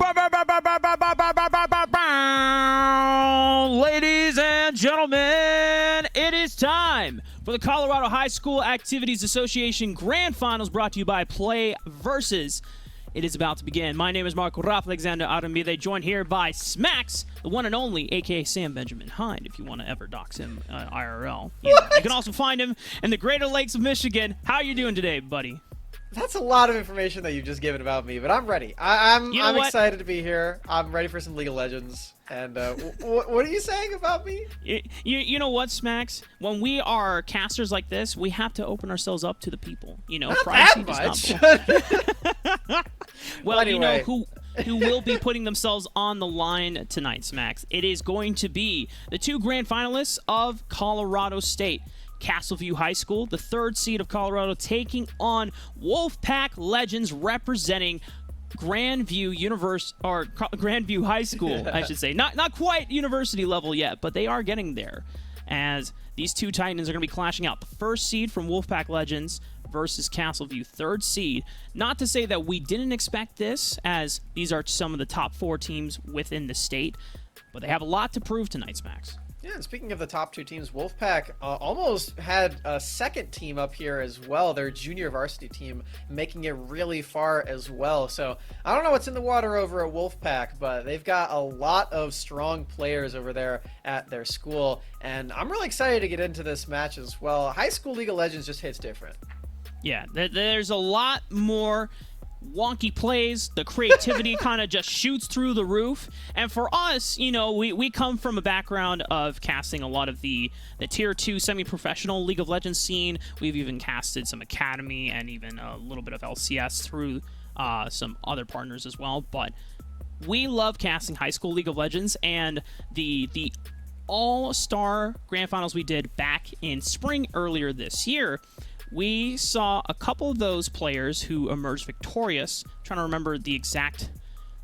Ladies and gentlemen, it is time for the Colorado High School Activities Association Grand Finals, brought to you by PlayVS. It is about to begin. My name is Mark Alexander Arambide, joined here by Smacks, the one and only, a.k.a. Sam Benjamin Hind, if you want to ever dox him IRL. You can also find him in the Greater Lakes of Michigan. How are you doing today, buddy? That's a lot of information that you've just given about me, but I'm ready. I'm excited to be here. I'm ready for some League of Legends. And what are you saying about me? You know what, Smacks? When we are casters like this, we have to open ourselves up to the people. You know, not privacy that much. Well, anyway. You know who will be putting themselves on the line tonight, Smacks? It is going to be the two grand finalists of Colorado State. Castleview High School, the third seed of Colorado, taking on Wolfpack Legends representing Grandview High School, I should say. Not quite university level yet, but they are getting there, as these two titans are going to be clashing out. The first seed from Wolfpack Legends versus Castleview, third seed. Not to say that we didn't expect this, as these are some of the top four teams within the state, but they have a lot to prove tonight, Smacks. Yeah, and speaking of the top two teams, Wolfpack almost had a second team up here as well, their junior varsity team, making it really far as well. So I don't know what's in the water over at Wolfpack, but they've got a lot of strong players over there at their school, and I'm really excited to get into this match as well. High school League of Legends just hits different. Yeah, there's a lot more wonky plays. The creativity kind of just shoots through the roof. And for us, you know, we come from a background of casting a lot of the tier 2 semi-professional League of Legends scene. We've even casted some academy and even a little bit of LCS through some other partners as well. But we love casting high school League of Legends, and the all-star grand finals we did back in spring earlier this year, we saw a couple of those players who emerged victorious. I'm trying to remember the exact,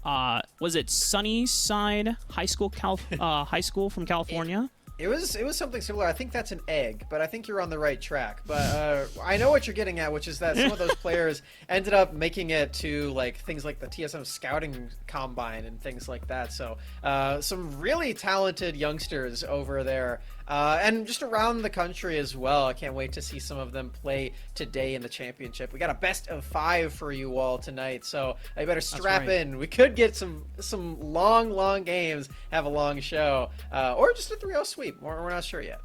was it Sunnyside High School, high school from California? It was something similar. I think that's an egg, but I think you're on the right track. But I know what you're getting at, which is that some of those players ended up making it to like things like the TSM scouting combine and things like that. So some really talented youngsters over there. And just around the country as well. I can't wait to see some of them play today in the championship. We got a best of 5 for you all tonight, so you better strap in. We could get some long games, have a long show, or just a 3-0 sweep. We're not sure yet.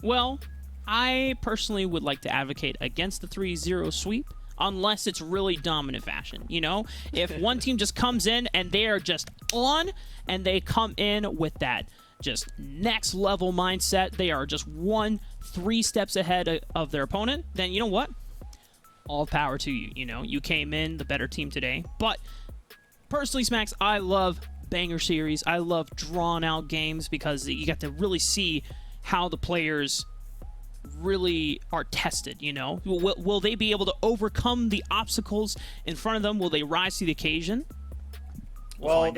Well, I personally would like to advocate against the 3-0 sweep, unless it's really dominant fashion. You know, if one team just comes in and they are just on, and they come in with that just next level mindset, they are just 1-3 steps ahead of their opponent, then you know what? All power to you. You know, you came in the better team today. But personally, Smacks, I love banger series. I love drawn out games because you get to really see how the players really are tested. You know, will they be able to overcome the obstacles in front of them? Will they rise to the occasion? Well,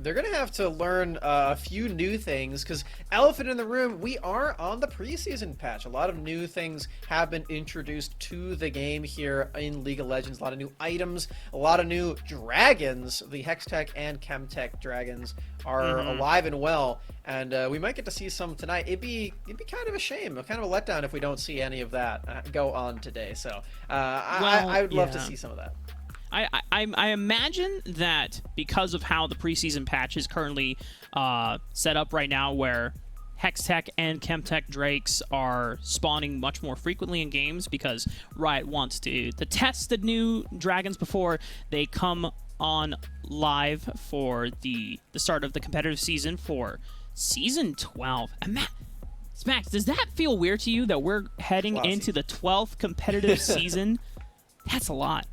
they're going to have to learn a few new things, because elephant in the room, we are on the preseason patch. A lot of new things have been introduced to the game here in League of Legends. A lot of new items, a lot of new dragons. The Hextech and Chemtech dragons are alive and well, and we might get to see some tonight. It'd be kind of a shame, kind of a letdown if we don't see any of that go on today. So I would love to see some of that. I imagine that because of how the preseason patch is currently set up right now, where Hextech and Chemtech Drakes are spawning much more frequently in games, because Riot wants to test the new dragons before they come on live for the start of the competitive season for Season 12. Smacks, does that feel weird to you that we're heading into the 12th competitive season? That's a lot.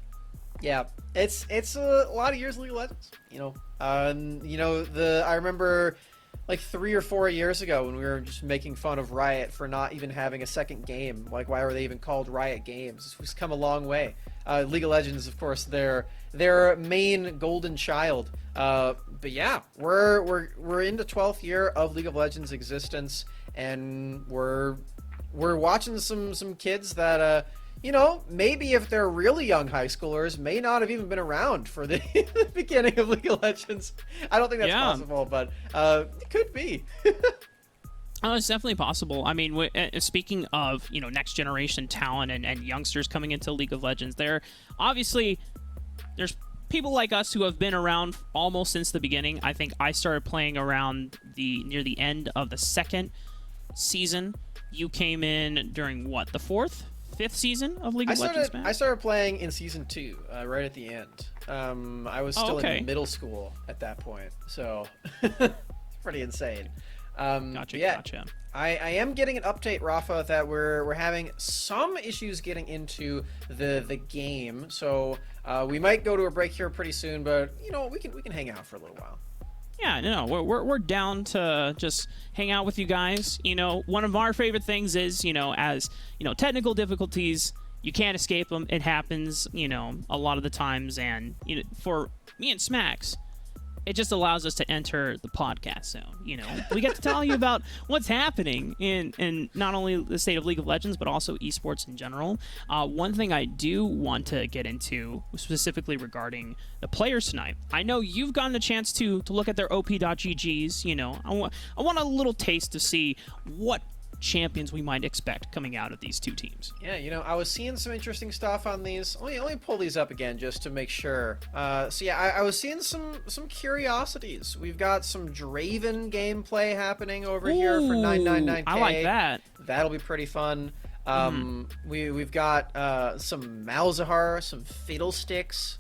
Yeah, it's a lot of years of League of Legends, you know. I remember like 3 or 4 years ago when we were just making fun of Riot for not even having a second game. Like, why were they even called Riot Games? It's come a long way. League of Legends, of course, their main golden child. But yeah, we're in the 12th year of League of Legends existence, and we're watching some kids that you know, maybe if they're really young high schoolers, may not have even been around for the beginning of League of Legends. I don't think that's possible, but it could be. Oh, it's definitely possible. I mean, speaking of, you know, next generation talent and youngsters coming into League of Legends, there's people like us who have been around almost since the beginning. I think I started playing around near the end of the 2nd season. You came in during what, the 4th, 5th season of League of Legends, Matt? I started playing in season 2, right at the end. I was still in middle school at that point, so pretty insane. Gotcha. I am getting an update, Rafa, that we're having some issues getting into the game. So we might go to a break here pretty soon, but you know, we can hang out for a little while. Yeah, no, we're down to just hang out with you guys. You know, one of our favorite things is, you know, as you know, technical difficulties, you can't escape them. It happens, you know, a lot of the times, and you know, for me and Smacks, it just allows us to enter the podcast zone. You know, we get to tell you about what's happening in not only the state of League of Legends, but also esports in general. One thing I do want to get into, specifically regarding the players tonight. I know you've gotten a chance to look at their op.ggs. You know, I want a little taste to see what champions we might expect coming out of these two teams. Yeah, you know, I was seeing some interesting stuff on these. Let me pull these up again just to make sure. So yeah, I was seeing some curiosities. We've got some Draven gameplay happening over here for 999K. I like that. That'll be pretty fun. We've got some Malzahar, some Fiddlesticks.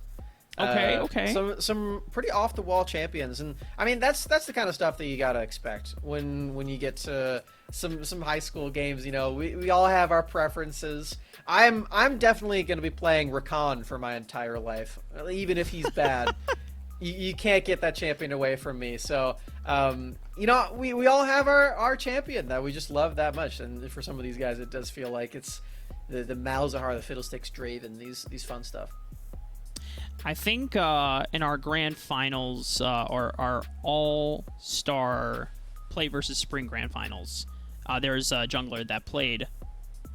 Okay. Some pretty off the wall champions, and I mean that's the kind of stuff that you gotta expect when you get to some high school games. You know, we all have our preferences. I'm definitely gonna be playing Rakan for my entire life, even if he's bad. you can't get that champion away from me. So you know, we all have our champion that we just love that much, and for some of these guys, it does feel like it's the Malzahar, the Fiddlesticks, Draven, these fun stuff. I think in our grand finals, or our all-star play versus spring grand finals, there's a jungler that played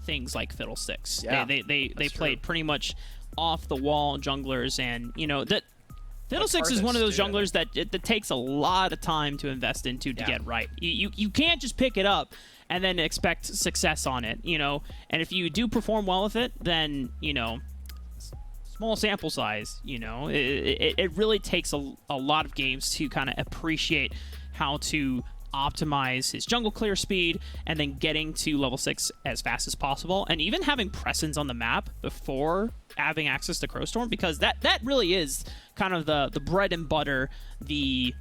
things like Fiddlesticks. Yeah, they played pretty much off-the-wall junglers, and you know that Fiddlesticks is one of those junglers that takes a lot of time to invest into to get right. You can't just pick it up and then expect success on it, you know. And if you do perform well with it, then you know. Small sample size, you know, it really takes a lot of games to kind of appreciate how to optimize his jungle clear speed and then getting to level 6 as fast as possible, and even having presence on the map before having access to Crowstorm, because that really is kind of the bread and butter, the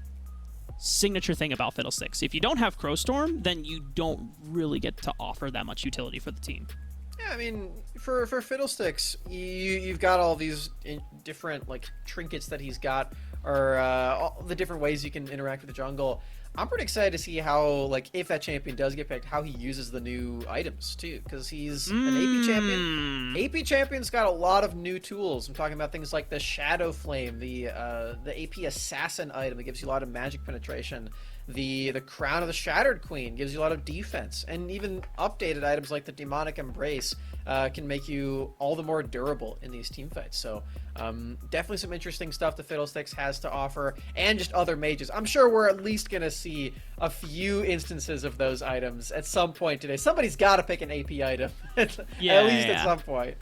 signature thing about Fiddlesticks. If you don't have Crowstorm, then you don't really get to offer that much utility for the team. Yeah, I mean, for Fiddlesticks, you've got all these different like trinkets that he's got, or all the different ways you can interact with the jungle. I'm pretty excited to see how, like, if that champion does get picked, how he uses the new items too, because he's an AP champion. AP champion's got a lot of new tools. I'm talking about things like the Shadow Flame, the AP Assassin item that gives you a lot of magic penetration. The Crown of the Shattered Queen gives you a lot of defense, and even updated items like the Demonic Embrace can make you all the more durable in these team fights. So definitely some interesting stuff the Fiddlesticks has to offer, and just other mages. I'm sure we're at least going to see a few instances of those items at some point today. Somebody's got to pick an AP item, at least at some point.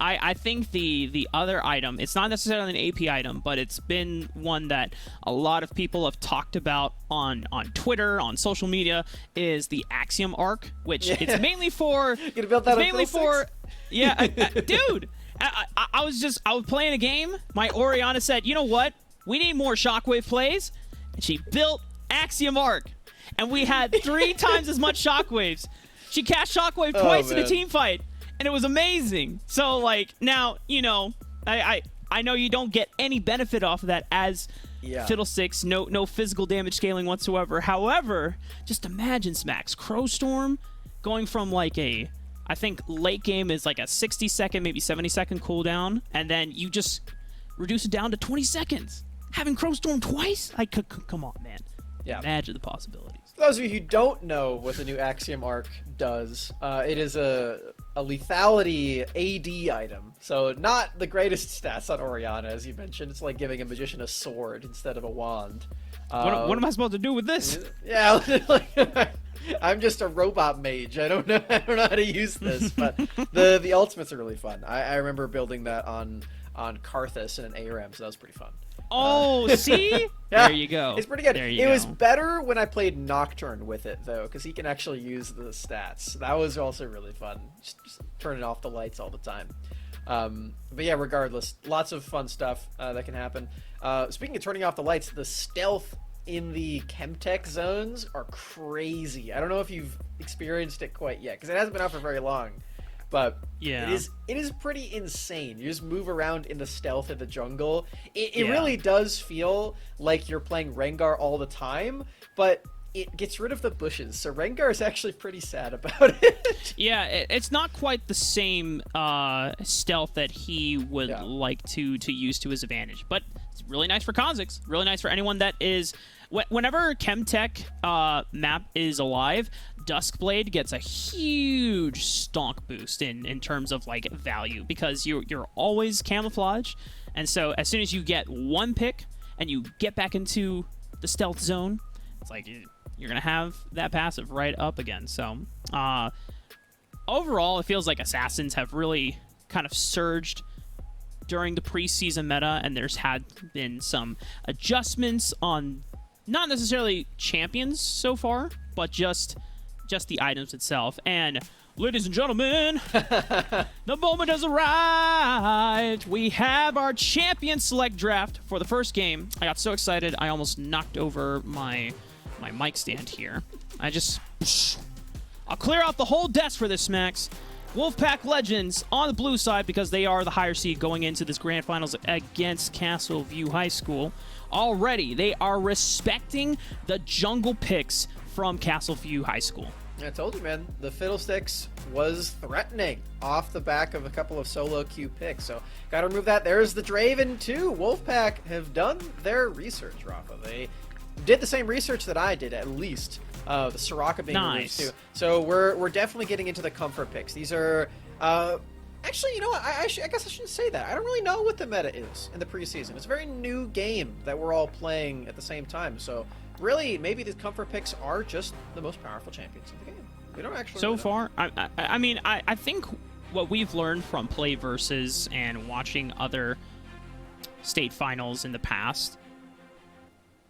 I think the other item, it's not necessarily an AP item, but it's been one that a lot of people have talked about on Twitter, on social media, is the Axiom Arc, which it's mainly for... Gonna build that mainly for... Yeah, dude, I was playing a game, my Orianna said, you know what, we need more Shockwave plays, and she built Axiom Arc, and we had 3 times as much Shockwaves. She cast Shockwave twice in a team fight. And it was amazing. So, like, now, you know, I know you don't get any benefit off of that as Fiddlesticks. No physical damage scaling whatsoever. However, just imagine, Smacks, Crowstorm going from, like, I think late game is like a 60-second, maybe 70-second cooldown, and then you just reduce it down to 20 seconds. Having Crowstorm twice? Like, come on, man. Yeah. Imagine the possibilities. For those of you who don't know what the new Axiom Arc does, it is a a lethality AD item. So not the greatest stats on Orianna, as you mentioned. It's like giving a magician a sword instead of a wand. What am I supposed to do with this? Yeah, I'm just a robot mage. I don't know how to use this, but the ultimates are really fun. I remember building that on Karthus and an ARAM, so that was pretty fun. Oh, see? Yeah, there you go. It's pretty good. It was better when I played Nocturne with it, though, because he can actually use the stats. That was also really fun. Just turning off the lights all the time. But yeah, regardless, lots of fun stuff that can happen. Speaking of turning off the lights, the stealth in the Chemtech zones are crazy. I don't know if you've experienced it quite yet, because it hasn't been out for very long. But yeah, it is pretty insane. You just move around in the stealth of the jungle. It really does feel like you're playing Rengar all the time, but it gets rid of the bushes. So Rengar is actually pretty sad about it. Yeah, it's not quite the same stealth that he would like to use to his advantage, but it's really nice for Kha'Zix. Really nice for anyone that is... Whenever Chemtech map is alive, Duskblade gets a huge stonk boost in terms of like value, because you're always camouflaged, and so as soon as you get one pick and you get back into the stealth zone, it's like you're gonna have that passive right up again. So overall, it feels like assassins have really kind of surged during the preseason meta, and there's had been some adjustments on not necessarily champions so far, but just the items itself. And ladies and gentlemen, the moment has arrived. We have our champion select draft for the first game. I got so excited I almost knocked over my mic stand here. I'll clear out the whole desk for this, Max. Wolfpack Legends on the blue side, because they are the higher seed going into this grand finals against Castleview High School. Already, they are respecting the jungle picks from Castleview High School. I told you, man. The Fiddlesticks was threatening off the back of a couple of solo queue picks. So, gotta remove that. There's the Draven, too. Wolfpack have done their research, Rafa. They did the same research that I did, at least. The Soraka being released, too. So, we're definitely getting into the comfort picks. These are... Actually, you know what? I guess I shouldn't say that. I don't really know what the meta is in the preseason. It's a very new game that we're all playing at the same time. So, really, maybe these comfort picks are just the most powerful champions in the game. We don't actually so really far, I think what we've learned from PlayVS and watching other state finals in the past,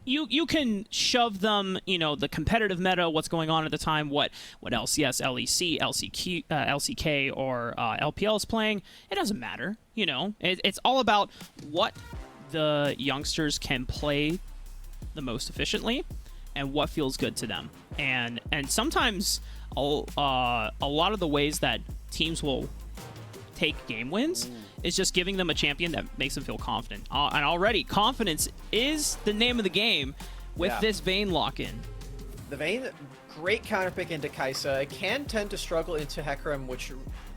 you can shove them, the competitive meta, what's going on at the time, what LCS, LEC, LCK, or LPL is playing. It doesn't matter, It's all about what the youngsters can play the most efficiently and what feels good to them. And sometimes a lot of the ways that teams will take game wins is just giving them a champion that makes them feel confident. And already, confidence is the name of the game with this Vayne lock-in. The Vayne, great counterpick into Kai'Sa. It can tend to struggle into Hecarim, which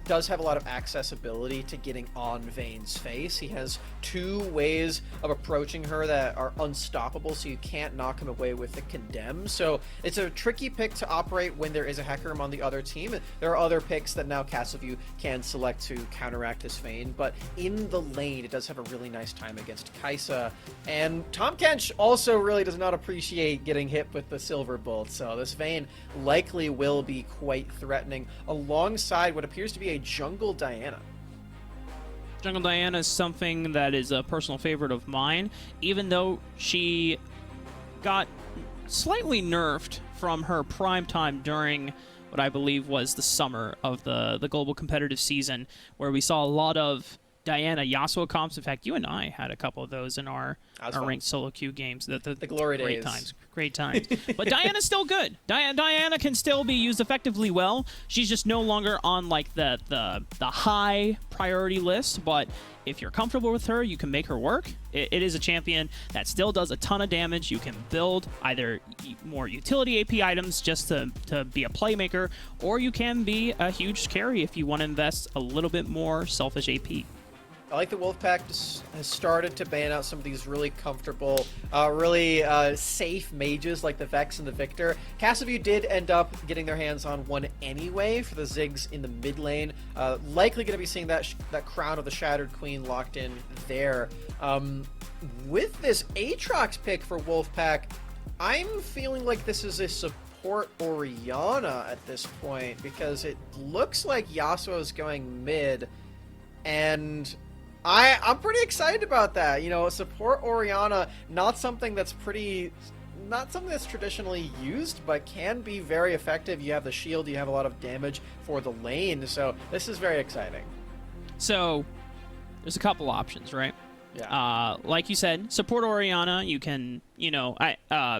does have a lot of accessibility to getting on Vayne's face. He has two ways of approaching her that are unstoppable, so you can't knock him away with the Condemn. So it's a tricky pick to operate when there is a Hecarim on the other team. There are other picks that now Castleview can select to counteract this Vayne, but in the lane, it does have a really nice time against Kai'Sa. And Tahm Kench also really does not appreciate getting hit with the Silver Bolt, so this Vayne likely will be quite threatening alongside what appears to be a Jungle Diana. Jungle Diana is something that is a personal favorite of mine, even though she got slightly nerfed from her prime time during what I believe was the summer of the global competitive season, where we saw a lot of Diana Yasuo comps. In fact, you and I had a couple of those in our ranked solo queue games. The glory great days. Great times. But Diana's still good. Diana can still be used effectively well. She's just no longer on like the high priority list, but if you're comfortable with her, you can make her work. It is a champion that still does a ton of damage. You can build either more utility AP items just to be a playmaker, or you can be a huge carry if you want to invest a little bit more selfish AP. I like the Wolfpack has started to ban out some of these really comfortable, really safe mages like the Vex and the Victor. Castleview did end up getting their hands on one anyway for the Ziggs in the mid lane. Likely going to be seeing that Crown of the Shattered Queen locked in there. With this Aatrox pick for Wolfpack, I'm feeling like this is a support Orianna at this point, because it looks like Yasuo is going mid, and I'm pretty excited about that. You know, support Orianna, not something that's traditionally used, but can be very effective. You have the shield, you have a lot of damage for the lane, so this is very exciting. So, there's a couple options, right? Yeah. Like you said, support Orianna. You can, you know,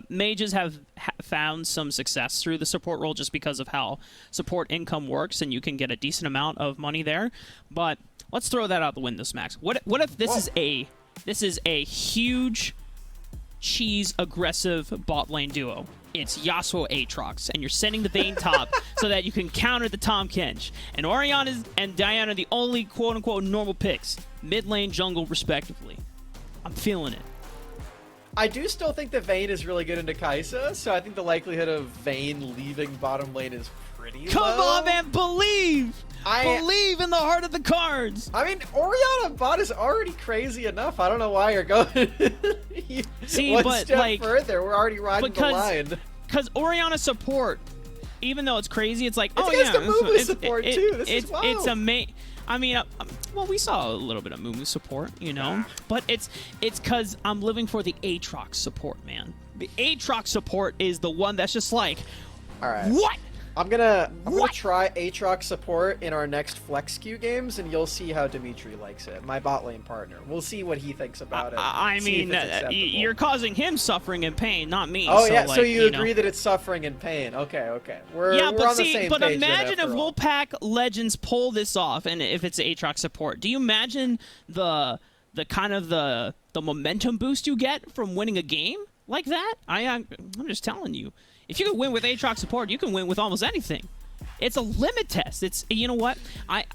mages have found some success through the support role just because of how support income works, and you can get a decent amount of money there. But let's throw that out the window, Max. What if this is a huge cheese aggressive bot lane duo? It's Yasuo Aatrox, and you're sending the Vayne top so that you can counter the Tahm Kench. And Orianna and Diana are the only quote-unquote normal picks, mid lane, jungle, respectively. I'm feeling it. I do still think that Vayne is really good into Kai'Sa, so I think the likelihood of Vayne leaving bottom lane is pretty low. Come on, man, believe! Believe in the heart of the cards! I mean, Orianna bot is already crazy enough. I don't know why you're going one step further. We're already riding the line. Because Orianna support, even though it's crazy, it's like, it's Mumu support too. This is wild. It's amazing. I mean, well, we saw a little bit of Mumu support, you know, but it's because I'm living for the Aatrox support, man. The Aatrox support is the one that's just like, all right, what? I'm gonna try Aatrox support in our next flex queue games, and you'll see how Dimitri likes it. My bot lane partner. We'll see what he thinks about it. I mean, you're causing him suffering and pain, not me. Oh so, yeah, like, so you agree that it's suffering and pain? Okay. We're on the same page. But imagine if Wolfpack Legends pull this off, and if it's Aatrox support, do you imagine the kind of the momentum boost you get from winning a game like that? I'm just telling you. If you can win with Aatrox support, you can win with almost anything. It's a limit test. It's, you know what? Let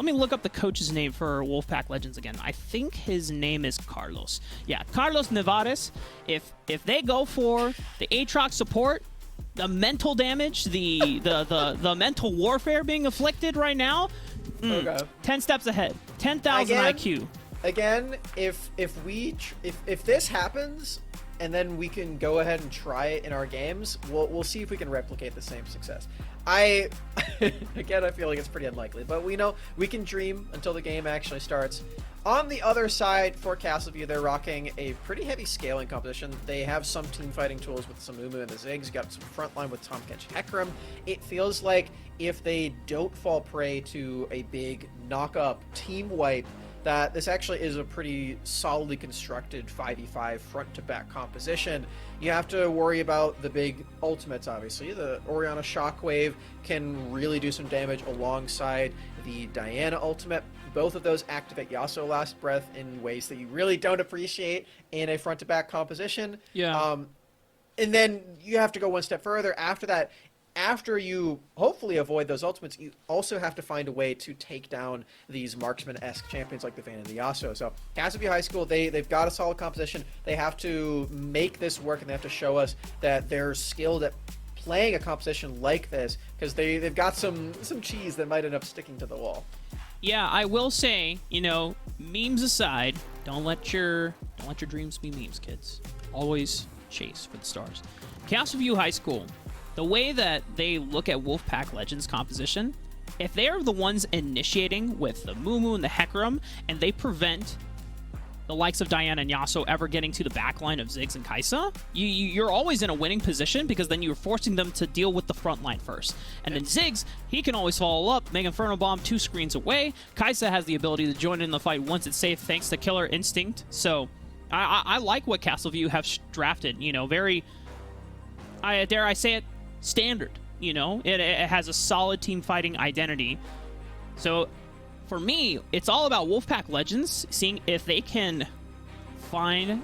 me look up the coach's name for Wolfpack Legends again. I think his name is Carlos. Yeah, Carlos Nevares. If they go for the Aatrox support, the mental damage, the mental warfare being afflicted right now, 10 steps ahead. 10,000 IQ. Again, if this happens, and then we can go ahead and try it in our games, we'll see if we can replicate the same success. Again, I feel like it's pretty unlikely, but we know we can dream until the game actually starts. On the other side, for Castleview, they're rocking a pretty heavy scaling composition. They have some team fighting tools with some Mumu and the Ziggs. You got some frontline with Tahm Kench Hecarim. It feels like if they don't fall prey to a big knock-up team wipe, that this actually is a pretty solidly constructed 5v5 front-to-back composition. You have to worry about the big ultimates, obviously. The Orianna Shockwave can really do some damage alongside the Diana ultimate. Both of those activate Yasuo Last Breath in ways that you really don't appreciate in a front-to-back composition. Yeah. And then you have to go one step further. After that, after you hopefully avoid those ultimates, you also have to find a way to take down these marksman-esque champions like the Vayne and the Yasuo. So Castleview High School, they've got a solid composition. They have to make this work, and they have to show us that they're skilled at playing a composition like this, because they've got some cheese that might end up sticking to the wall. Yeah, I will say, you know, memes aside, don't let your dreams be memes, kids. Always chase for the stars. Castleview High School, the way that they look at Wolfpack Legends composition, if they're the ones initiating with the Mumu and the Hecarim, and they prevent the likes of Diana and Yasuo ever getting to the backline of Ziggs and Kai'Sa, you're always in a winning position, because then you're forcing them to deal with the front line first. And then Ziggs, he can always follow up, make Inferno Bomb 2 screens away. Kai'Sa has the ability to join in the fight once it's safe, thanks to Killer Instinct. So I like what Castleview have drafted. You know, very, dare I say it, standard. You know, it has a solid team fighting identity. So for me, it's all about Wolfpack Legends, seeing if they can find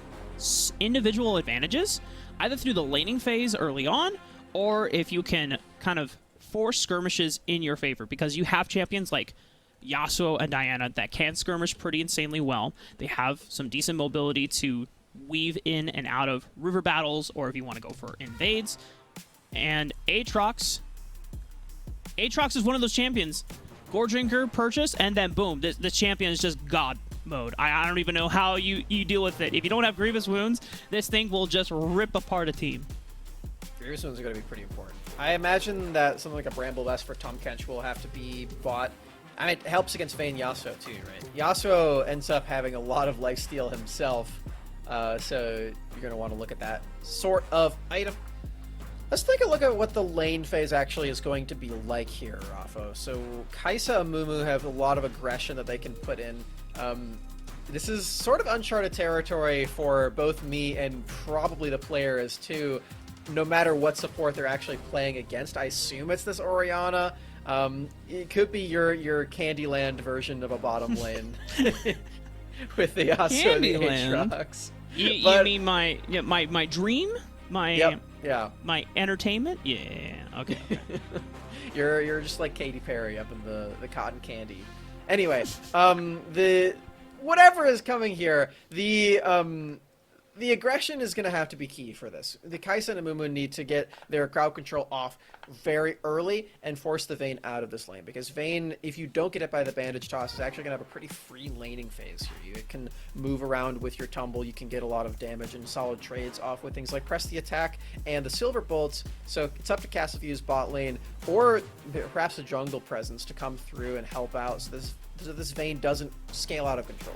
individual advantages, either through the laning phase early on, or if you can kind of force skirmishes in your favor, because you have champions like Yasuo and Diana that can skirmish pretty insanely well. They have some decent mobility to weave in and out of river battles, or if you want to go for invades. And Aatrox is one of those champions. Gore Drinker purchase, and then boom, this champion is just God mode. I don't even know how you deal with it. If you don't have Grievous Wounds, this thing will just rip apart a team. Grievous Wounds are going to be pretty important. I imagine that something like a Bramble Vest for Tahm Kench will have to be bought. I mean, it helps against Vayne Yasuo too, right? Yasuo ends up having a lot of lifesteal himself, so you're going to want to look at that sort of item. Let's take a look at what the lane phase actually is going to be like here, Rafa. So Kai'Sa and Mumu have a lot of aggression that they can put in. This is sort of uncharted territory for both me and probably the player as too, no matter what support they're actually playing against. I assume it's this Orianna. It could be your Candyland version of a bottom lane with the Yasuo and the Aatrox. You mean my dream? My entertainment? Yeah. Okay. You're just like Katy Perry up in the cotton candy. Anyway, the whatever is coming here, the aggression is going to have to be key for this. The Kai'Sa and Amumu need to get their crowd control off very early and force the Vayne out of this lane. Because Vayne, if you don't get it by the bandage toss, is actually going to have a pretty free laning phase here. You can move around with your tumble. You can get a lot of damage and solid trades off with things like Press the Attack and the Silver Bolts. So it's up to Castleview's bot lane or perhaps a jungle presence to come through and help out so this Vayne doesn't scale out of control.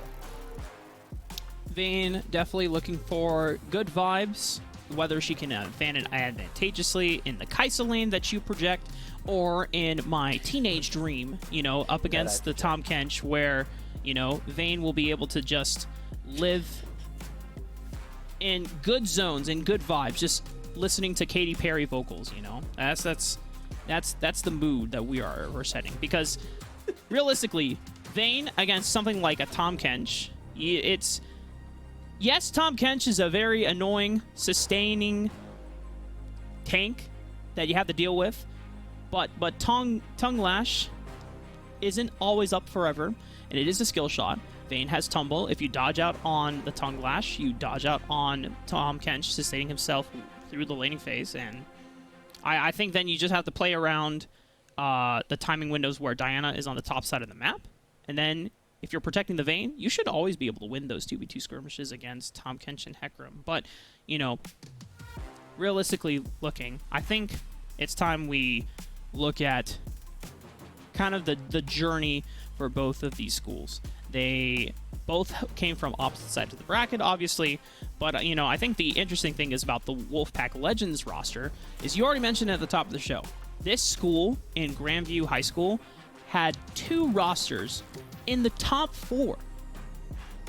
Vayne definitely looking for good vibes, whether she can advantage advantageously in the Kai'Sa lane that you project, or in my teenage dream, up against the Tahm Kench, where, Vayne will be able to just live in good zones, in good vibes, just listening to Katy Perry vocals, That's the mood that we're setting. Because realistically, Vayne against something like a Tahm Kench, yes, Tahm Kench is a very annoying, sustaining tank that you have to deal with, but Tongue Lash isn't always up forever, and it is a skill shot. Vayne has Tumble. If you dodge out on the Tongue Lash, you dodge out on Tahm Kench, sustaining himself through the laning phase, and I think then you just have to play around the timing windows where Diana is on the top side of the map, and then if you're protecting the Vayne, you should always be able to win those 2v2 skirmishes against Tahm Kench and Hecarim. But, realistically looking, I think it's time we look at kind of the journey for both of these schools. They both came from opposite sides of the bracket, obviously, but, I think the interesting thing is about the Wolfpack Legends roster is you already mentioned at the top of the show. This school in Grandview High School had 2 rosters in the top 4.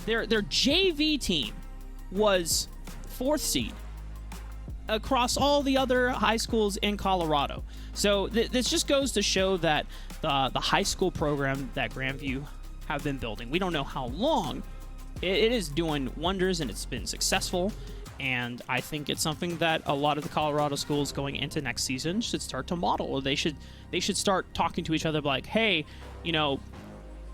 Their JV team was 4th seed across all the other high schools in Colorado. So this just goes to show that the high school program that Grandview have been building, we don't know how long, it is doing wonders and it's been successful. And I think it's something that a lot of the Colorado schools going into next season should start to model. Or they should start talking to each other like, hey,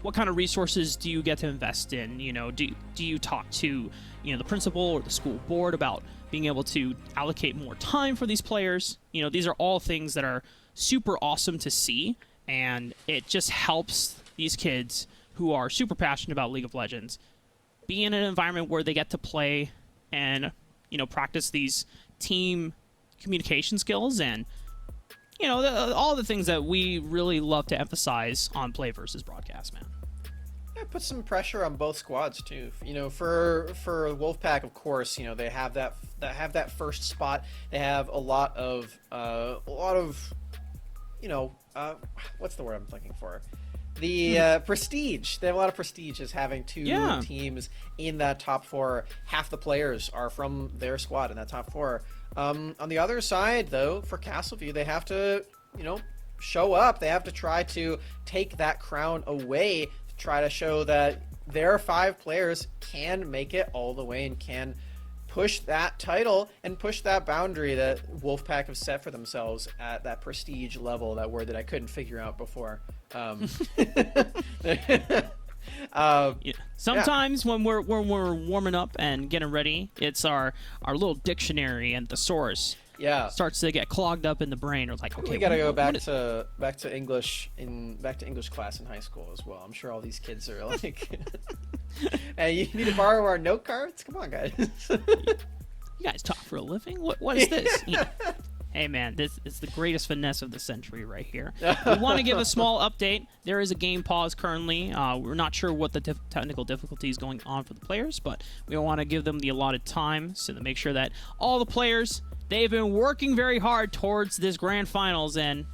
what kind of resources do you get to invest in? Do you talk to, the principal or the school board about being able to allocate more time for these players? These are all things that are super awesome to see, and it just helps these kids who are super passionate about League of Legends be in an environment where they get to play and, practice these team communication skills and, all the things that we really love to emphasize on PlayVS broadcast, man. Yeah, put some pressure on both squads too. For Wolfpack, of course, they have that first spot. They have a lot of what's the word I'm looking for? The prestige. They have a lot of prestige as having 2 teams in that top 4. Half the players are from their squad in that top 4. On the other side, though, for Castleview, they have to, show up. They have to try to take that crown away, try to show that their 5 players can make it all the way and can push that title and push that boundary that Wolfpack have set for themselves at that prestige level, that word that I couldn't figure out before. Yeah. Sometimes when we're warming up and getting ready, it's our little dictionary and thesaurus starts to get clogged up in the brain. We're like, okay, we gotta go back to English class in high school as well. I'm sure all these kids are like, "Hey, you need to borrow our note cards? Come on, guys." You guys talk for a living? What is this? Hey man, this is the greatest finesse of the century right here. We want to give a small update. There is a game pause currently. We're not sure what the technical difficulty is going on for the players, but we want to give them the allotted time so to make sure that all the players, they've been working very hard towards this grand finals, and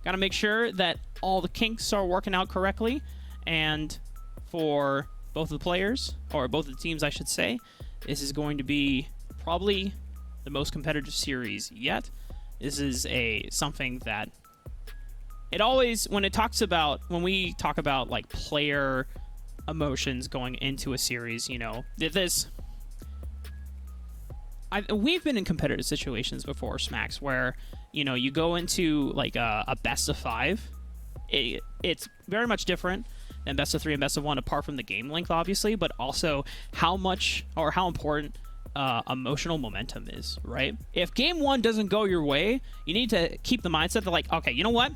got to make sure that all the kinks are working out correctly. And for both of the players, or both of the teams I should say, this is going to be probably the most competitive series yet. This is something that it always, when we talk about like player emotions going into a series, we've been in competitive situations before, Smacks, where you go into like a best of 5. It's very much different than best of 3 and best of 1, apart from the game length, obviously, but also how much or how important emotional momentum is, right? If game 1 doesn't go your way, you need to keep the mindset that like, okay, you know what?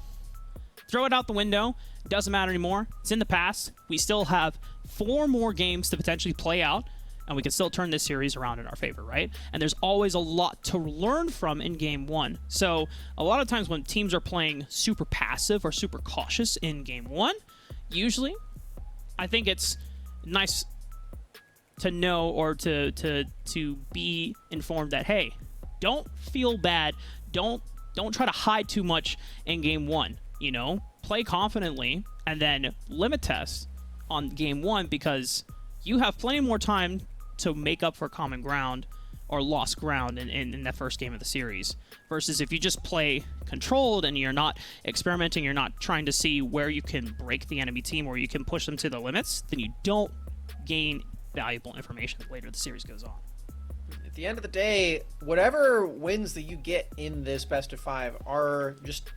Throw it out the window. Doesn't matter anymore. It's in the past. We still have 4 more games to potentially play out, and we can still turn this series around in our favor, right? And there's always a lot to learn from in game 1. So a lot of times when teams are playing super passive or super cautious in game 1, usually I think it's nice to know, or to be informed that, hey, don't feel bad, don't try to hide too much in game 1. Play confidently and then limit test on game 1, because you have plenty more time to make up for common ground or lost ground in that first game of the series, versus if you just play controlled and you're not experimenting, you're not trying to see where you can break the enemy team or you can push them to the limits, then you don't gain valuable information that later the series goes on. At the end of the day, whatever wins that you get in this best of 5 are just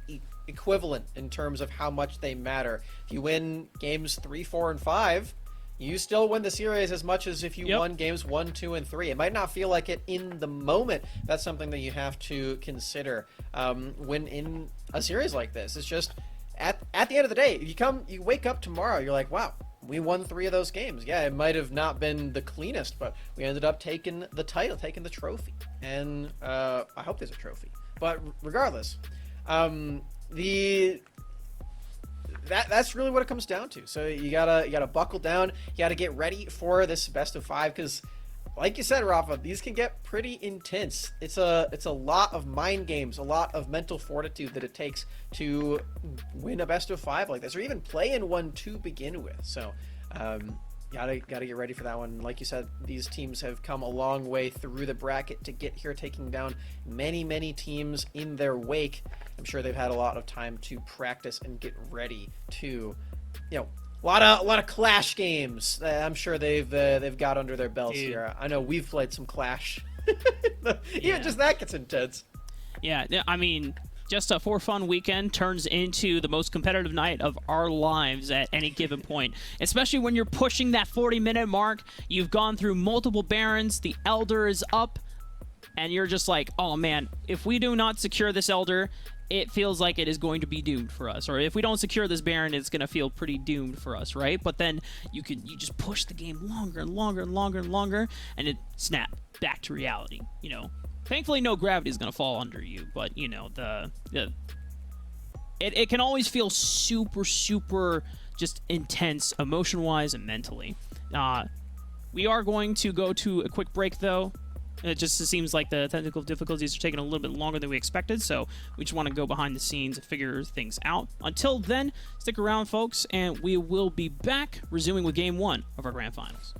equivalent in terms of how much they matter. If you win games 3, 4, and 5, you still win the series as much as if you won games 1, 2, and 3. It might not feel like it in the moment. That's something that you have to consider when in a series like this. It's just at the end of the day, if you wake up tomorrow, you're like, wow, we won 3 of those games. Yeah, it might have not been the cleanest, but we ended up taking the title, taking the trophy. And I hope there's a trophy. But regardless, that's really what it comes down to. So you gotta buckle down. You gotta get ready for this best of 5, because like you said, Rafa, these can get pretty intense. It's a lot of mind games, a lot of mental fortitude that it takes to win a best of 5 like this, or even play in one to begin with. So gotta get ready for that one. Like you said, these teams have come a long way through the bracket to get here, taking down many teams in their wake. I'm sure they've had a lot of time to practice and get ready to, a lot of Clash games. I'm sure they've got under their belts here. I know we've played some Clash. Even just that gets intense. Yeah, I mean, just a for fun weekend turns into the most competitive night of our lives at any given point. Especially when you're pushing that 40-minute mark. You've gone through multiple Barons. The Elder is up. And you're just like, oh man, if we do not secure this Elder, it feels like it is going to be doomed for us. Or if we don't secure this Baron, it's going to feel pretty doomed for us, right? But then you just push the game longer and longer and longer and longer, and it snap back to reality. Thankfully no gravity is going to fall under you, but it can always feel super just intense emotion-wise and mentally. We are going to go to a quick break though. It just seems like the technical difficulties are taking a little bit longer than we expected, so we just want to go behind the scenes and figure things out. Until then, stick around, folks, and we will be back resuming with Game 1 of our Grand Finals.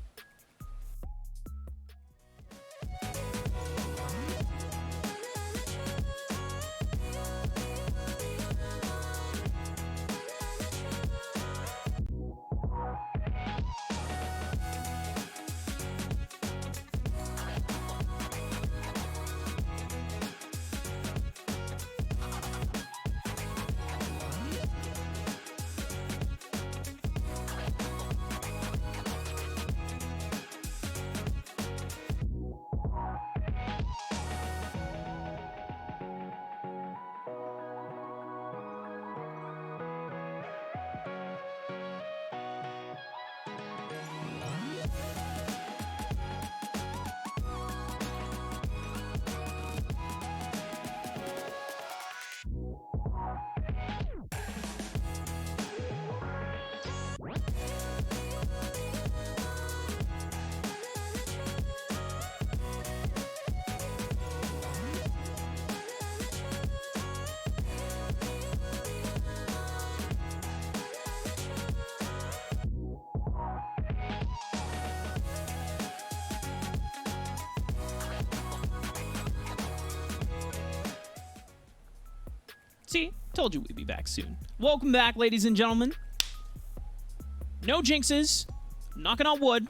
See, told you we'd be back soon. Welcome back, ladies and gentlemen. No jinxes, knocking on wood,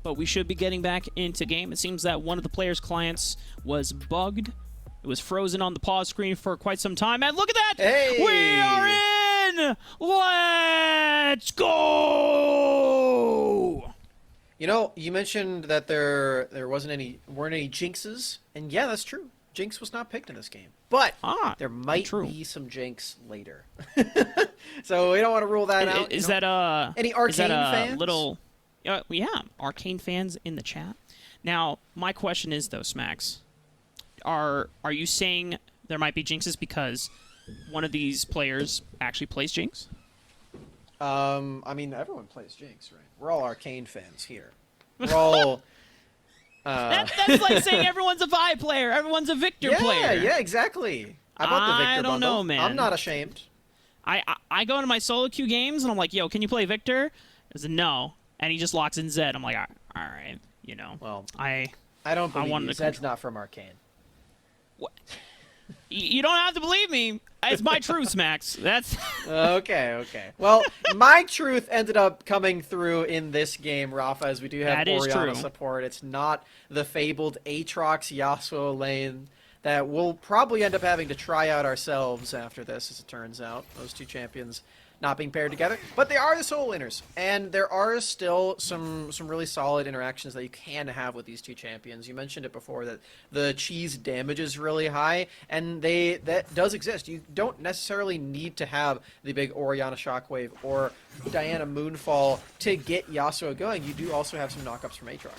but we should be getting back into game. It seems that one of the players' clients was bugged. It was frozen on the pause screen for quite some time. And look at that! Hey! We are in! Let's go! You know, you mentioned that there weren't any jinxes, and yeah, that's true. Jinx was not picked in this game, but there might be some jinx later. So we don't want to rule that out. Is that any Arcane fans? Yeah, Arcane fans in the chat. Now, my question is though, Smacks, are you saying there might be jinxes because one of these players actually plays Jinx? I mean, everyone plays Jinx, right? We're all Arcane fans here. We're all. That's like saying everyone's a Vi player, everyone's a Victor player. Yeah, exactly. I bought the Victor bundle. I don't know, man. I'm not ashamed. I go into my solo queue games and I'm like, yo, can you play Victor? He said no, and he just locks in Zed. I'm like, all right, you know. Well, I don't believe you. Zed's not from Arcane. What? You don't have to believe me. It's my truth, Max. That's okay. Well, my truth ended up coming through in this game, Rafa, as we do have Orianna support. It's not the fabled Aatrox Yasuo lane that we'll probably end up having to try out ourselves after this, as it turns out. Those two champions not being paired together, but they are the solo winners, and there are still some really solid interactions that you can have with these two champions. You mentioned it before that the cheese damage is really high, and that does exist. You don't necessarily need to have the big Orianna Shockwave or Diana Moonfall to get Yasuo going. You do also have some knockups from Aatrox.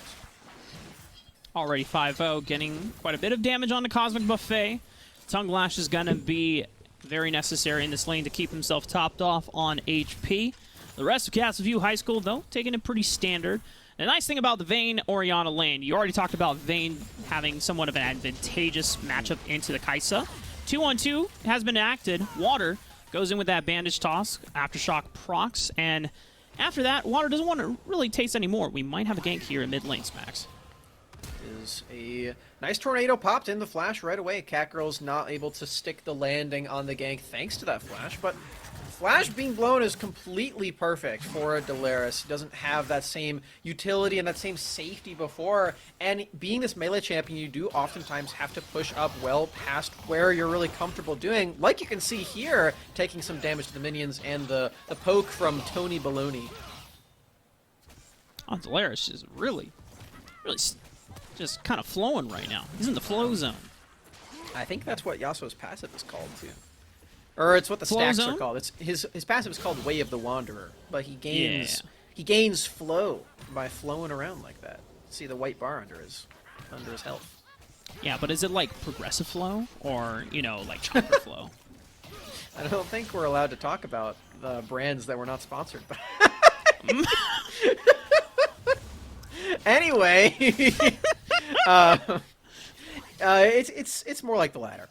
Already 5-0, getting quite a bit of damage on the Cosmic Buffet. Tongue Lash is going to be very necessary in this lane to keep himself topped off on HP. The rest of Castleview High School, though, taking it pretty standard. The nice thing about the Vayne Orianna lane, you already talked about Vayne having somewhat of an advantageous matchup into the Kai'Sa. 2-on-2 has been acted. Water goes in with that bandage toss, Aftershock procs, and after that, Water doesn't want to really taste anymore. We might have a gank here in mid lane, Smacks. Is a nice tornado popped in the flash right away. Catgirl's not able to stick the landing on the gank thanks to that flash, but flash being blown is completely perfect for a Delaris. He doesn't have that same utility and that same safety before, and being this melee champion, you do oftentimes have to push up well past where you're really comfortable doing, like you can see here, taking some damage to the minions and the poke from Tony Baloney. Oh, Delaris is really just kind of flowing right now. He's in the flow zone. I think that's what Yasuo's passive is called too. Or it's what the stacks are called. It's his passive is called Way of the Wanderer, but he gains flow by flowing around like that. See the white bar under his health. Yeah, but is it like progressive flow or, you know, like chopper flow? I don't think we're allowed to talk about the brands that we're not sponsored by. Anyway, it's more like the latter.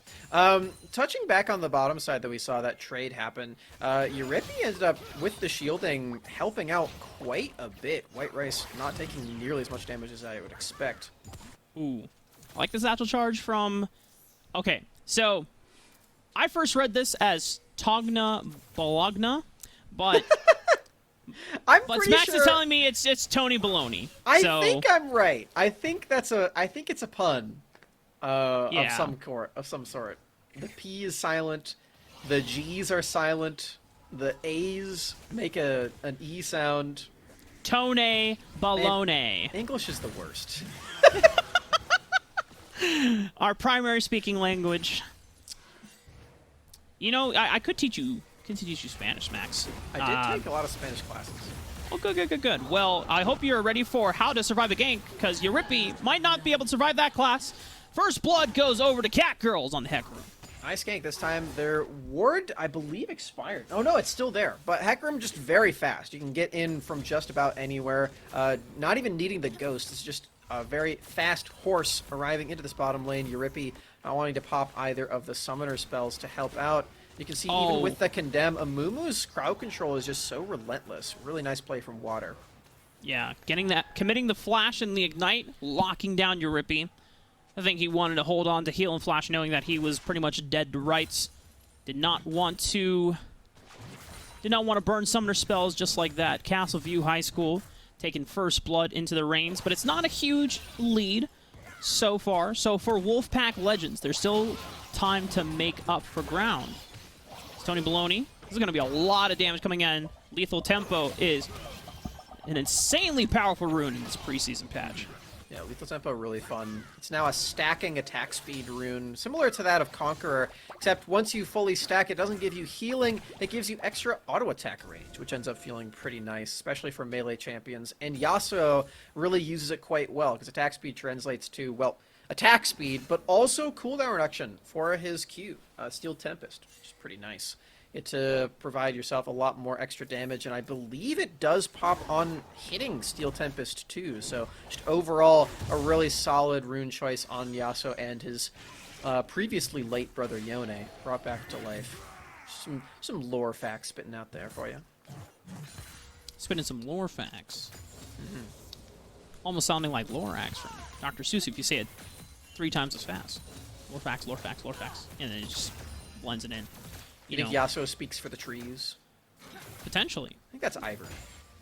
Touching back on the bottom side that we saw that trade happen, Euripie ended up with the shielding helping out quite a bit. White Rice not taking nearly as much damage as I would expect. Ooh, I like the satchel charge from. Okay, so I first read this as Togna Bologna, but. But Smax is telling me it's Tony Baloney. I think I'm right. I think it's a pun of some sort. The P is silent, the G's are silent, the A's make an E sound. Tony Baloney. English is the worst. Our primary speaking language. You know, I could teach you Spanish, Max. I did take a lot of Spanish classes. Oh, good. Well, I hope you're ready for how to survive a gank, because Euripie might not be able to survive that class. First blood goes over to Catgirls on the Hecarim. Nice gank this time. Their ward, I believe, expired. Oh, no, it's still there. But Hecarim just very fast. You can get in from just about anywhere. Not even needing the ghost. It's just a very fast horse arriving into this bottom lane. Euripie not wanting to pop either of the summoner spells to help out. You can see even with the Condemn, Amumu's crowd control is just so relentless. Really nice play from Water. Yeah, committing the flash and the ignite, locking down Euripie. I think he wanted to hold on to heal and flash, knowing that he was pretty much dead to rights. Did not want to burn summoner spells just like that. Castleview High School taking first blood into the reins, but it's not a huge lead so far. So for Wolfpack Legends, there's still time to make up for ground. It's Tony Baloney. This is going to be a lot of damage coming in. Lethal Tempo is an insanely powerful rune in this preseason patch. Yeah, Lethal Tempo really fun. It's now a stacking attack speed rune, similar to that of Conqueror, except once you fully stack, it doesn't give you healing, it gives you extra auto attack range, which ends up feeling pretty nice, especially for melee champions. And Yasuo really uses it quite well, because attack speed translates to, well, attack speed, but also cooldown reduction for his Q, Steel Tempest, which is pretty nice. It to provide yourself a lot more extra damage, and I believe it does pop on hitting Steel Tempest too. So just overall, a really solid rune choice on Yasuo and his previously late brother Yone, brought back to life. Some lore facts spitting out there for you. Spitting some lore facts. Almost sounding like Lorax from Dr. Seuss if you say it 3 times as fast. Lore facts, lore facts, lore facts. And then it just blends it in. You think Yasuo speaks for the trees? Potentially. I think that's Ivern.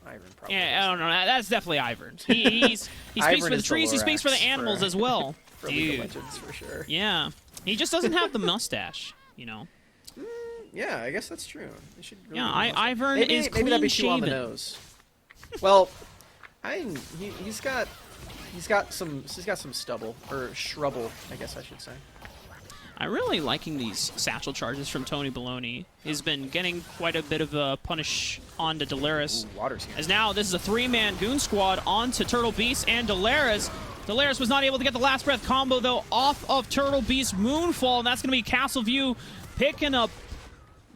Ivern probably. Yeah, I don't know. That's definitely Ivern. He speaks for the trees. He speaks for the animals as well. For League of Legends, for sure. Yeah. He just doesn't have the mustache, you know. Yeah, I guess that's true. They should really Ivern is maybe that'd be too on the clean-shaven. nose. Well, he's got some stubble or shrubble, I guess I should say. I'm really liking these satchel charges from Tony Baloney. He's been getting quite a bit of a punish onto Delaris. Ooh, water's here. As now, this is a 3-man goon squad onto Turtle Beast and Delaris. Delaris was not able to get the last breath combo, though, off of Turtle Beast Moonfall, and that's going to be Castleview picking up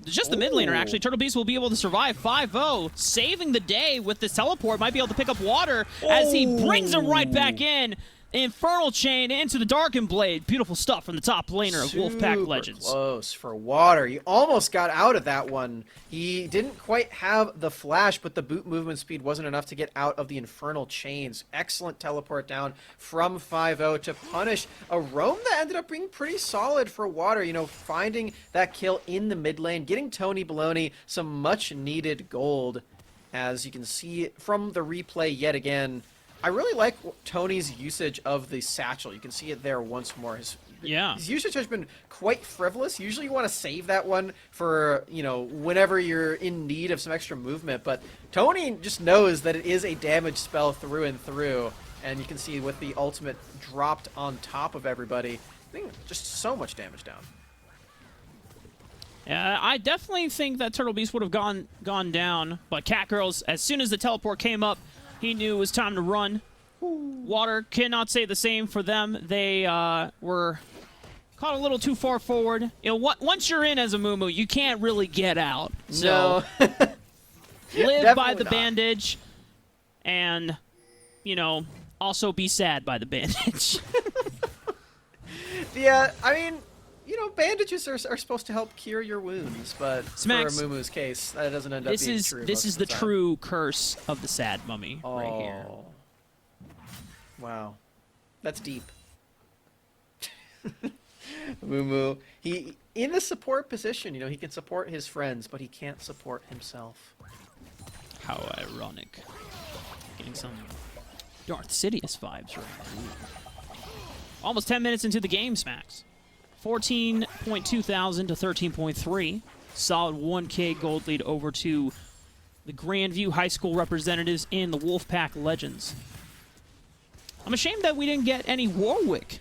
just the mid laner, actually. Turtle Beast will be able to survive 5-0, saving the day with this teleport. Might be able to pick up water as he brings him right back in. Infernal Chain into the Darkened Blade. Beautiful stuff from the top laner of Wolfpack Legends. Close for water. He almost got out of that one. He didn't quite have the flash, but the boot movement speed wasn't enough to get out of the Infernal Chains. Excellent teleport down from 5-0 to punish a roam that ended up being pretty solid for water. You know, finding that kill in the mid lane, getting Tony Baloney some much needed gold. As you can see from the replay yet again, I really like Tony's usage of the satchel. You can see it there once more. His usage has been quite frivolous. Usually you want to save that one for, you know, whenever you're in need of some extra movement. But Tony just knows that it is a damage spell through and through. And you can see with the ultimate dropped on top of everybody, I think just so much damage down. Yeah, I definitely think that Turtle Beast would have gone down. But Catgirls, as soon as the teleport came up, he knew it was time to run. Water cannot say the same for them. They were caught a little too far forward. You know, once you're in as a Mumu, you can't really get out. So live by the bandage, and you know, also be sad by the bandage. Yeah, I mean, you know, bandages are supposed to help cure your wounds, but Smax, for Mumu's case, that doesn't end up being true. This is the true curse of the sad mummy right here. Wow. That's deep. Mumu, he in the support position, you know, he can support his friends, but he can't support himself. How ironic. Getting some Darth Sidious vibes right now. Almost 10 minutes into the game, Smax. 14.2 thousand to 13.3. Solid 1K gold lead over to the Grandview High School representatives in the Wolfpack Legends. I'm ashamed that we didn't get any Warwick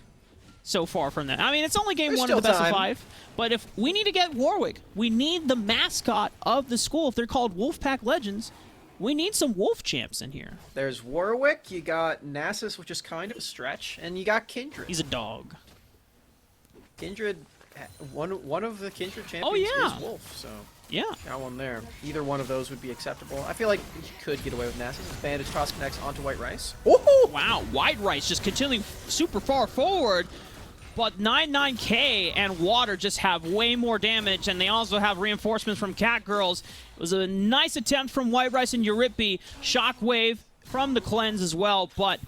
so far from that. I mean, it's only game 1 of the best of 5, but if we need to get Warwick, we need the mascot of the school. If they're called Wolfpack Legends, we need some Wolf champs in here. There's Warwick, you got Nasus, which is kind of a stretch, and you got Kindred. He's a dog. Kindred, one of the Kindred champions is Wolf, so yeah, got one there. Either one of those would be acceptable. I feel like you could get away with Nasus. His bandage toss connects onto White Rice. Oh wow, White Rice just continuing super far forward, but 99K and Water just have way more damage, and they also have reinforcements from Catgirls. It was a nice attempt from White Rice and Eurypie. Shockwave from the cleanse as well, but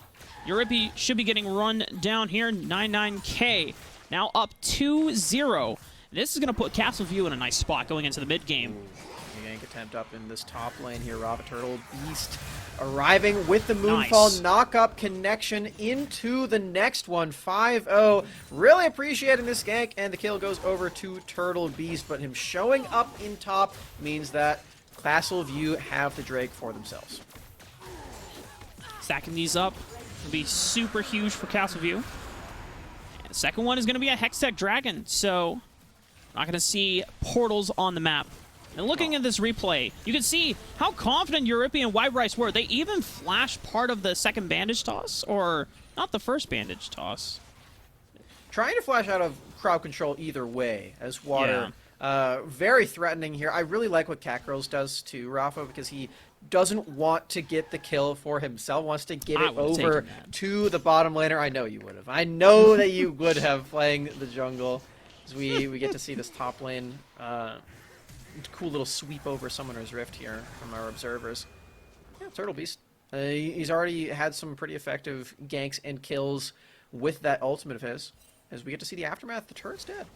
Eurypie should be getting run down here. 99K now up 2-0 This is going to put Castle View in a nice spot going into the mid game. Gank attempt up in this top lane here. Rafa Turtle Beast arriving with the Moonfall knock-up connection into the next one. 5-0. Really appreciating this gank, and the kill goes over to Turtle Beast, but him showing up in top means that Castle View have the Drake for themselves. Stacking these up will be super huge for Castle View. And the second one is going to be a Hextech Dragon, so not going to see portals on the map. And looking at this replay, you can see how confident Eurypie and White Rice were. They even flashed part of the second bandage toss, or not the first bandage toss. Trying to flash out of crowd control either way as Water. Very threatening here. I really like what Catgirls does to Rafa because he doesn't want to get the kill for himself, wants to get it over to the bottom laner. I know you would have. I know that you would have playing the jungle. As we get to see this top lane cool little sweep over Summoner's Rift here from our observers. Yeah, Turtle Beast. He's already had some pretty effective ganks and kills with that ultimate of his. As we get to see the aftermath, the turret's dead.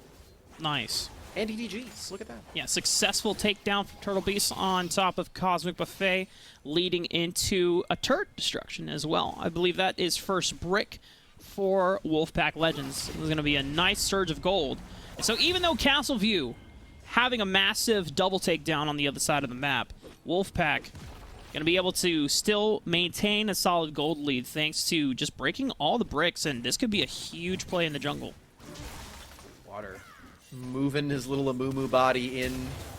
Nice. And EDGs. Look at that. Yeah, successful takedown from Turtle Beast on top of Cosmic Buffet, leading into a turret destruction as well. I believe that is first brick for Wolfpack Legends. It's going to be a nice surge of gold. So even though Castle View having a massive double takedown on the other side of the map, Wolfpack going to be able to still maintain a solid gold lead thanks to just breaking all the bricks, and this could be a huge play in the jungle. Water moving his little Amumu body in,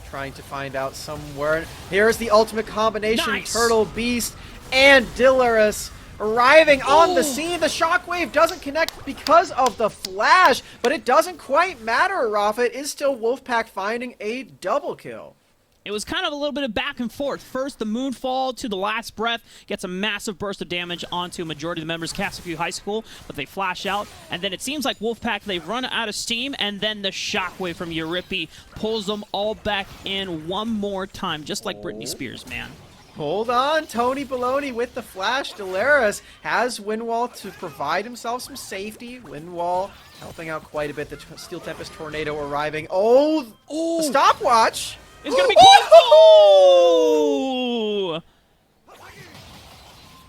trying to find out somewhere. Here's the ultimate combination. Nice. Turtle Beast and Dillarus arriving on the scene. The shockwave doesn't connect because of the flash, but it doesn't quite matter, Rafa. It is still Wolfpack finding a double kill. It was kind of a little bit of back and forth. First, the Moonfall to the last breath gets a massive burst of damage onto a majority of the members of Castle View High School, but they flash out. And then it seems like Wolfpack, they run out of steam, and then the shockwave from Eurypie pulls them all back in one more time, just like Britney Spears, man. Hold on, Tony Baloney with the flash. Delaris has Windwall to provide himself some safety. Windwall helping out quite a bit. The Steel Tempest Tornado arriving. The stopwatch! It's gonna be close! Oh!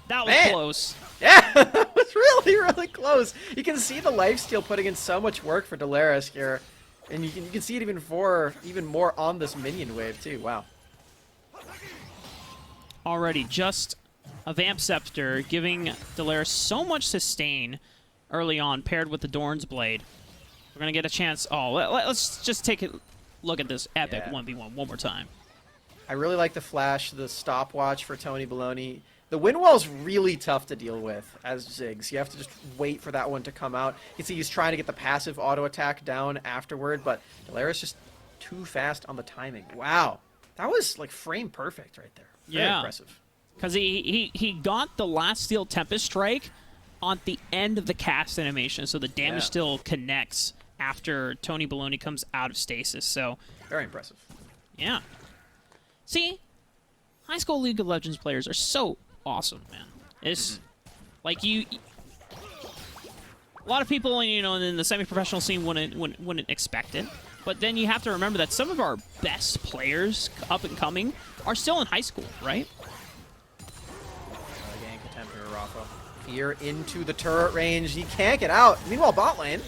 That was close. Yeah, that was really, really close. You can see the lifesteal putting in so much work for Delaris here. And you can see it even more on this minion wave too. Wow. Already just a Vamp Scepter giving Delaris so much sustain early on, paired with the Dorn's Blade. We're going to get a chance. Oh, let's just take a look at this epic 1v1 one more time. I really like the flash, the stopwatch for Tony Baloney. The Windwall's really tough to deal with as Ziggs. You have to just wait for that one to come out. You can see he's trying to get the passive auto attack down afterward, but Delaris just too fast on the timing. Wow. That was like frame perfect right there. Very impressive. Because he got the last Steel Tempest Strike on the end of the cast animation, so the damage still connects after Tony Baloney comes out of stasis. So very impressive. Yeah. See, high school League of Legends players are so awesome, man. It's like a lot of people, you know, in the semi-professional scene wouldn't expect it. But then you have to remember that some of our best players up and coming are still in high school, right? Gank attempt here, Rafa. Fear into the turret range. He can't get out. Meanwhile, bot lane.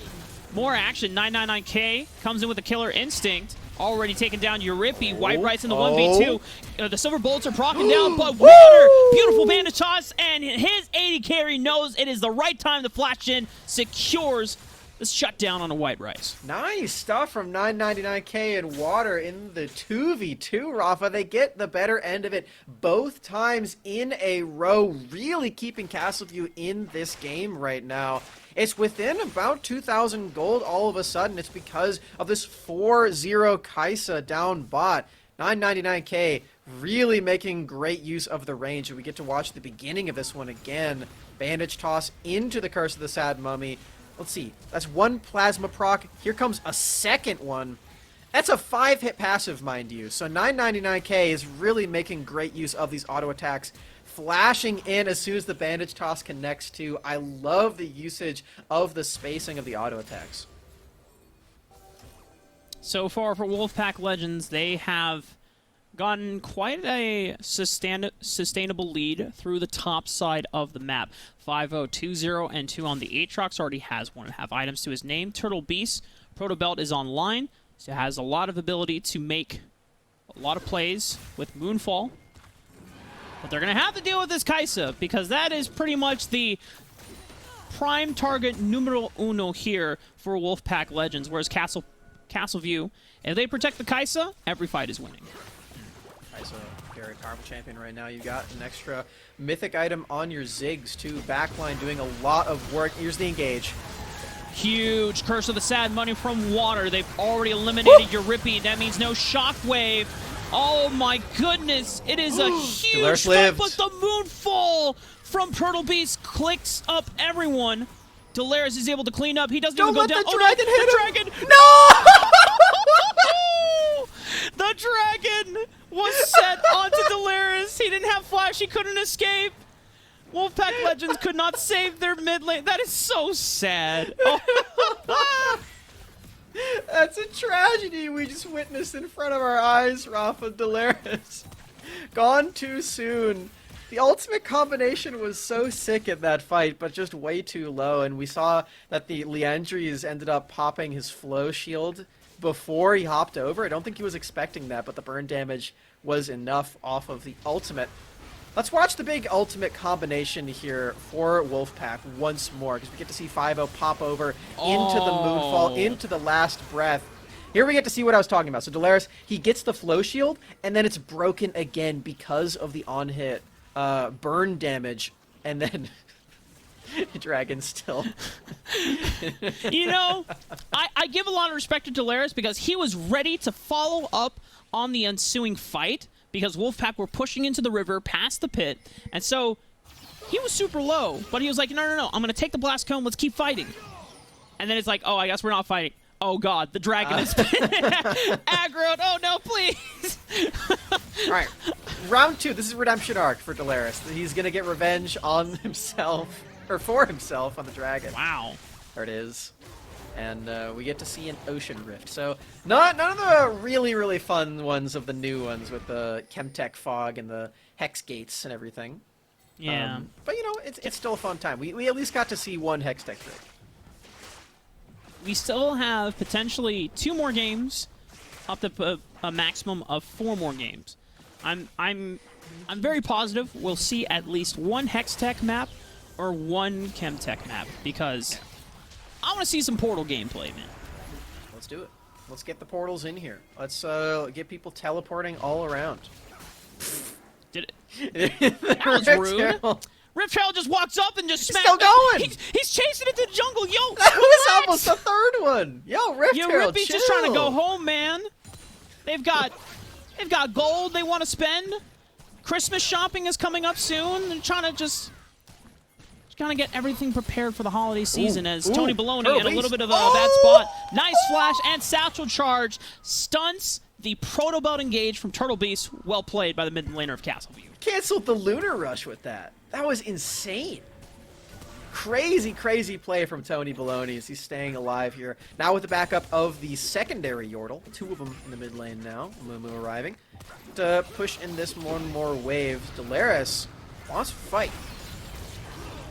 More action. 999K comes in with a killer instinct. Already taken down Eurypie. White Rice in the 1v2. The silver bullets are procking down, but Water, beautiful bandage toss, and his 80 carry knows it is the right time to flash in, secures the shutdown on a White Rice. Nice stuff from 999K and Water in the 2v2, Rafa. They get the better end of it both times in a row, really keeping Castleview in this game right now. It's within about 2,000 gold all of a sudden. It's because of this 4-0 Kaisa down bot. 999K really making great use of the range, and we get to watch the beginning of this one again. Bandage toss into the Curse of the Sad Mummy. Let's see. That's one plasma proc. Here comes a second one. That's a 5-hit passive, mind you. So 999K is really making great use of these auto attacks, flashing in as soon as the bandage toss connects to. I love the usage of the spacing of the auto attacks. So far for Wolfpack Legends, they have gotten quite a sustainable lead through the top side of the map. 5-0, 2-0, and 2 on the Aatrox. Already has 1.5 items to his name. Turtle Beast, Proto Belt is online, so has a lot of ability to make a lot of plays with Moonfall. But they're going to have to deal with this Kaisa, because that is pretty much the prime target numero uno here for Wolfpack Legends, whereas Castleview, if they protect the Kaisa, every fight is winning. Kaisa, very powerful champion right now. You got an extra mythic item on your Ziggs, too. Backline doing a lot of work. Here's the engage. Huge Curse of the Sad Money from Water. They've already eliminated Euripi. That means no Shockwave. Oh my goodness. It is a huge fight, but the Moonfall from Turtle Beast clicks up everyone. Delaris is able to clean up. He doesn't even go down. The dragon hit the him. Dragon. No! The dragon was set onto Delaris. He didn't have flash. He couldn't escape. Wolfpack Legends could not save their mid lane. That is so sad. Oh. That's a tragedy we just witnessed in front of our eyes, Rafa. Delaris. Gone too soon. The ultimate combination was so sick in that fight, but just way too low, and we saw that the Liandry's ended up popping his flow shield before he hopped over. I don't think he was expecting that, but the burn damage was enough off of the ultimate. Let's watch the big ultimate combination here for Wolfpack once more, because we get to see 5-0 pop over into the Moonfall, into the last breath. Here we get to see what I was talking about. So Delaris, he gets the flow shield, and then it's broken again because of the on-hit burn damage, and then Dragon still. You know, I give a lot of respect to Delaris because he was ready to follow up on the ensuing fight because Wolfpack were pushing into the river past the pit, and so he was super low, but he was like, no, I'm going to take the Blast Cone, let's keep fighting. And then it's like, oh, I guess we're not fighting. Oh god, the dragon is aggroed. Oh no, please! Alright, round 2. This is Redemption Arc for Delaris. He's gonna get revenge on himself, or for himself, on the dragon. Wow. There it is. And we get to see an Ocean Rift. So, none of the really fun ones of the new ones with the Chemtech Fog and the Hex Gates and everything. Yeah. But you know, it's still a fun time. We at least got to see one Hextech Rig. We still have potentially 2 more games, up to a maximum of 4 more games. I'm very positive we'll see at least 1 Hextech map or 1 Chemtech map because I want to see some Portal gameplay, man. Let's do it. Let's get the portals in here. Let's get people teleporting all around. Did it? That was rude. Rift Trail just walks up and just smacks. Still going. He's chasing into the jungle. Yo, that was almost the 3rd one. Yo, Rift Trail, Rippy's just trying to go home, man. They've got gold they want to spend. Christmas shopping is coming up soon. They're trying to just get everything prepared for the holiday season. Tony Baloney in a little bit of a bad spot. Nice flash and satchel charge stunts the Proto Belt engage from Turtle Beast. Well played by the mid laner of Castleview. Canceled the Lunar Rush with that. That was insane. Crazy play from Tony Baloney as he's staying alive here. Now with the backup of the secondary Yordle. 2 of them in the mid lane now. Mumu arriving to push in this more and more wave. Delaris wants to fight.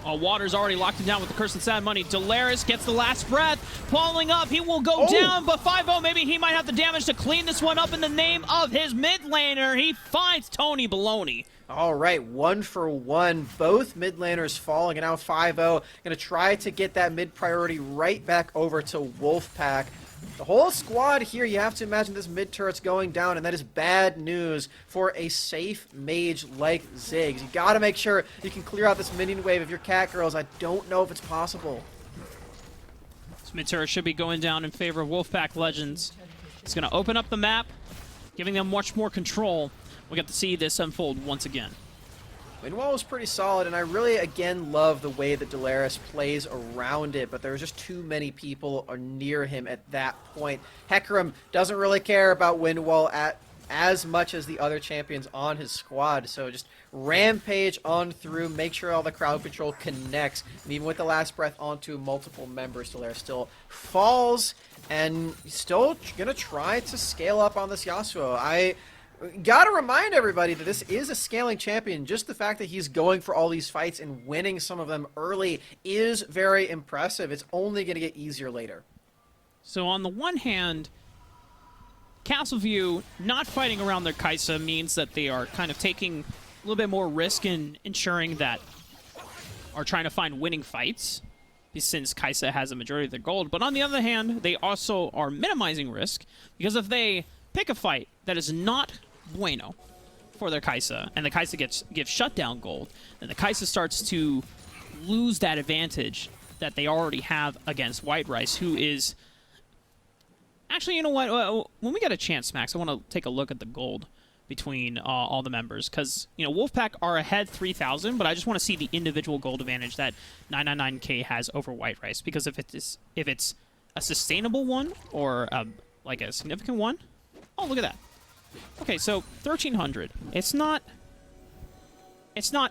Water's already locked him down with the Curse and Sad Money. Delaris gets the last breath. Falling up. He will go down, but 5-0, maybe he might have the damage to clean this one up in the name of his mid laner. He finds Tony Baloney. All right, 1 for 1. Both mid laners falling, and now 5-0. Going to try to get that mid priority right back over to Wolfpack. The whole squad here, you have to imagine this mid turret's going down, and that is bad news for a safe mage like Ziggs. You got to make sure you can clear out this minion wave if you're cat girls. I don't know if it's possible. This mid turret should be going down in favor of Wolfpack Legends. It's going to open up the map, giving them much more control. We get to see this unfold once again. Windwall was pretty solid, and I really, again, love the way that Delaris plays around it, but there's just too many people near him at that point. Hecarim doesn't really care about Windwall at as much as the other champions on his squad. So just rampage on through, make sure all the crowd control connects. And even with the last breath onto multiple members, Delaire still falls and still gonna try to scale up on this Yasuo. I gotta remind everybody that this is a scaling champion. Just the fact that he's going for all these fights and winning some of them early is very impressive. It's only gonna get easier later. So on the one hand, Castleview not fighting around their Kaisa means that they are kind of taking a little bit more risk in ensuring that, are trying to find winning fights, since Kaisa has a majority of their gold. But on the other hand, they also are minimizing risk, because if they pick a fight that is not bueno for their Kaisa, and the Kaisa gives shutdown gold, then the Kaisa starts to lose that advantage that they already have against White Rice, who is... Actually, you know what? When we get a chance, Max, I want to take a look at the gold between all the members, because, you know, Wolfpack are ahead 3,000, but I just want to see the individual gold advantage that 999K has over White Rice, because if it's a sustainable one or like a significant one, oh, look at that. Okay, so 1,300. It's not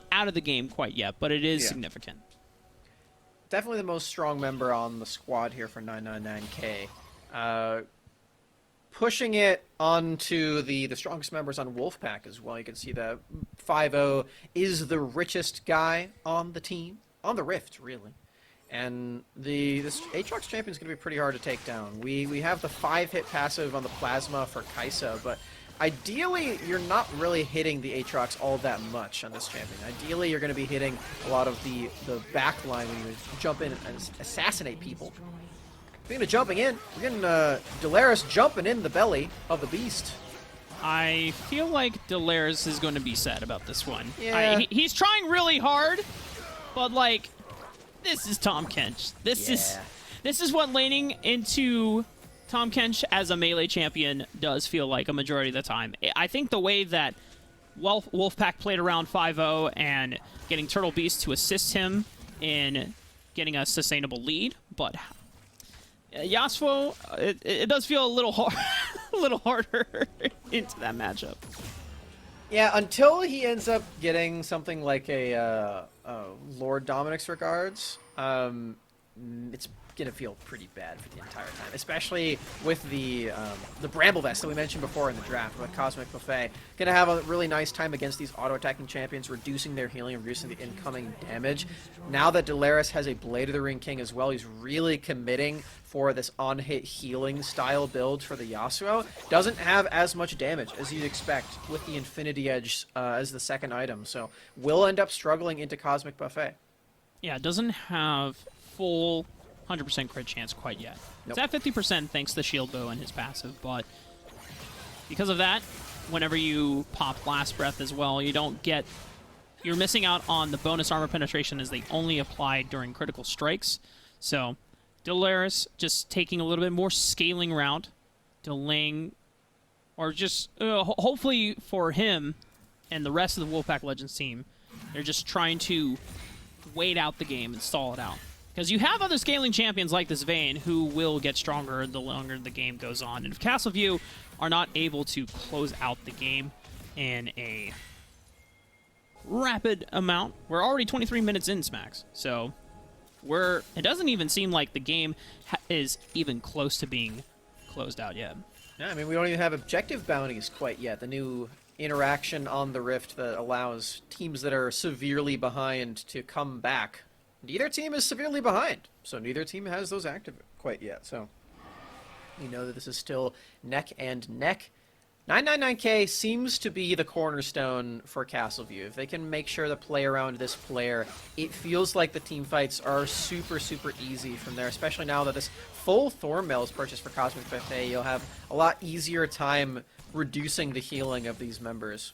out of the game quite yet, but it is significant. Definitely the most strong member on the squad here for 999K. Pushing it onto the strongest members on Wolfpack as well. You can see that 5-0 is the richest guy on the team, on the Rift, really. And this Aatrox champion is going to be pretty hard to take down. We have the 5-hit passive on the Plasma for Kaisa, but ideally you're not really hitting the Aatrox all that much on this champion. Ideally you're going to be hitting a lot of the back line when you jump in and assassinate people. Speaking of jumping in, we're getting Delaris jumping in the belly of the beast. I feel like Delaris is going to be sad about this one. Yeah. He's trying really hard, but, like, this is Tahm Kench. This is what laning into Tahm Kench as a melee champion does feel like a majority of the time. I think the way that Wolfpack played around 5-0 and getting Turtle Beast to assist him in getting a sustainable lead, but Yasuo, it does feel a little hard, a little harder into that matchup. Yeah, until he ends up getting something like a Lord Dominic's Regards, it's gonna feel pretty bad for the entire time, especially with the Bramble Vest that we mentioned before in the draft with Cosmic Buffet. Gonna have a really nice time against these auto-attacking champions, reducing their healing and reducing the incoming damage. Now that Delaris has a Blade of the Ring King as well, he's really committing for this on-hit healing style build for the Yasuo. Doesn't have as much damage as you'd expect with the Infinity Edge as the second item, so will end up struggling into Cosmic Buffet. Yeah, it doesn't have full 100% crit chance quite yet. Nope. It's at 50% thanks to the shield bow and his passive, but because of that, whenever you pop Last Breath as well, you're missing out on the bonus armor penetration as they only apply during critical strikes. So Delaris just taking a little bit more scaling route, delaying, or just hopefully for him and the rest of the Wolfpack Legends team, they're just trying to wait out the game and stall it out. Because you have other scaling champions like this Vayne who will get stronger the longer the game goes on. And if Castleview are not able to close out the game in a rapid amount, we're already 23 minutes in, Smacks. So it doesn't even seem like the game is even close to being closed out yet. Yeah, I mean, we don't even have objective bounties quite yet. The new interaction on the Rift that allows teams that are severely behind to come back. Neither team is severely behind, so neither team has those active quite yet. So we know that this is still neck and neck. 999K seems to be the cornerstone for Castleview. If they can make sure to play around this player, it feels like the team fights are super, super easy from there, especially now that this full Thornmail is purchased for Cosmic Buffet. You'll have a lot easier time reducing the healing of these members.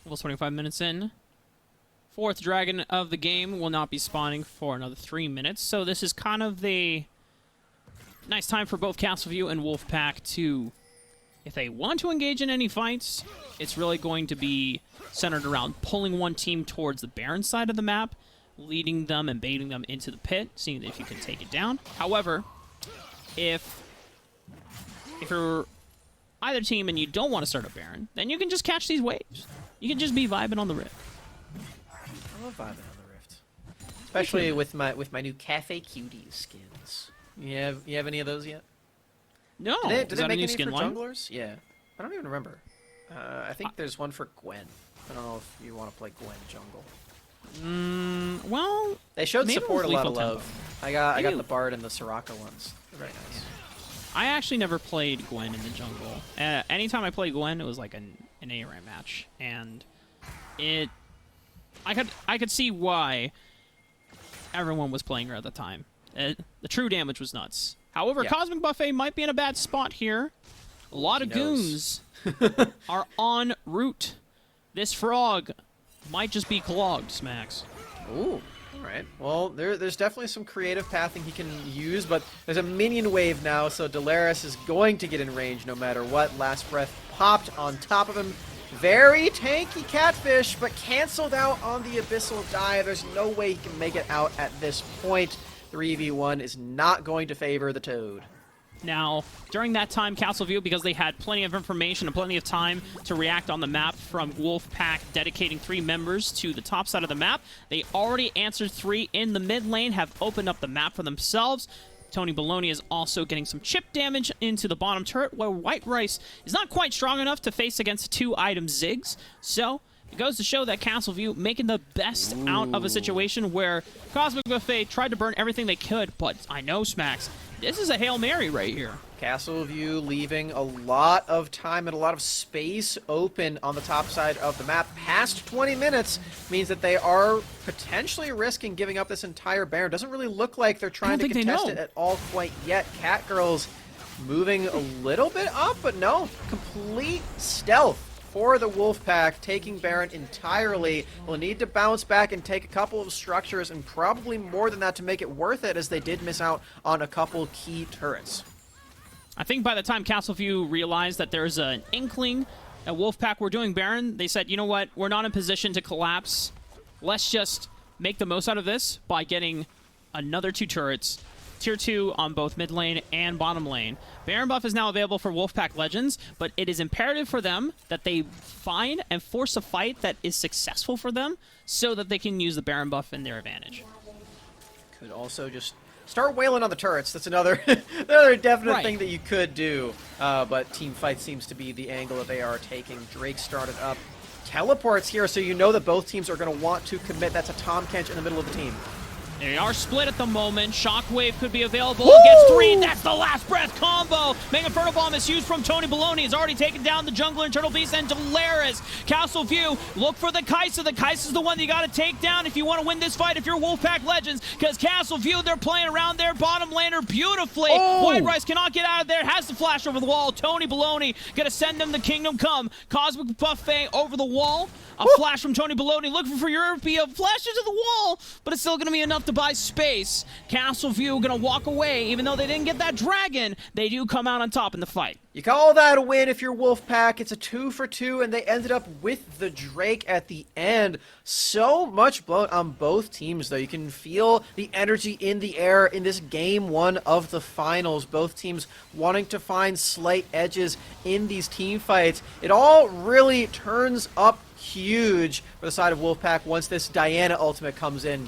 Almost 25 minutes in. Fourth dragon of the game will not be spawning for another 3 minutes, so this is kind of the nice time for both Castleview and Wolfpack to, if they want to engage in any fights, it's really going to be centered around pulling one team towards the Baron side of the map, leading them and baiting them into the pit, seeing if you can take it down. However, if you're either team and you don't want to start a Baron, then you can just catch these waves. You can just be vibing on the Rift. I love vibing on the Rift, especially with my new Cafe Cuties skins. You have any of those yet? No. Did they make a new any skin for line? junglers? Yeah, I don't even remember. I think there's one for Gwen. I don't know if you want to play Gwen jungle. Well, They showed maybe support a with lot of lethal love. I got Maybe- the Bard and the Soraka ones. They're very nice. I actually never played Gwen in the jungle. Anytime I played Gwen, it was like an ARAM match, and I could see why everyone was playing her at the time. The true damage was nuts. However, Yeah. Cosmic Buffet might be in a bad spot here. A lot of goons are en route. This frog might just be clogged, Smacks. Ooh, all right. Well, there's definitely some creative pathing he can use, but there's a minion wave now, so Delaris is going to get in range no matter what. Last Breath popped on top of him. Very tanky Catfish, but canceled out on the Abyssal Dive. There's no way he can make it out at this point. 3v1 is not going to favor the Toad. Now, during that time, Castleview, because they had plenty of information and plenty of time to react on the map from Wolfpack dedicating 3 members to the top side of the map, they already answered 3 in the mid lane, have opened up the map for themselves. Tony Baloney is also getting some chip damage into the bottom turret, where White Rice is not quite strong enough to face against 2-item Ziggs. So, it goes to show that Castleview making the best out of a situation where Cosmic Buffet tried to burn everything they could, but I know, Smacks, this is a Hail Mary right here. Castleview leaving a lot of time and a lot of space open on the top side of the map. Past 20 minutes means that they are potentially risking giving up this entire Baron. Doesn't really look like they're trying to contest it at all quite yet. Catgirls moving a little bit up, but no, complete stealth for the Wolfpack, taking Baron entirely. Will need to bounce back and take a couple of structures, and probably more than that to make it worth it, as they did miss out on a couple key turrets. I think by the time Castleview realized that there's an inkling that Wolfpack were doing Baron, they said, you know what, we're not in position to collapse. Let's just make the most out of this by getting another 2 turrets, tier 2 on both mid lane and bottom lane. Baron buff is now available for Wolfpack Legends, but it is imperative for them that they find and force a fight that is successful for them so that they can use the Baron buff in their advantage. Could also just start wailing on the turrets. That's another another definite Right. thing that you could do. But team fight seems to be the angle that they are taking. Drake started up. Teleports here, so you know that both teams are going to want to commit. That's a Tom Kench in the middle of the team. They are split at the moment. Shockwave could be available. Woo! Gets 3. That's the last breath combo. Mega Inferno Bomb is used from Tony Baloney. Has already taken down the Jungler and Turtle Beast and Delaris. Castleview, look for the Kaisa. The Kaisa's the one that you got to take down if you want to win this fight, if you're Wolfpack Legends, because Castleview, they're playing around their bottom laner beautifully. Oh! White Rice cannot get out of there. Has the flash over the wall. Tony Baloney going to send them the Kingdom Come. Cosmic Buffet over the wall. A flash from Tony Baloney looking for Europea. Flash into the wall, but it's still going to be enough to buy space. Castleview going to walk away. Even though they didn't get that dragon, they do come out on top in the fight. You call that a win if you're Wolfpack. It's a 2 for 2, and they ended up with the Drake at the end. So much blown on both teams, though. You can feel the energy in the air in this game 1 of the finals. Both teams wanting to find slight edges in these team fights. It all really turns up huge for the side of Wolfpack once this Diana ultimate comes in.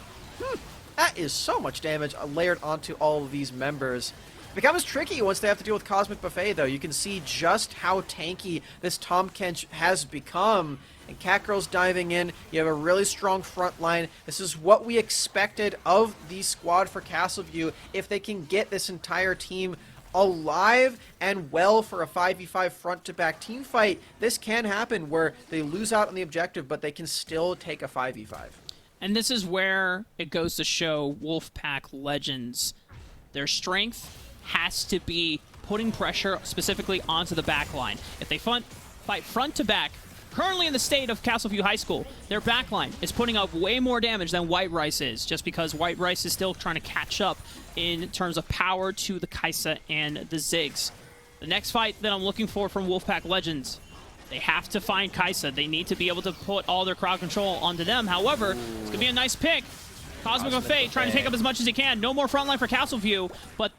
That is so much damage layered onto all of these members. It becomes tricky once they have to deal with Cosmic Buffet, though. You can see just how tanky this Tom Kench has become. And Catgirl's diving in. You have a really strong front line. This is what we expected of the squad for Castleview. If they can get this entire team alive and well for a 5v5 front-to-back team fight, this can happen where they lose out on the objective, but they can still take a 5v5. And this is where it goes to show Wolfpack Legends. Their strength has to be putting pressure specifically onto the back line. If they fight front to back, currently in the state of Castleview High School, their backline is putting up way more damage than White Rice is, just because White Rice is still trying to catch up in terms of power to the Kaisa and the Ziggs. The next fight that I'm looking for from Wolfpack Legends, they have to find Kaisa. They need to be able to put all their crowd control onto them. However, it's going to be a nice pick. Cosmic Buffet trying to take up as much as he can. No more frontline for Castleview, but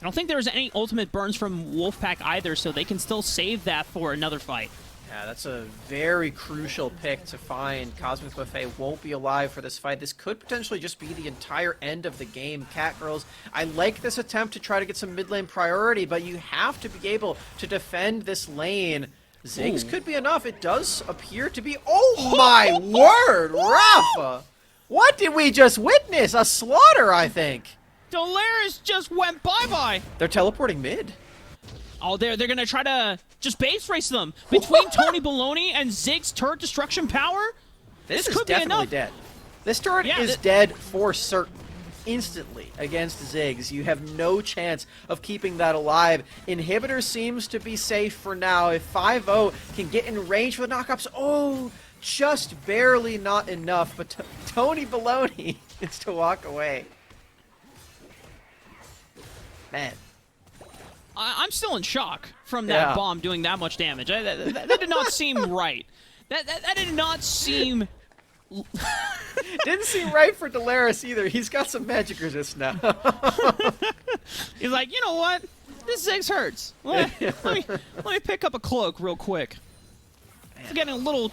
don't think there's any ultimate burns from Wolfpack either, so they can still save that for another fight. Yeah, that's a very crucial pick to find. Cosmic Buffet won't be alive for this fight. This could potentially just be the entire end of the game. Cat Girls, I like this attempt to try to get some mid lane priority, but you have to be able to defend this lane. Ziggs could be enough. It does appear to be. Oh my word, Rafa! What did we just witness? A slaughter, I think. Dolaris just went bye-bye. They're teleporting mid. Oh, they're going to try to just base race them. Between Tony Baloney and Ziggs' turret destruction power, this is could definitely be enough. dead. This turret is dead for certain. Instantly against Ziggs. You have no chance of keeping that alive. Inhibitor seems to be safe for now. If 5-0 can get in range for the knockups, oh, just barely not enough. But Tony Baloney gets to walk away. Man. I'm still in shock from that bomb doing that much damage. That did not seem right. That did not seem... Didn't seem right for Dolaris either. He's got some magic resist now. He's like, you know what? This Ziggs hurts. Let me pick up a cloak real quick. It's getting a little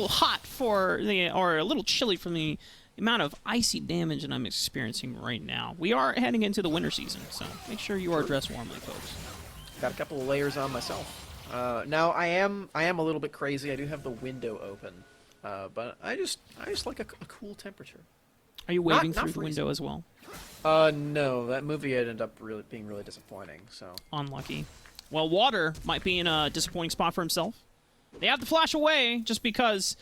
hot or a little chilly from the amount of icy damage that I'm experiencing right now. We are heading into the winter season, so make sure you are dressed warmly, folks. Got a couple of layers on myself. Now I am a little bit crazy. I do have the window open. But I just like a cool temperature. Are you waving through the window as well? No. That movie ended up being really disappointing, so... Unlucky. Well, Water might be in a disappointing spot for himself. They have to flash away just because,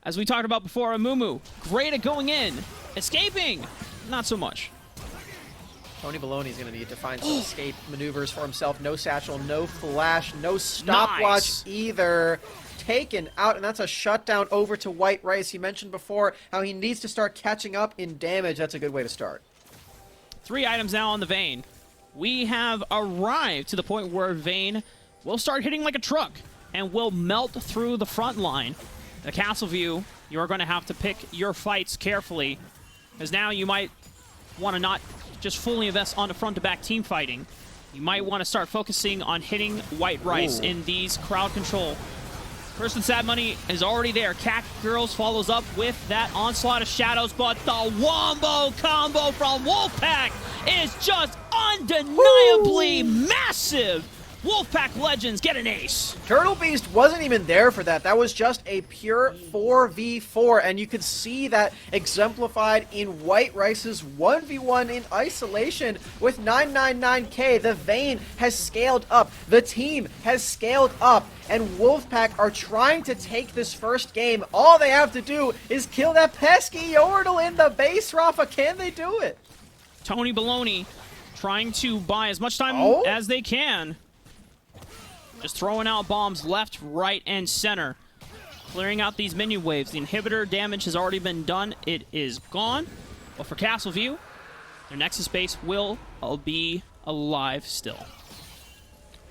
as we talked about before, Amumu, great at going in. Escaping, not so much. Tony Baloney's going to need to find some escape maneuvers for himself. No satchel, no flash, no stopwatch either. Taken out, and that's a shutdown over to White Rice. He mentioned before how he needs to start catching up in damage. That's a good way to start. 3 items now on the Vayne. We have arrived to the point where Vayne will start hitting like a truck and will melt through the front line. The Castle View, you are going to have to pick your fights carefully, because now you might want to not just fully invest on the front-to-back team fighting. You might want to start focusing on hitting White Rice in these crowd control. First Sad Money is already there. Cat Girls follows up with that onslaught of shadows, but the wombo combo from Wolfpack is just undeniably massive. Wolfpack Legends get an ace. Turtle Beast wasn't even there for that. That was just a pure 4v4, and you could see that exemplified in White Rice's 1v1 in isolation with 999k. The Vayne has scaled up. The team has scaled up, and Wolfpack are trying to take this first game. All they have to do is kill that pesky Yordle in the base, Rafa. Can they do it? Tony Baloney trying to buy as much time as they can. Just throwing out bombs left, right, and center. Clearing out these minion waves. The inhibitor damage has already been done. It is gone. But for Castle View, their Nexus base will be alive still.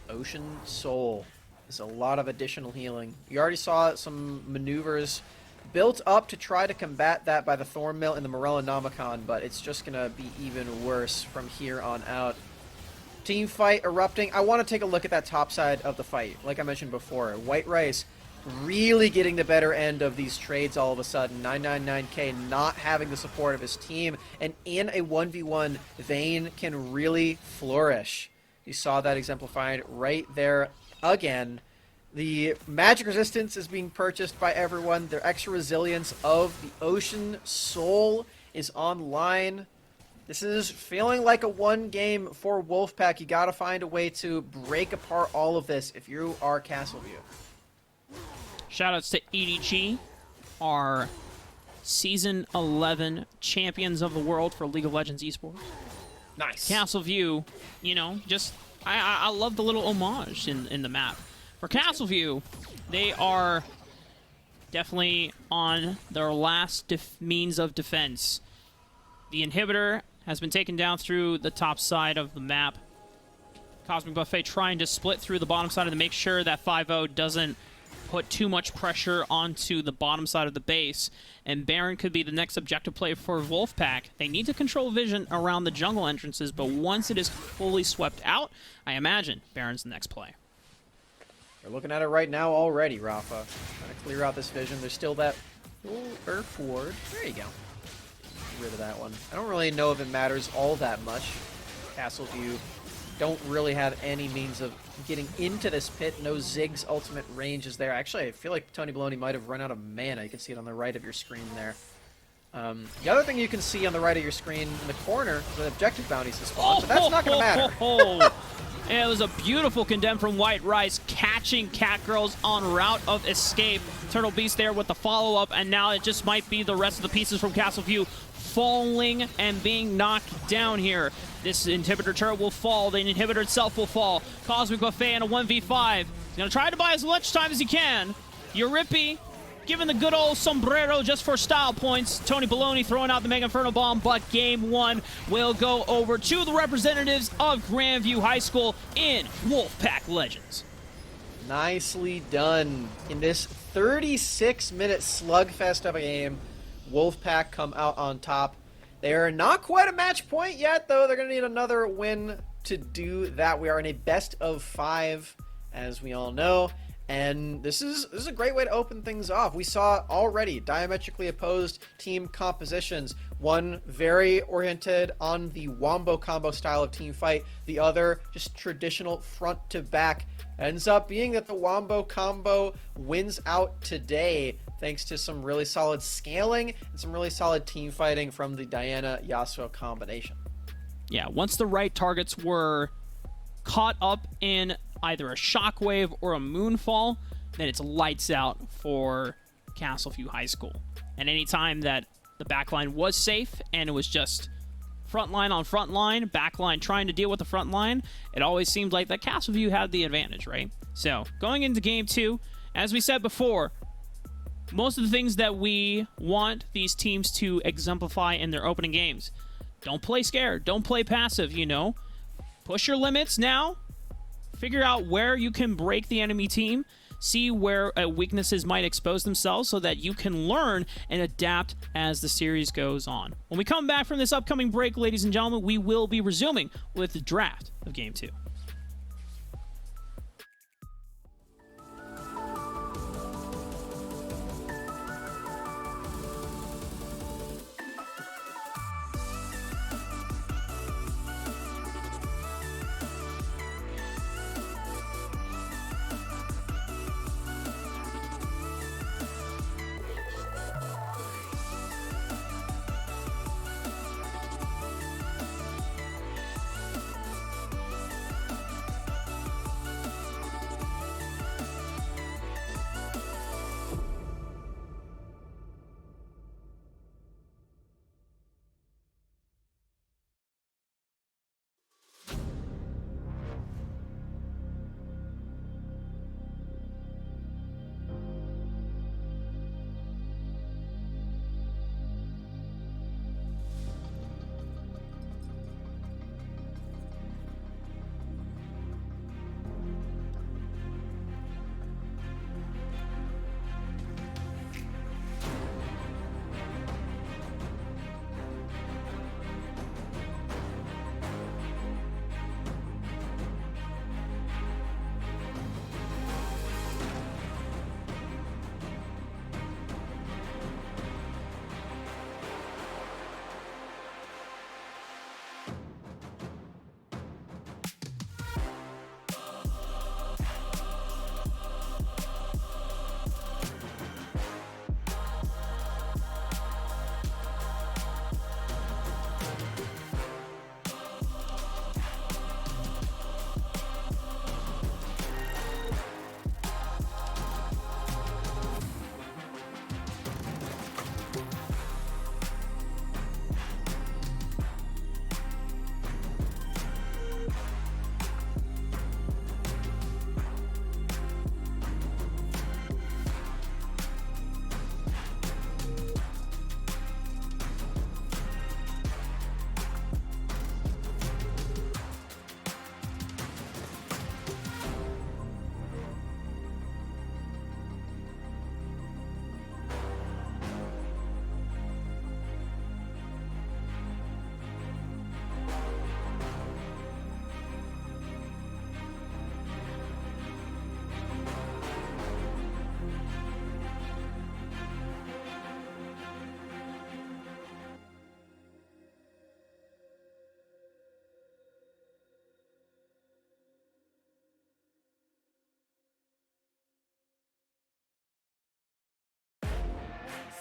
Ocean Soul is a lot of additional healing. You already saw some maneuvers built up to try to combat that by the Thornmill and the Morellonomicon, but it's just going to be even worse from here on out. Team fight erupting. I want to take a look at that top side of the fight. Like I mentioned before, White Rice really getting the better end of these trades all of a sudden. 999k not having the support of his team, and in a 1v1, Vayne can really flourish. You saw that exemplified right there again. The magic resistance is being purchased by everyone. Their extra resilience of the Ocean Soul is online. This is feeling like a one game for Wolfpack. You got to find a way to break apart all of this if you are Castleview. Shoutouts to EDG, our Season 11 champions of the world for League of Legends esports. Nice. Castleview, you know, just I love the little homage in the map. For Castleview, they are definitely on their last means of defense. The inhibitor has been taken down through the top side of the map. Cosmic Buffet trying to split through the bottom side to make sure that 5-0 doesn't put too much pressure onto the bottom side of the base, and Baron could be the next objective play for Wolfpack. They need to control vision around the jungle entrances, but once it is fully swept out, I imagine Baron's the next play. They're looking at it right now already, Rafa. Trying to clear out this vision. There's still that Earth Ward. There you go. Get rid of that one. I don't really know if it matters all that much. Castle View don't really have any means of getting into this pit. No Zig's ultimate range is there. Actually, I feel like Tony Baloney might have run out of mana. You can see it on the right of your screen there. The other thing you can see on the right of your screen in the corner is the objective bounties to spawn, but that's not going to matter. It was a beautiful condemn from White Rice, catching Catgirls en route of escape. Turtle Beast there with the follow-up, and now it just might be the rest of the pieces from Castle View falling and being knocked down here. This inhibitor turret will fall. The inhibitor itself will fall. Cosmic Buffet in a 1v5. He's going to try to buy as much time as he can. Euripi giving the good old sombrero just for style points. Tony Baloney throwing out the Mega Inferno Bomb, but game one will go over to the representatives of Grandview High School in Wolfpack Legends. Nicely done. In this 36-minute slugfest of a game, Wolfpack come out on top. They are not quite a match point yet, though. They're going to need another win to do that. We are in a best of 5, as we all know. And this is a great way to open things off. We saw already diametrically opposed team compositions. One very oriented on the wombo combo style of team fight. The other just traditional front to back. Ends up being that the wombo combo wins out today thanks to some really solid scaling and some really solid team fighting from the Diana Yasuo combination. Yeah, once the right targets were caught up in either a shockwave or a moonfall, then it's lights out for Castleview High School. And anytime that the backline was safe and it was just frontline on frontline, backline trying to deal with the frontline, it always seemed like that Castleview had the advantage, right? So going into game 2, as we said before, most of the things that we want these teams to exemplify in their opening games. Don't play scared. Don't play passive, you know. Push your limits now. Figure out where you can break the enemy team. See where weaknesses might expose themselves so that you can learn and adapt as the series goes on. When we come back from this upcoming break, ladies and gentlemen, we will be resuming with the draft of Game 2.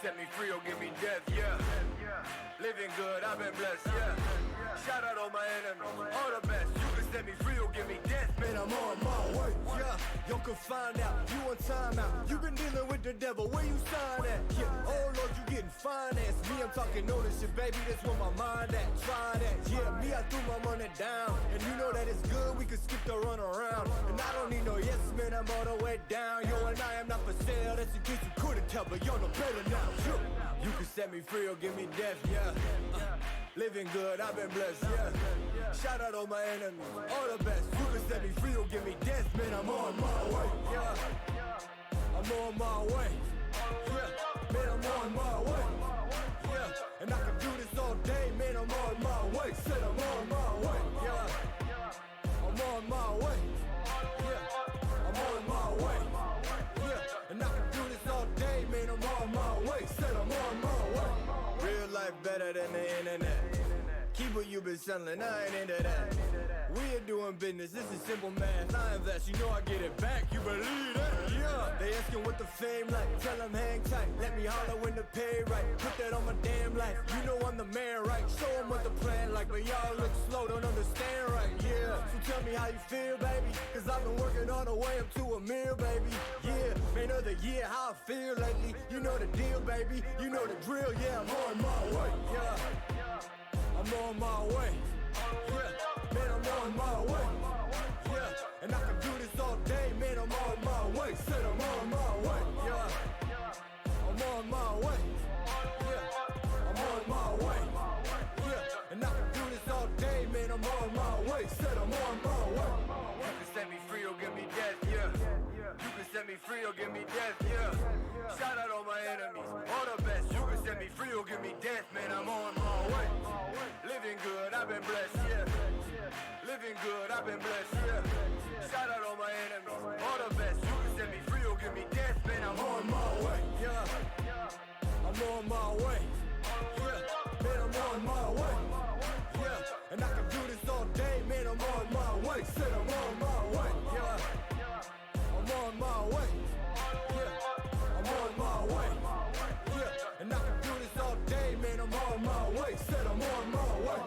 set me free or give me death, yeah. Living good, I've been blessed, yeah. Shout out all my enemies, all the best. You can set me free or give me death, man, I'm on my way, yeah. Y'all can find out, you on timeout. You been dealing with the devil, where you sign at? Yeah, oh Lord, you getting financed. Me, I'm talking ownership, baby, that's where my mind at. Try that, yeah, me, I threw my money down. And you know that it's good, we can skip the run around. And I don't need no yes, man, I'm all the way down. Yo, and I am not for sale, that's in case you couldn't tell, but y'all know better now. You can set me free or give me death, yeah. Living good, I've been blessed, yeah. Shout out all my enemies, all the best. You can set me free or give me death, man, I'm on my way, yeah. I'm on my way, yeah. Man, I'm on my way, yeah. And I can do this all day, man, I'm on my way. Said I'm on my way, yeah. I'm on my way, yeah. I'm on my way, yeah. And I can do this all day, man, I'm on my way. Said I'm on my way. Real life better than the internet. Keep what you been selling, I ain't into that. We are doing business, this is simple math. I invest, you know I get it back, you believe that? Yeah. They asking what the fame like, tell them hang tight. Let me holler when the pay right, put that on my damn life. You know I'm the man, right? Show them what the plan like, but y'all look slow, don't understand right, yeah. So tell me how you feel, baby, cause I've been working all the way up to a meal, baby. Yeah, man of the year, how I feel lately. You know the deal, baby, you know the drill, yeah, I'm on my way, yeah. I'm on my way, yeah. Man, I'm on my way, yeah. And I can do this all day, man, I'm on my way. Said I'm on my way, yeah. I'm on my way, yeah. I'm on my way, yeah. And I can do this all day, man, I'm on my way. Said I'm on my way. You can set me free or give me death, yeah. You can set me free or give me death, yeah. Shout out all my enemies, all the best. You can set me free or give me death, man, I'm on my way. Living good, I've been blessed, yeah. Living good, I've been blessed, yeah. Shout out all my enemies, all the best. You can set me free or give me death, man, I'm on my way, yeah. I'm on my way, yeah. Man, I'm on my way, yeah. And I can do this all day, man, I'm on my way. Said I'm on my way, yeah. I'm on my way, yeah. I'm on my way, yeah. And I can do this all day, man, I'm on my way. Said I'm on my way.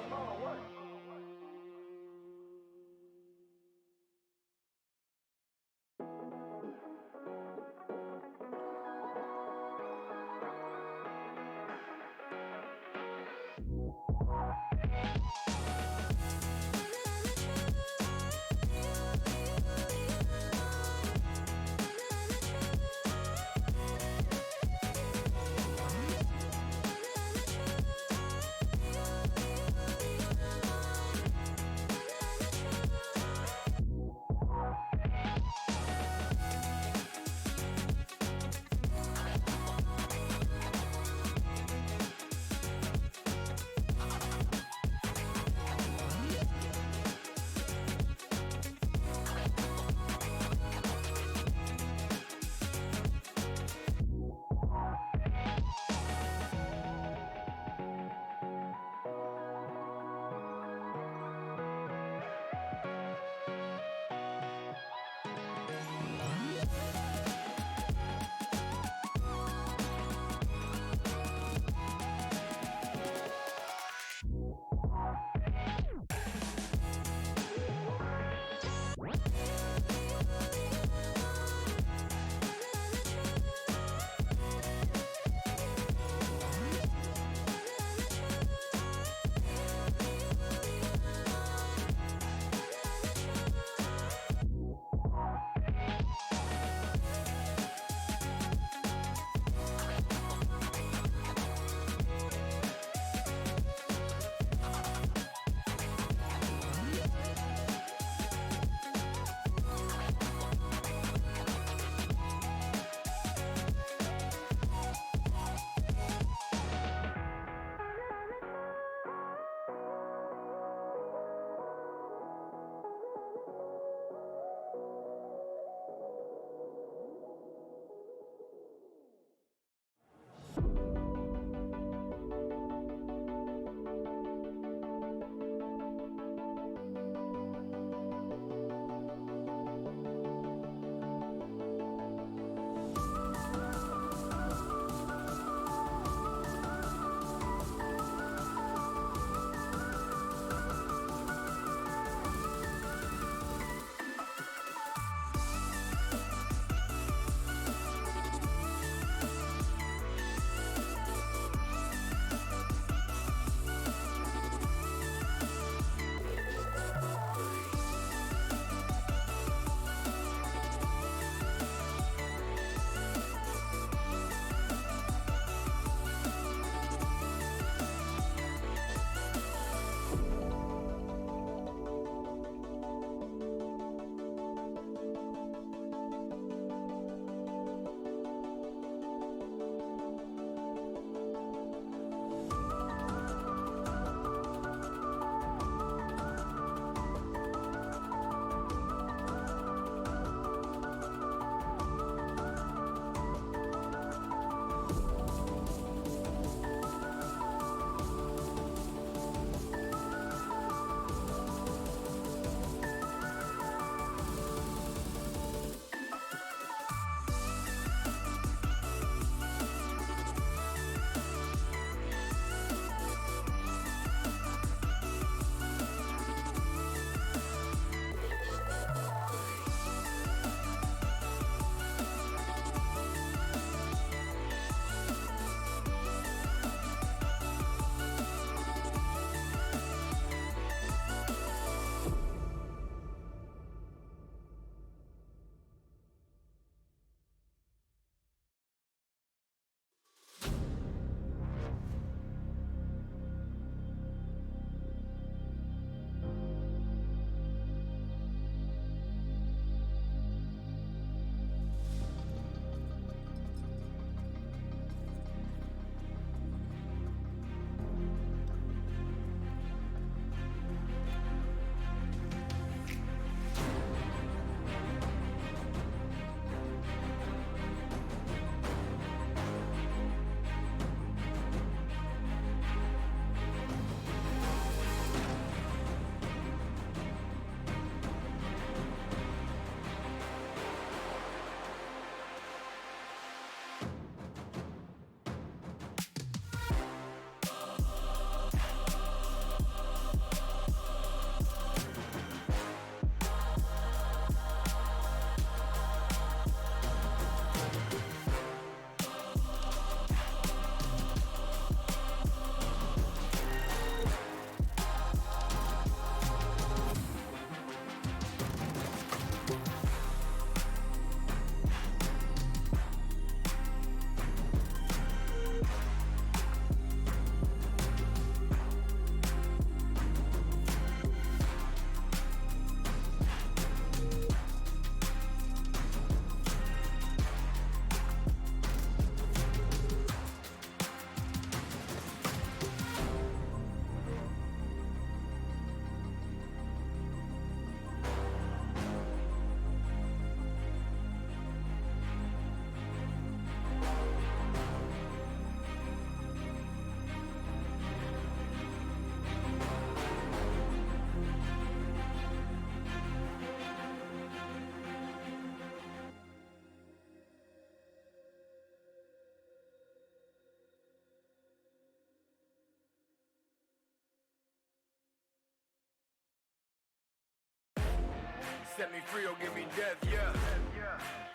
set me free or give me death, yeah.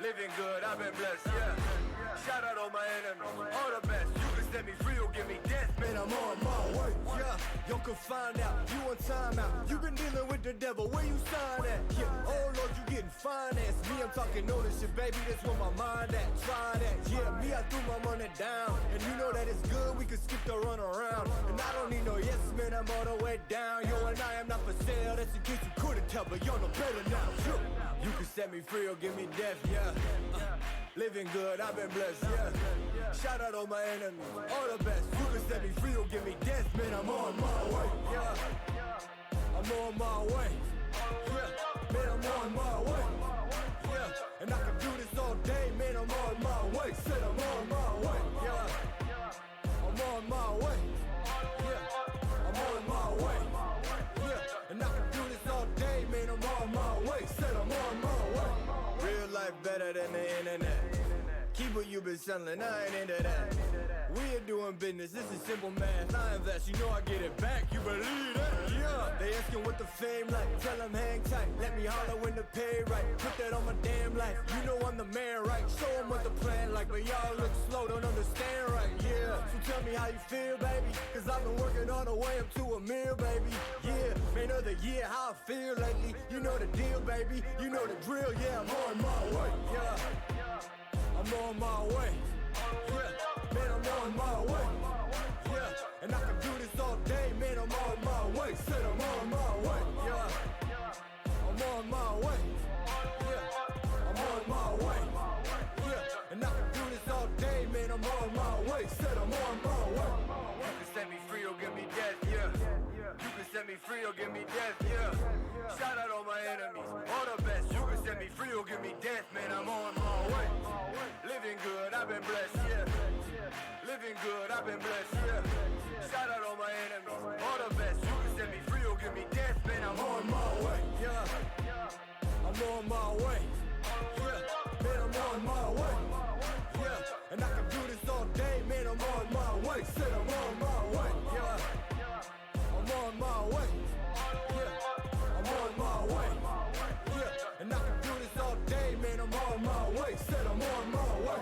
Living good, I've been blessed, yeah. Shout out all my enemies, all the best. You can set me free or give me death, man, I'm on my way, yeah. Y'all can find out, you on timeout. You been dealing with the devil, where you sign at? Yeah, oh Lord, you getting financed. Me, I'm talking ownership, baby, that's where my mind at. Try that, yeah, me, I threw my money down. And you know that it's good, we can skip the run around. And I don't need no yes, man, I'm all the way down. Yo, and I am not for sale, that's in case you couldn't tell, but y'all know better now. You can set me free or give me death, yeah. Living good, I've been blessed, yeah. Shout out all my enemies, all the best. You can set me free or give me death, man, I'm on my way, yeah. I'm on my way, yeah. Man, I'm on my way, yeah. And I can do this all day, man, I'm on my way. Said I'm on my way, yeah. I'm on my way, yeah. I'm on my way, yeah. And I can do this all day, man, I'm on my way. Said I'm on my way. Real life better than the internet. Keep what you been selling, I ain't into that. We are doing business, this is simple math. I invest, you know I get it back, you believe that? Yeah. They asking what the fame like, tell them hang tight. Let me holler when the pay right. Put that on my damn life, you know I'm the man, right? Show them what the plan like, but y'all look slow, don't understand right, yeah. So tell me how you feel, baby, cause I've been working all the way up to a meal, baby. Yeah, man of the year, how I feel lately. You know the deal, baby, you know the drill, yeah, I'm on my way, yeah. I'm on my way, yeah. Man, I'm on my way, yeah. And I can do this all day, man, I'm on my way. Said I'm on my way, yeah. I'm on my way, yeah. I'm on my way, yeah. And I can do this all day, man, I'm on my way. Said I'm on my way. You can set me free or give me death, yeah. You can set me free or give me death, yeah. Shout out all my enemies, all the best. You can set me free or give me death, man, I'm on my way. Living good, I've been blessed, yeah. Living good, I've been blessed, yeah. Shout out all my enemies, all the best. You can set me free or give me death, man, I'm on my way, yeah. I'm on my way, yeah. Man, I'm on my way, yeah. And I can do this all day, man, I'm on my way. Said I'm on my way, yeah. I'm on my way, yeah. I'm on my way, yeah. And I can do this all day, man, I'm on my way. Said I'm on my way.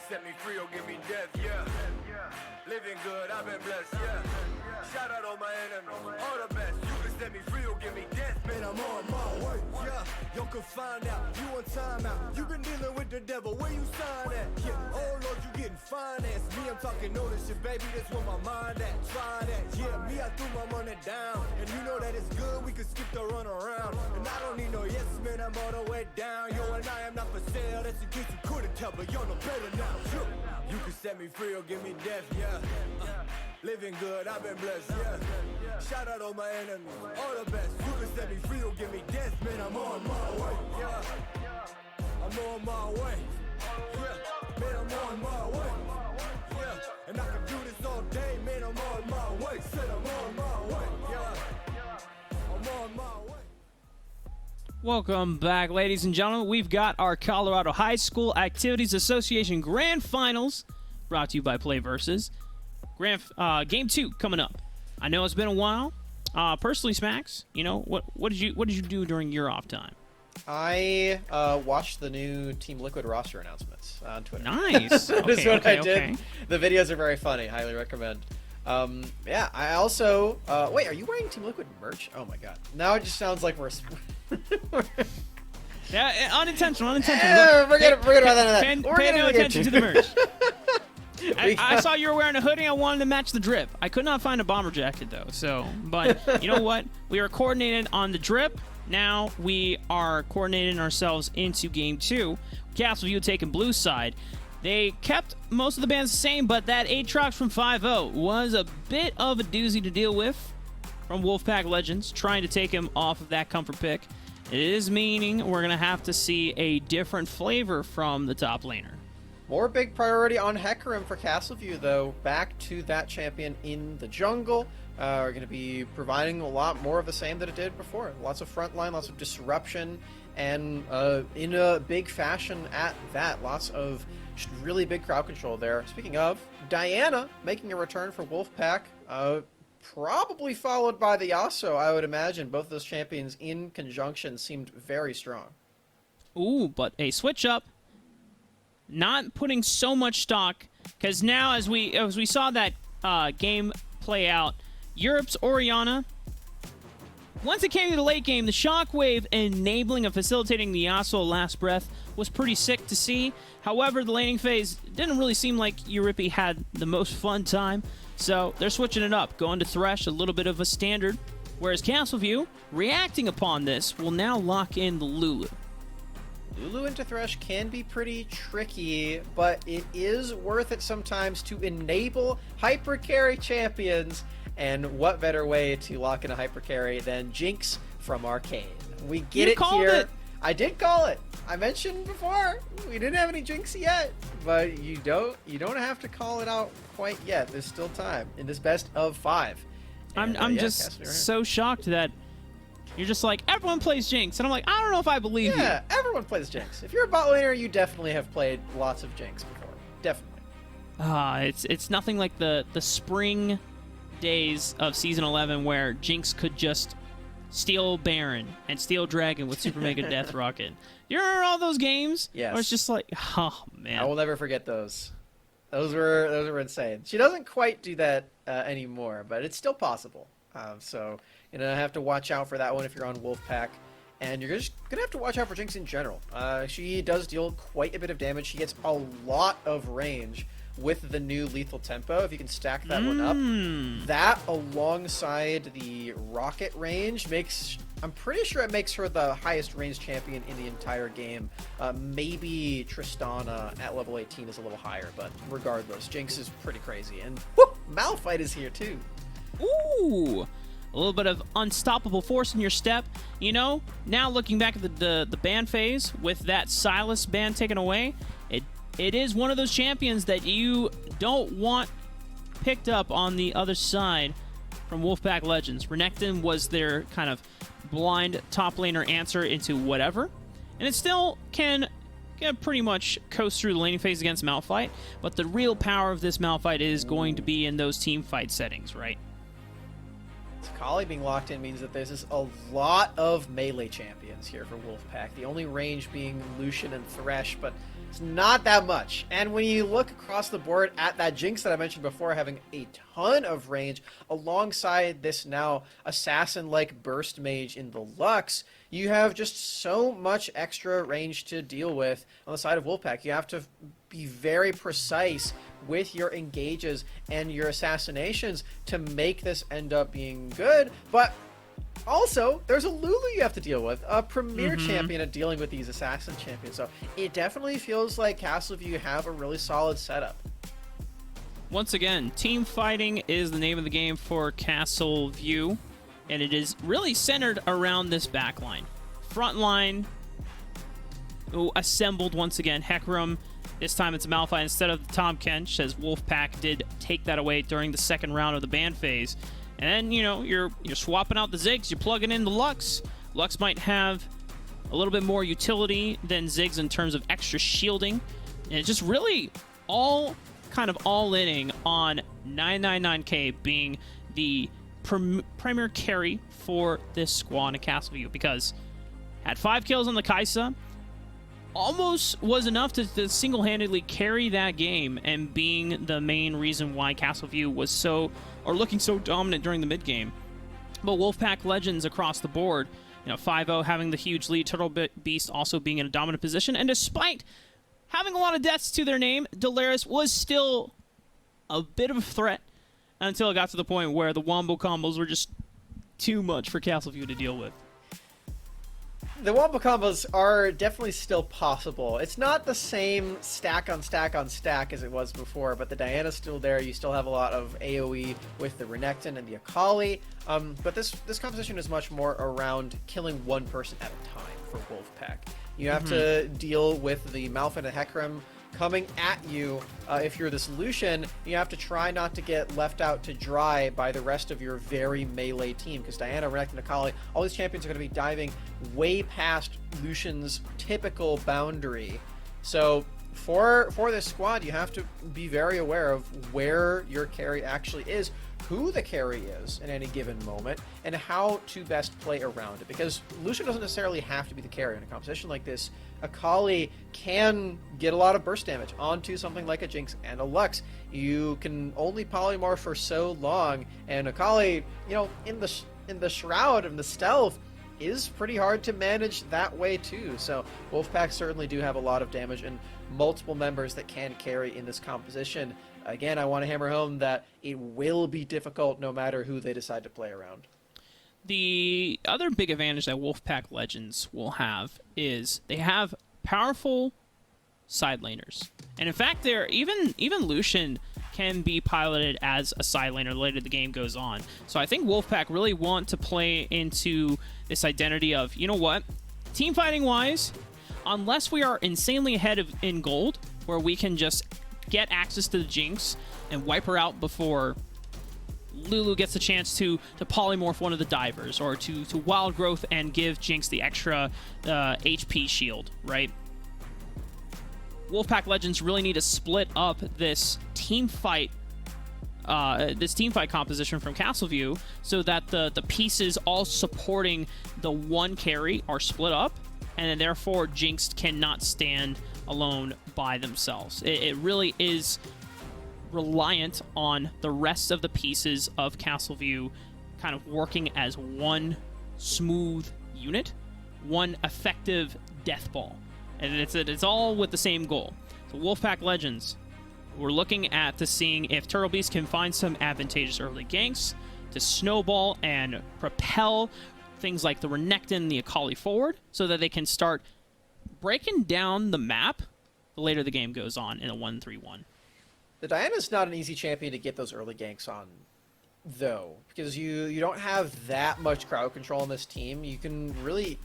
set me free or give me death, yeah. Living good, I've been blessed, yeah. Shout out all my enemies, all the best. You can set me free or give me death, man, I'm on my way, yeah. You can find out, you on time out. You been dealing with the devil, where you sign at? Yeah, oh Lord, you getting financed. Me, I'm talking ownership, baby, that's where my mind at. Try that, yeah, me, I threw my money down. And you know that it's good, we can skip the run around. And I don't need no yes, man, I'm all the way down. Yo, and I am not for sale, that's in case you couldn't tell, but y'all know better now. You can set me free or give me death, yeah. Living good, I've been blessed, yeah. Shout out all my enemies, all the best. You can set me free or give me death, man, I'm on my way, yeah. I'm on my way, yeah. Man, I'm on my way, yeah. And I can do this all day, man, I'm on my way. Said I'm on my way, yeah. I'm on my way. Welcome back, ladies and gentlemen. We've got our Colorado High School Activities Association Grand Finals, brought to you by PlayVS. Game 2 coming up. I know it's been a while. Personally, Smacks, you know what did you do during your off time? I watched the new Team Liquid roster announcements on Twitter. Nice. That is Okay, what I okay, did. okay. The videos are very funny. Highly recommend. Yeah, I also... wait, are you wearing Team Liquid merch? Oh my god. Now it just sounds like we're... Yeah, unintentional. Forget about that. Pay no attention to the merch. I saw you were wearing a hoodie. I wanted to match the drip. I could not find a bomber jacket though. But you know what? We were coordinated on the drip. Now we are coordinating ourselves into game 2. Castleview taking blue side. They kept most of the bands the same, but that Aatrox from 5-0 was a bit of a doozy to deal with from Wolfpack Legends, trying to take him off of that comfort pick. It is meaning we're going to have to see a different flavor from the top laner. More big priority on Hecarim for Castleview, though. Back to that champion in the jungle. We're going to be providing a lot more of the same that it did before. Lots of frontline, lots of disruption, and in a big fashion at that. Lots of really big crowd control there. Speaking of, Diana making a return for Wolfpack. Probably followed by the Yasuo, I would imagine. Both of those champions in conjunction seemed very strong. Ooh, but a switch up. Not putting so much stock, because now as we saw that game play out, Europe's Orianna, once it came to the late game, the shockwave enabling and facilitating the Yasuo last breath was pretty sick to see. However, the laning phase didn't really seem like Europe had the most fun time, so they're switching it up, going to Thresh, a little bit of a standard, whereas Castleview, reacting upon this, will now lock in the Lulu. Lulu into Thresh can be pretty tricky, but it is worth it sometimes to enable hyper carry champions. And what better way to lock in a hyper carry than Jinx from Arcane? We get You it called here. it. I did call it. I mentioned before we didn't have any Jinx yet, but you don't have to call it out quite yet. There's still time in this best of 5. And, I'm yeah, just Castleview right so shocked that you're just like, everyone plays Jinx, and I'm like, I don't know if I believe you. Yeah, everyone plays Jinx. If you're a bot laner, you definitely have played lots of Jinx before. Definitely. It's nothing like the spring days of Season 11 where Jinx could just steal Baron and steal Dragon with Super Mega Death Rocket. You remember all those games? Yes. Where it's just like, oh, man. I will never forget those. Those were insane. She doesn't quite do that anymore, but it's still possible. So you're gonna have to watch out for that one if you're on Wolfpack, and you're just gonna have to watch out for Jinx in general. She does deal quite a bit of damage. She gets a lot of range with the new lethal tempo. If you can stack that one up, that alongside the rocket range makes, I'm pretty sure it makes her the highest range champion in the entire game. Maybe Tristana at level 18 is a little higher, but regardless, Jinx is pretty crazy. And whoop, Malphite is here too. Ooh, a little bit of unstoppable force in your step. You know, now looking back at the ban phase with that Silas ban taken away, it is one of those champions that you don't want picked up on the other side from Wolfpack Legends. Renekton was their kind of blind top laner answer into whatever, and it still can pretty much coast through the laning phase against Malphite, but the real power of this Malphite is going to be in those team fight settings, right? Kali being locked in means that there's just a lot of melee champions here for Wolfpack. The only range being Lucian and Thresh, but it's not that much. And when you look across the board at that Jinx that I mentioned before, having a ton of range, alongside this now assassin-like burst mage in the Lux, you have just so much extra range to deal with on the side of Wolfpack. You have to be very precise with your engages and your assassinations to make this end up being good, but also, there's a Lulu you have to deal with, a premier champion at dealing with these assassin champions. So it definitely feels like Castleview have a really solid setup. Once again, team fighting is the name of the game for Castleview, and it is really centered around this back line. Front line, assembled once again. Hecarim, this time it's Malphite instead of Tom Kench, as Wolfpack did take that away during the second round of the ban phase. And then, you know, you're swapping out the Ziggs, you're plugging in the Lux. Lux might have a little bit more utility than Ziggs in terms of extra shielding. And it's just really all kind of all-inning on 999K being the premier carry for this squad in Castleview, because had 5 kills on the Kaisa, almost was enough to single-handedly carry that game and being the main reason why Castleview was looking so dominant during the mid-game. But Wolfpack Legends across the board, you know, 5-0 having the huge lead, Turtle Beast also being in a dominant position, and despite having a lot of deaths to their name, Dolaris was still a bit of a threat until it got to the point where the wombo combos were just too much for Castleview to deal with. The wombo combos are definitely still possible. It's not the same stack on stack on stack as it was before, but the Diana's still there. You still have a lot of AoE with the Renekton and the Akali. But this composition is much more around killing one person at a time for Wolfpack. You have to deal with the Malphite and Hecarim coming at you. If you're this Lucian, you have to try not to get left out to dry by the rest of your very melee team, because Diana, Renekton, Akali, all these champions are going to be diving way past Lucian's typical boundary. So for this squad, you have to be very aware of where your carry actually is, who the carry is in any given moment, and how to best play around it. Because Lucian doesn't necessarily have to be the carry in a competition like this. Akali can get a lot of burst damage onto something like a Jinx and a Lux. You can only polymorph for so long, and Akali, you know, in the shroud and the stealth is pretty hard to manage that way too. So Wolfpack certainly do have a lot of damage and multiple members that can carry in this composition. Again, I want to hammer home that it will be difficult no matter who they decide to play around. The other big advantage that Wolfpack Legends will have is they have powerful side laners. And in fact, even Lucian can be piloted as a side laner the later the game goes on. So I think Wolfpack really want to play into this identity of, you know what, team fighting wise, unless we are insanely ahead in gold, where we can just get access to the Jinx and wipe her out before Lulu gets a chance to polymorph one of the divers, or to wild growth and give Jinx the extra HP shield, right? Wolfpack Legends really need to split up this team fight composition from Castleview, so that the pieces all supporting the one carry are split up, and then therefore Jinx cannot stand alone by themselves. It really is reliant on the rest of the pieces of Castleview kind of working as one smooth unit, one effective death ball. And it's all with the same goal. So Wolfpack Legends, we're looking at seeing if Turtle Beast can find some advantageous early ganks to snowball and propel things like the Renekton and the Akali forward, so that they can start breaking down the map the later the game goes on in a 1-3-1. The Diana's not an easy champion to get those early ganks on, though, because you don't have that much crowd control on this team. You can really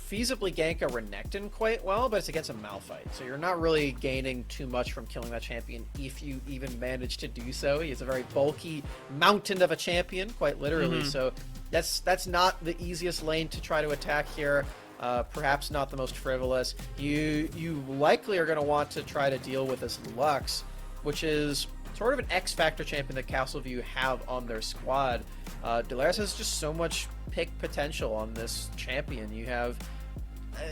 feasibly gank a Renekton quite well, but it's against a Malphite, so you're not really gaining too much from killing that champion if you even manage to do so. He's a very bulky mountain of a champion, quite literally, so that's not the easiest lane to try to attack here. Perhaps not the most frivolous. You likely are going to want to try to deal with this Lux, which is sort of an X-Factor champion that Castleview have on their squad. Delaris has just so much pick potential on this champion. You have,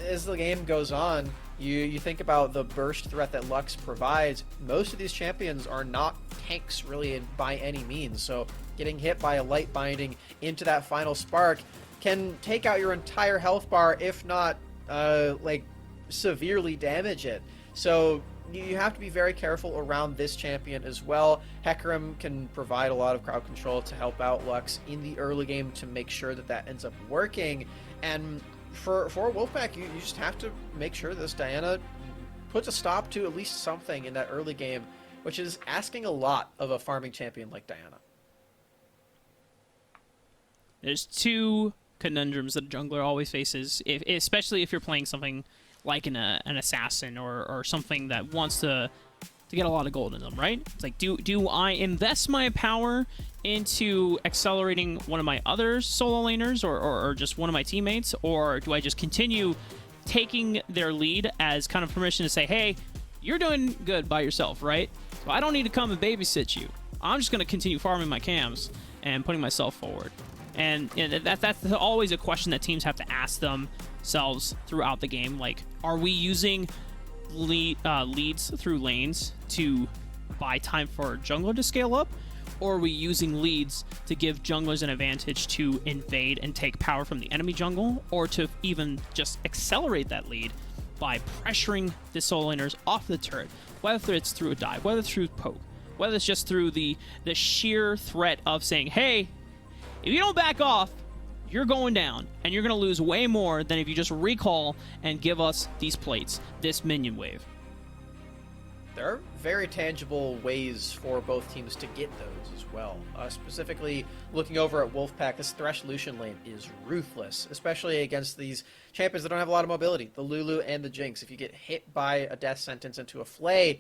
as the game goes on, you think about the burst threat that Lux provides. Most of these champions are not tanks really by any means, so getting hit by a light binding into that final spark can take out your entire health bar, if not like severely damage it. So you have to be very careful around this champion as well. Hecarim can provide a lot of crowd control to help out Lux in the early game to make sure that that ends up working. And for Wolfpack, you just have to make sure this Diana puts a stop to at least something in that early game, which is asking a lot of a farming champion like Diana. There's two conundrums that a jungler always faces, especially if you're playing something like an assassin or something that wants to get a lot of gold in them, right? It's like, do I invest my power into accelerating one of my other solo laners or just one of my teammates, or do I just continue taking their lead as kind of permission to say, hey, you're doing good by yourself, right? So I don't need to come and babysit you. I'm just going to continue farming my cams and putting myself forward. And that's always a question that teams have to ask themselves throughout the game. Like, are we using leads through lanes to buy time for jungler to scale up? Or are we using leads to give junglers an advantage to invade and take power from the enemy jungle? Or to even just accelerate that lead by pressuring the solo laners off the turret? Whether it's through a dive, whether it's through poke, whether it's just through the sheer threat of saying, hey, if you don't back off, you're going down, and you're going to lose way more than if you just recall and give us these plates, this minion wave. There are very tangible ways for both teams to get those as well. Specifically, looking over at Wolfpack, this Thresh Lucian lane is ruthless, especially against these champions that don't have a lot of mobility, the Lulu and the Jinx. If you get hit by a death sentence into a Flay,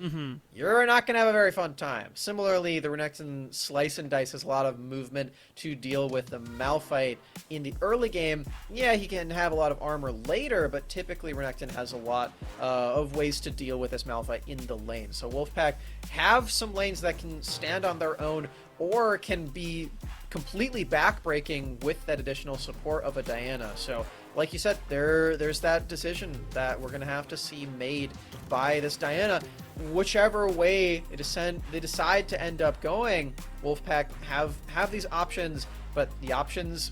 you're not going to have a very fun time. Similarly, the Renekton Slice and Dice has a lot of movement to deal with the Malphite in the early game. Yeah, he can have a lot of armor later, but typically Renekton has a lot of ways to deal with this Malphite in the lane. So Wolfpack have some lanes that can stand on their own or can be completely backbreaking with that additional support of a Diana. So like you said, there's that decision that we're going to have to see made by this Diana. Whichever way they decide to end up going, Wolfpack have these options, but the options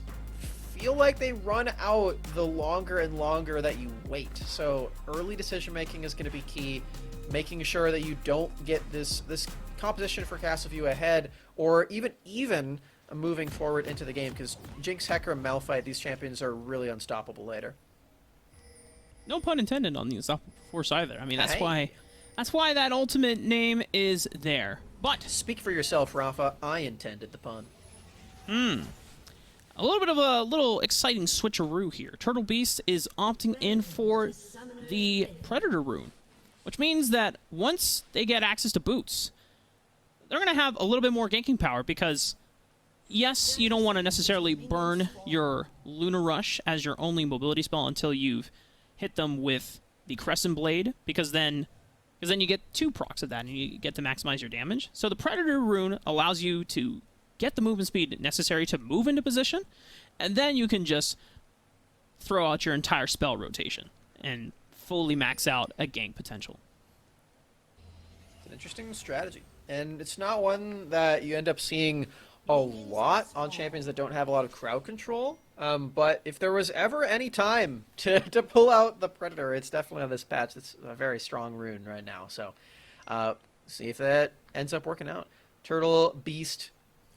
feel like they run out the longer and longer that you wait. So early decision making is going to be key, making sure that you don't get this composition for Castleview ahead, or even moving forward into the game, because Jinx, Hecarim, Malphite, these champions are really unstoppable later. No pun intended on the unstoppable force either. I mean, that's why that ultimate name is there. But speak for yourself, Rafa. I intended the pun. A little bit of a little exciting switcheroo here. Turtle Beast is opting in for the Predator rune, which means that once they get access to boots, they're going to have a little bit more ganking power, because yes, you don't want to necessarily burn your Lunar Rush as your only mobility spell until you've hit them with the Crescent Blade, because then you get 2 procs of that and you get to maximize your damage. So the Predator rune allows you to get the movement speed necessary to move into position, and then you can just throw out your entire spell rotation and fully max out a gank potential. It's an interesting strategy, and it's not one that you end up seeing a lot on champions that don't have a lot of crowd control. But if there was ever any time to pull out the Predator, it's definitely on this patch. It's a very strong rune right now. So see if that ends up working out. Turtle Beast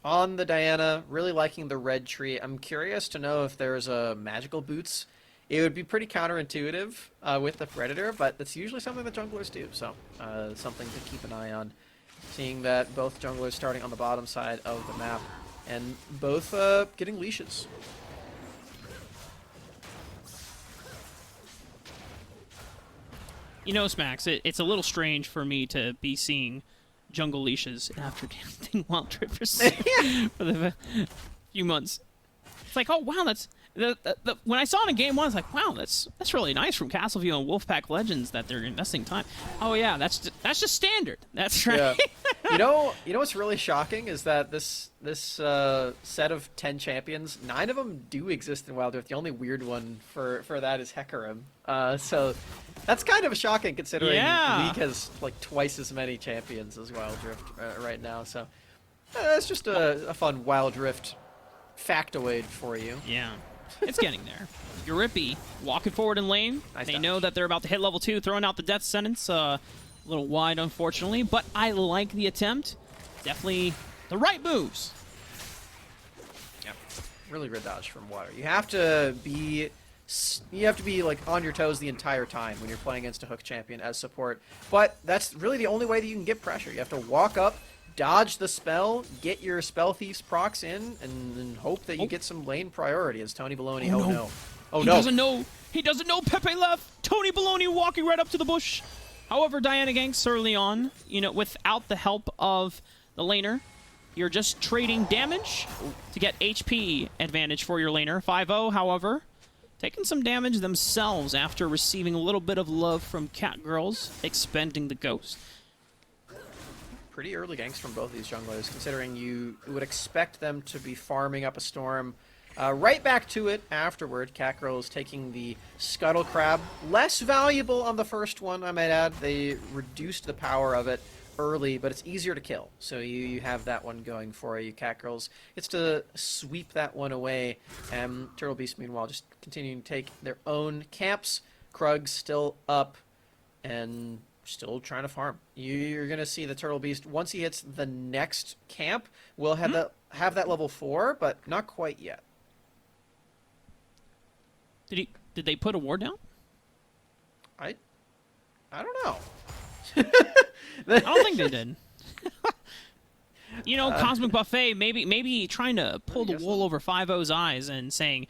on the Diana, really liking the red tree. I'm curious to know if there's a magical boots. It would be pretty counterintuitive with the Predator, but that's usually something that junglers do. So something to keep an eye on. Seeing that both junglers starting on the bottom side of the map, and both getting leashes. You know, Smacks, it's a little strange for me to be seeing jungle leashes after getting Wild Trip for the few months. It's like, oh wow, that's when I saw it in game 1, I was like, wow, that's really nice from Castleview and Wolfpack Legends that they're investing time. Oh yeah, that's just standard. That's right. You know what's really shocking is that this set of 10 champions, 9 of them do exist in Wild Rift. The only weird one for that is Hecarim. So that's kind of shocking considering Yeah. League has like twice as many champions as Wild Rift right now. So that's just a fun Wild Rift factoid for you. Yeah, it's getting there. Yurippy walking forward in lane. Nice They dodge. know that they're about to hit level 2, throwing out the death sentence. A little wide, unfortunately, but I like the attempt. Definitely the right moves. Yeah, really good dodge from Water. You have to be like on your toes the entire time when you're playing against a hook champion as support. But that's really the only way that you can get pressure. You have to walk up, dodge the spell, get your Spell Thief's procs in, and hope that you get some lane priority as Tony Baloney. Oh no. Oh He no. doesn't know. He doesn't know Pepe left. Tony Baloney walking right up to the bush. However, Diana ganks early on, without the help of the laner. You're just trading damage to get HP advantage for your laner. 5-0, however, taking some damage themselves after receiving a little bit of love from Cat Girls, expending the Ghost. Pretty early ganks from both these junglers, considering you would expect them to be farming up a storm. Right back to it afterward. Catgirl is taking the Scuttle Crab. Less valuable on the first one, I might add. They reduced the power of it early, but it's easier to kill. So you have that one going for you. Catgirls gets to sweep that one away. And Turtle Beast, meanwhile, just continuing to take their own camps. Krug's still up and still trying to farm. You're going to see the Turtle Beast, once he hits the next camp, will have that level 4, but not quite yet. Did they put a ward down? I don't know. I don't think they did. Cosmic Buffet maybe trying to pull the wool over 5-0's eyes and saying,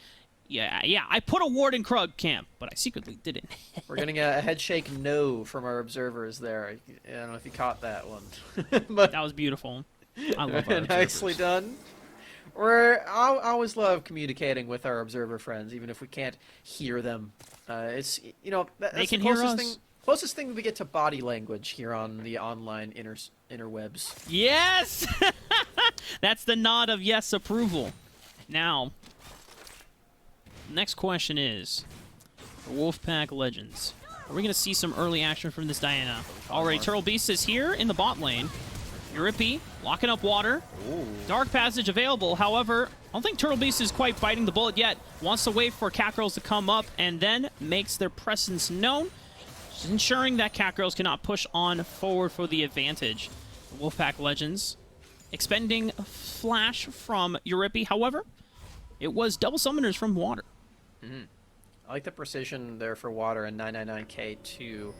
yeah, I put a ward in Krug camp, but I secretly didn't. We're getting a head shake no from our observers there. I don't know if you caught that one. But That was beautiful. I love our nicely observers. done. I always love communicating with our observer friends, even if we can't hear them. It's that's They can the hear closest us. Closest thing we get to body language here on the online interwebs. Yes! That's the nod of yes approval. Now, next question is, for Wolfpack Legends, are we going to see some early action from this Diana? Already, Turtle Beast is here in the bot lane. Yurippy locking up water. Ooh. Dark Passage available. However, I don't think Turtle Beast is quite biting the bullet yet. Wants to wait for Catgirls to come up and then makes their presence known, just ensuring that Catgirls cannot push on forward for the advantage. Wolfpack Legends expending Flash from Yurippy. However, it was double summoners from Water. I like the precision there for Water and 999k too.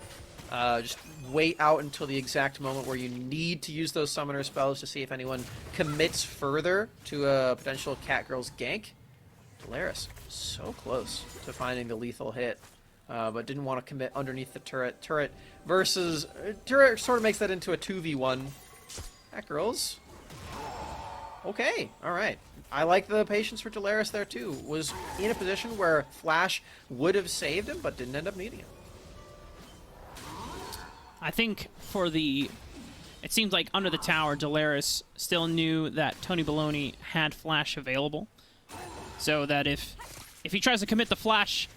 Just wait out until the exact moment where you need to use those summoner spells to see if anyone commits further to a potential Catgirls gank. Dolaris, so close to finding the lethal hit, but didn't want to commit underneath the turret. Turret sort of makes that into a 2v1. Catgirls. Okay, alright. I like the patience for Dolaris there too. Was in a position where Flash would have saved him, but didn't end up needing it. I think it seems like under the tower, Dolaris still knew that Tony Baloney had Flash available. So that if he tries to commit the Flash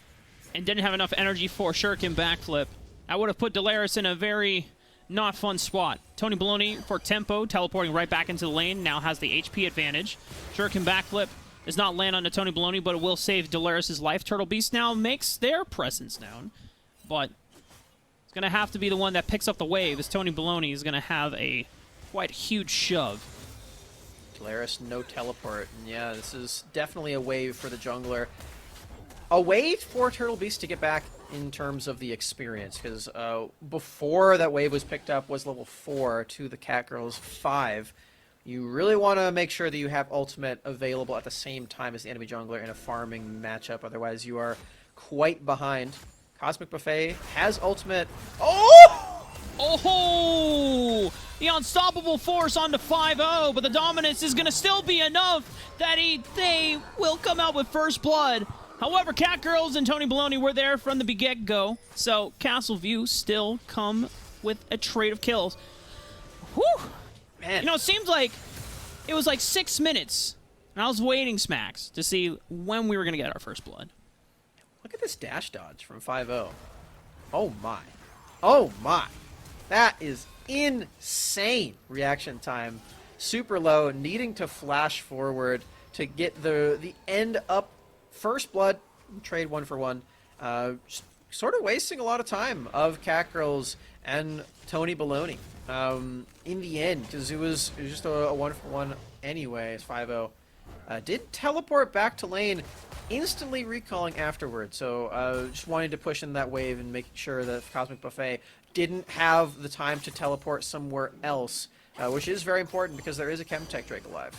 and didn't have enough energy for Shuriken backflip, I would have put Dolaris in a very not fun spot. Tony Baloney for tempo, teleporting right back into the lane, now has the HP advantage. Shuriken backflip does not land onto Tony Baloney, but it will save Dolaris' life. Turtle Beast now makes their presence known, but it's going to have to be the one that picks up the wave, as Tony Baloney is going to have a quite huge shove. Dolaris, no teleport. And yeah, this is definitely a wave for the jungler. A wave for Turtle Beast to get back in terms of the experience, because before that wave was picked up was level 4 to the Catgirls 5. You really want to make sure that you have ultimate available at the same time as the enemy jungler in a farming matchup, otherwise you are quite behind. Cosmic Buffet has ultimate. Oh! Oh! The unstoppable force onto 5-0, but the dominance is going to still be enough that they will come out with first blood. However, Catgirls and Tony Baloney were there from the get-go, so Castle View still come with a trade of kills. Whew! Man. You know, it seemed like it was like 6 minutes, and I was waiting, Smacks, to see when we were going to get our first blood. Look at this dash dodge from 5-0. Oh my. Oh my. That is insane reaction time. Super low, needing to flash forward to get the end up. First blood, trade 1 for 1. Sort of wasting a lot of time of Catgirls and Tony Baloney. In the end, because it was just a 1 for 1 anyway, as 5-0. Did teleport back to lane, instantly recalling afterwards. So just wanting to push in that wave and making sure that Cosmic Buffet didn't have the time to teleport somewhere else, which is very important because there is a Chemtech Drake alive.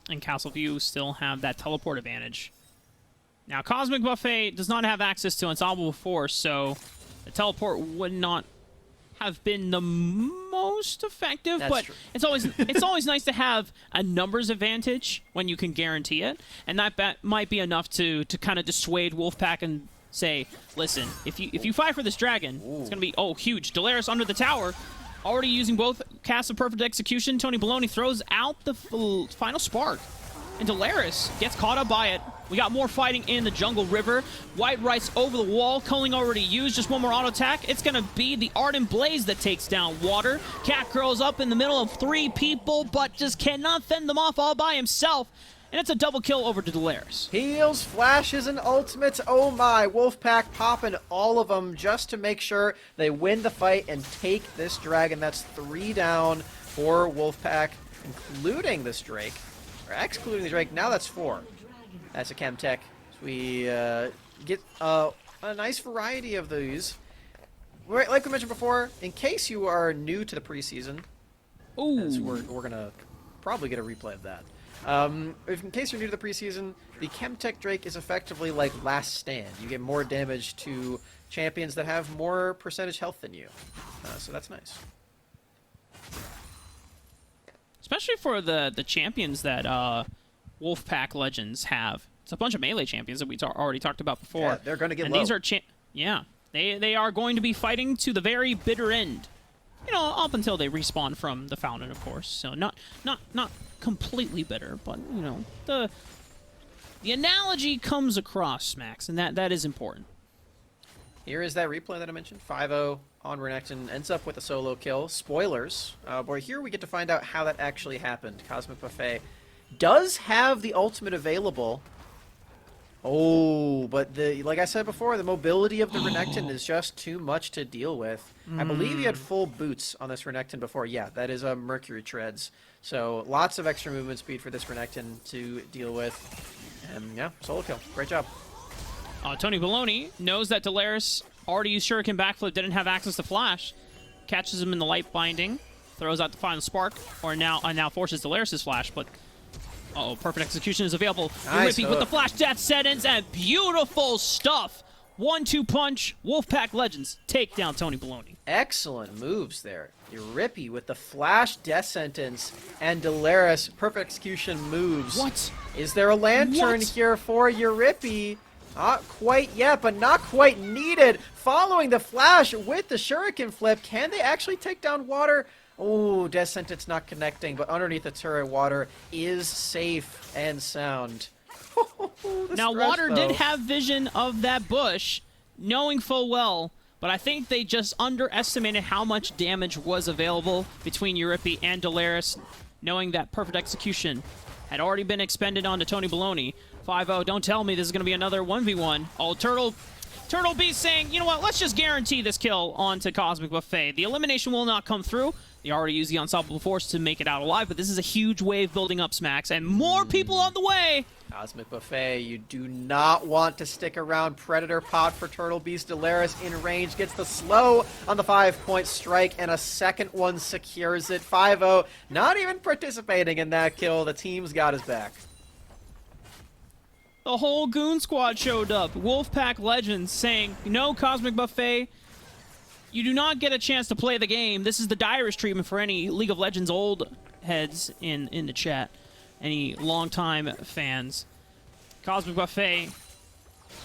And Castleview still have that teleport advantage. Now, Cosmic Buffet does not have access to Unstoppable Force, so the teleport would not have been the most effective. That's but true. it's always nice to have a numbers advantage when you can guarantee it, and that might be enough to kind of dissuade Wolfpack and say, listen, if you fight for this dragon, it's gonna be huge. Delaris under the tower, already using both casts of perfect execution. Tony Baloney throws out the final spark, and Delaris gets caught up by it. We got more fighting in the jungle river. White Rice over the wall. Culling already used. Just one more auto attack. It's going to be the Ardent Blaze that takes down Water. Catgirl's up in the middle of 3 people, but just cannot fend them off all by himself. And it's a double kill over to Delaris. Heals, flashes, and ultimates. Oh my. Wolfpack popping all of them just to make sure they win the fight and take this dragon. That's 3 down for Wolfpack, including this Drake. Or excluding the Drake. Now that's 4. That's a Chemtech. So we get a nice variety of these. Like we mentioned before, in case you are new to the preseason, as we're going to probably get a replay of that. If in case you're new to the preseason, the Chemtech Drake is effectively like Last Stand. You get more damage to champions that have more percentage health than you. So that's nice. Especially for the champions that Wolfpack Legends have. It's a bunch of melee champions that we already talked about before. Yeah, they're going to get and low. These are they are going to be fighting to the very bitter end. You know, up until they respawn from the fountain, of course. So not completely bitter, but you know, the analogy comes across, Max, and that is important. Here is that replay that I mentioned. 5-0 on Renekton, ends up with a solo kill. Spoilers. But here we get to find out how that actually happened. Cosmic Buffet does have the ultimate available. Oh, but like I said before, the mobility of the Renekton is just too much to deal with. I believe he had full boots on this Renekton before. Yeah, that is a Mercury Treads. So lots of extra movement speed for this Renekton to deal with. And yeah, solo kill. Great job. Tony Baloney knows that Delaris already used Shuriken Backflip, didn't have access to Flash. Catches him in the light binding, throws out the final spark, or now forces Delaris' Flash, but perfect execution is available. Nice Yuripi with the Flash Death Sentence, and beautiful stuff. 1-2 punch. Wolfpack Legends take down Tony Baloney. Excellent moves there. Yuripi with the Flash Death Sentence and Delaris perfect execution moves. What? Is there a lantern here for Yuripi? Not quite yet, but not quite needed. Following the Flash with the Shuriken flip, can they actually take down Water? Oh, Death Sentence not connecting, but underneath the turret, Water is safe and sound. Now, Water did have vision of that bush, knowing full well, but I think they just underestimated how much damage was available between Yuripi and Delaris, knowing that perfect execution had already been expended onto Tony Baloney. 5-0, don't tell me this is going to be another 1v1. Oh, Turtle Beast saying, you know what, let's just guarantee this kill onto Cosmic Buffet. The elimination will not come through. They already used the Unstoppable Force to make it out alive, but this is a huge wave building up, Smacks, and more people on the way. Cosmic Buffet, you do not want to stick around. Predator pot for Turtle Beast. Delaris in range, gets the slow on the 5-point strike, and a second one secures it. 5-0, not even participating in that kill. The team's got his back. The whole Goon Squad showed up. Wolfpack Legends saying, no, Cosmic Buffet, you do not get a chance to play the game. This is the direst treatment for any League of Legends old heads in the chat. Any longtime fans. Cosmic Buffet,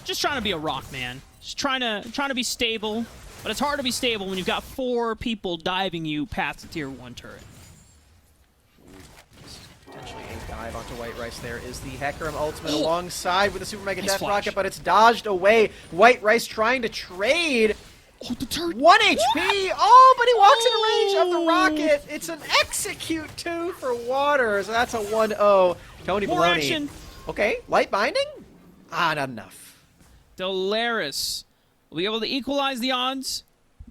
just trying to be a rock, man. Just trying to be stable, but it's hard to be stable when you've got 4 people diving you past the tier 1 turret. Potentially a dive onto White Rice. There is the Hecarim ultimate alongside with the Super Mega Nice Death flash. Rocket, but it's dodged away. White Rice trying to trade. Oh, the turret! 1 HP! Oh, but he walks in range of the rocket! It's an execute 2 for Water, so that's a 1-0. Tony More Baloney. action! Okay, light binding? Ah, not enough. Delaris will be able to equalize the odds.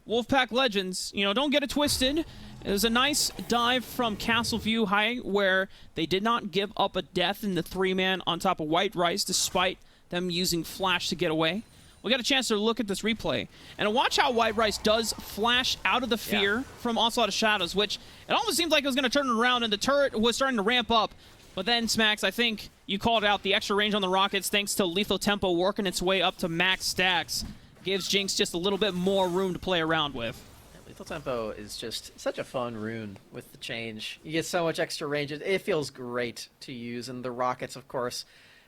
Wolfpack Legends, you know, don't get it twisted. It was a nice dive from Castle View High where they did not give up a death in the 3-man on top of White Rice despite them using Flash to get away. We got a chance to look at this replay and watch how White Rice does flash out of the fear from Onslaught of Shadows, which it almost seemed like it was going to turn around and the turret was starting to ramp up. But then, Smacks, I think you called out the extra range on the rockets thanks to Lethal Tempo working its way up to max stacks. Gives Jinx just a little bit more room to play around with. Lethal Tempo is just such a fun rune with the change. You get so much extra range. It feels great to use, and the rockets, of course,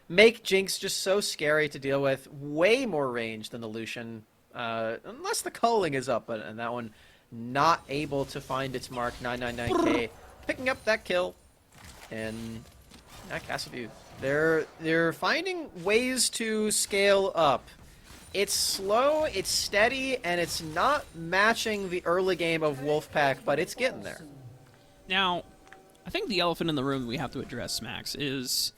make Jinx just so scary to deal with. Way more range than the Lucian, unless the culling is up, and that one not able to find its mark. 999k, picking up that kill, and Castle View. They're finding ways to scale up. It's slow, it's steady, and it's not matching the early game of Wolfpack, but it's getting there. Now, I think the elephant in the room we have to address, Smacks, is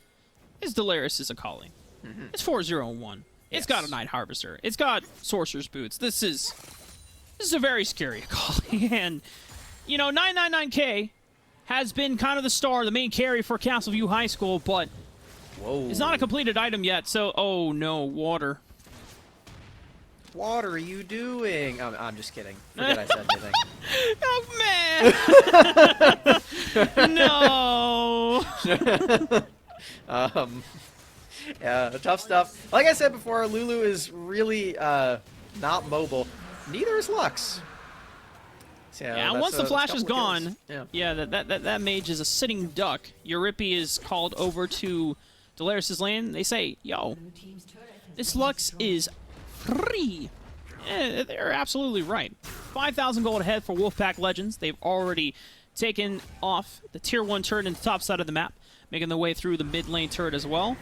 Delaris' Akali. It's 4-0-1. It's got a Night Harvester. It's got Sorcerer's Boots. This is a very scary Akali. And, you know, 999k has been kind of the star, the main carry for Castleview High School, but it's not a completed item yet, so, oh no, Water. What are you doing? I'm just kidding. Forget I said anything. Oh, man! No! Yeah, tough stuff. Like I said before, Lulu is really not mobile. Neither is Lux. So, yeah, once the flash is gone, yeah, that mage is a sitting duck. Eurypie is called over to Delaris' lane. They say, yo, this Lux is free. Yeah, they're absolutely right. 5,000 gold ahead for Wolfpack Legends. They've already taken off the tier 1 turret in the top side of the map, making their way through the mid lane turret as well.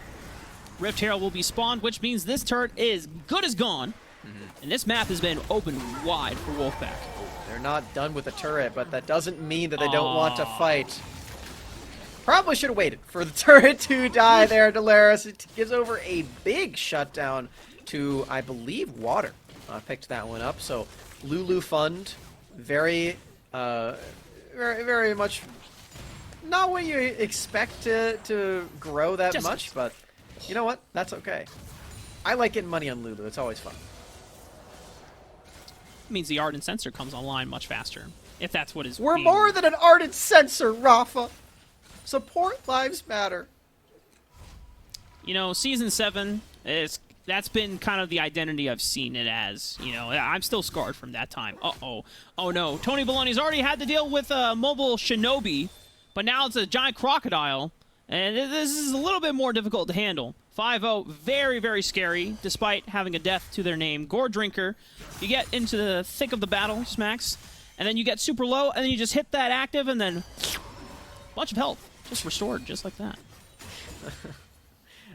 Rift Herald will be spawned, which means this turret is good as gone. And this map has been open wide for Wolfpack. They're not done with the turret, but that doesn't mean that they don't want to fight. Probably should have waited for the turret to die there, Delaris. It gives over a big shutdown to, I believe, Water. Picked that one up. So Lulu Fund, very much not what you expect to grow that much, but you know what? That's okay. I like getting money on Lulu. It's always fun. It means the Ardent Sensor comes online much faster, if that's what is. We're more than an Ardent Sensor, Rafa. Support lives matter. You know, Season 7 that's been kind of the identity I've seen it as. You know, I'm still scarred from that time. Uh-oh. Oh, no. Tony Baloney's already had to deal with a mobile Shinobi, but now it's a giant crocodile, and this is a little bit more difficult to handle. 5-0, very, very scary, despite having a death to their name. Gore Drinker, you get into the thick of the battle, Smacks, and then you get super low, and then you just hit that active, and then bunch of health. Just restored, just like that.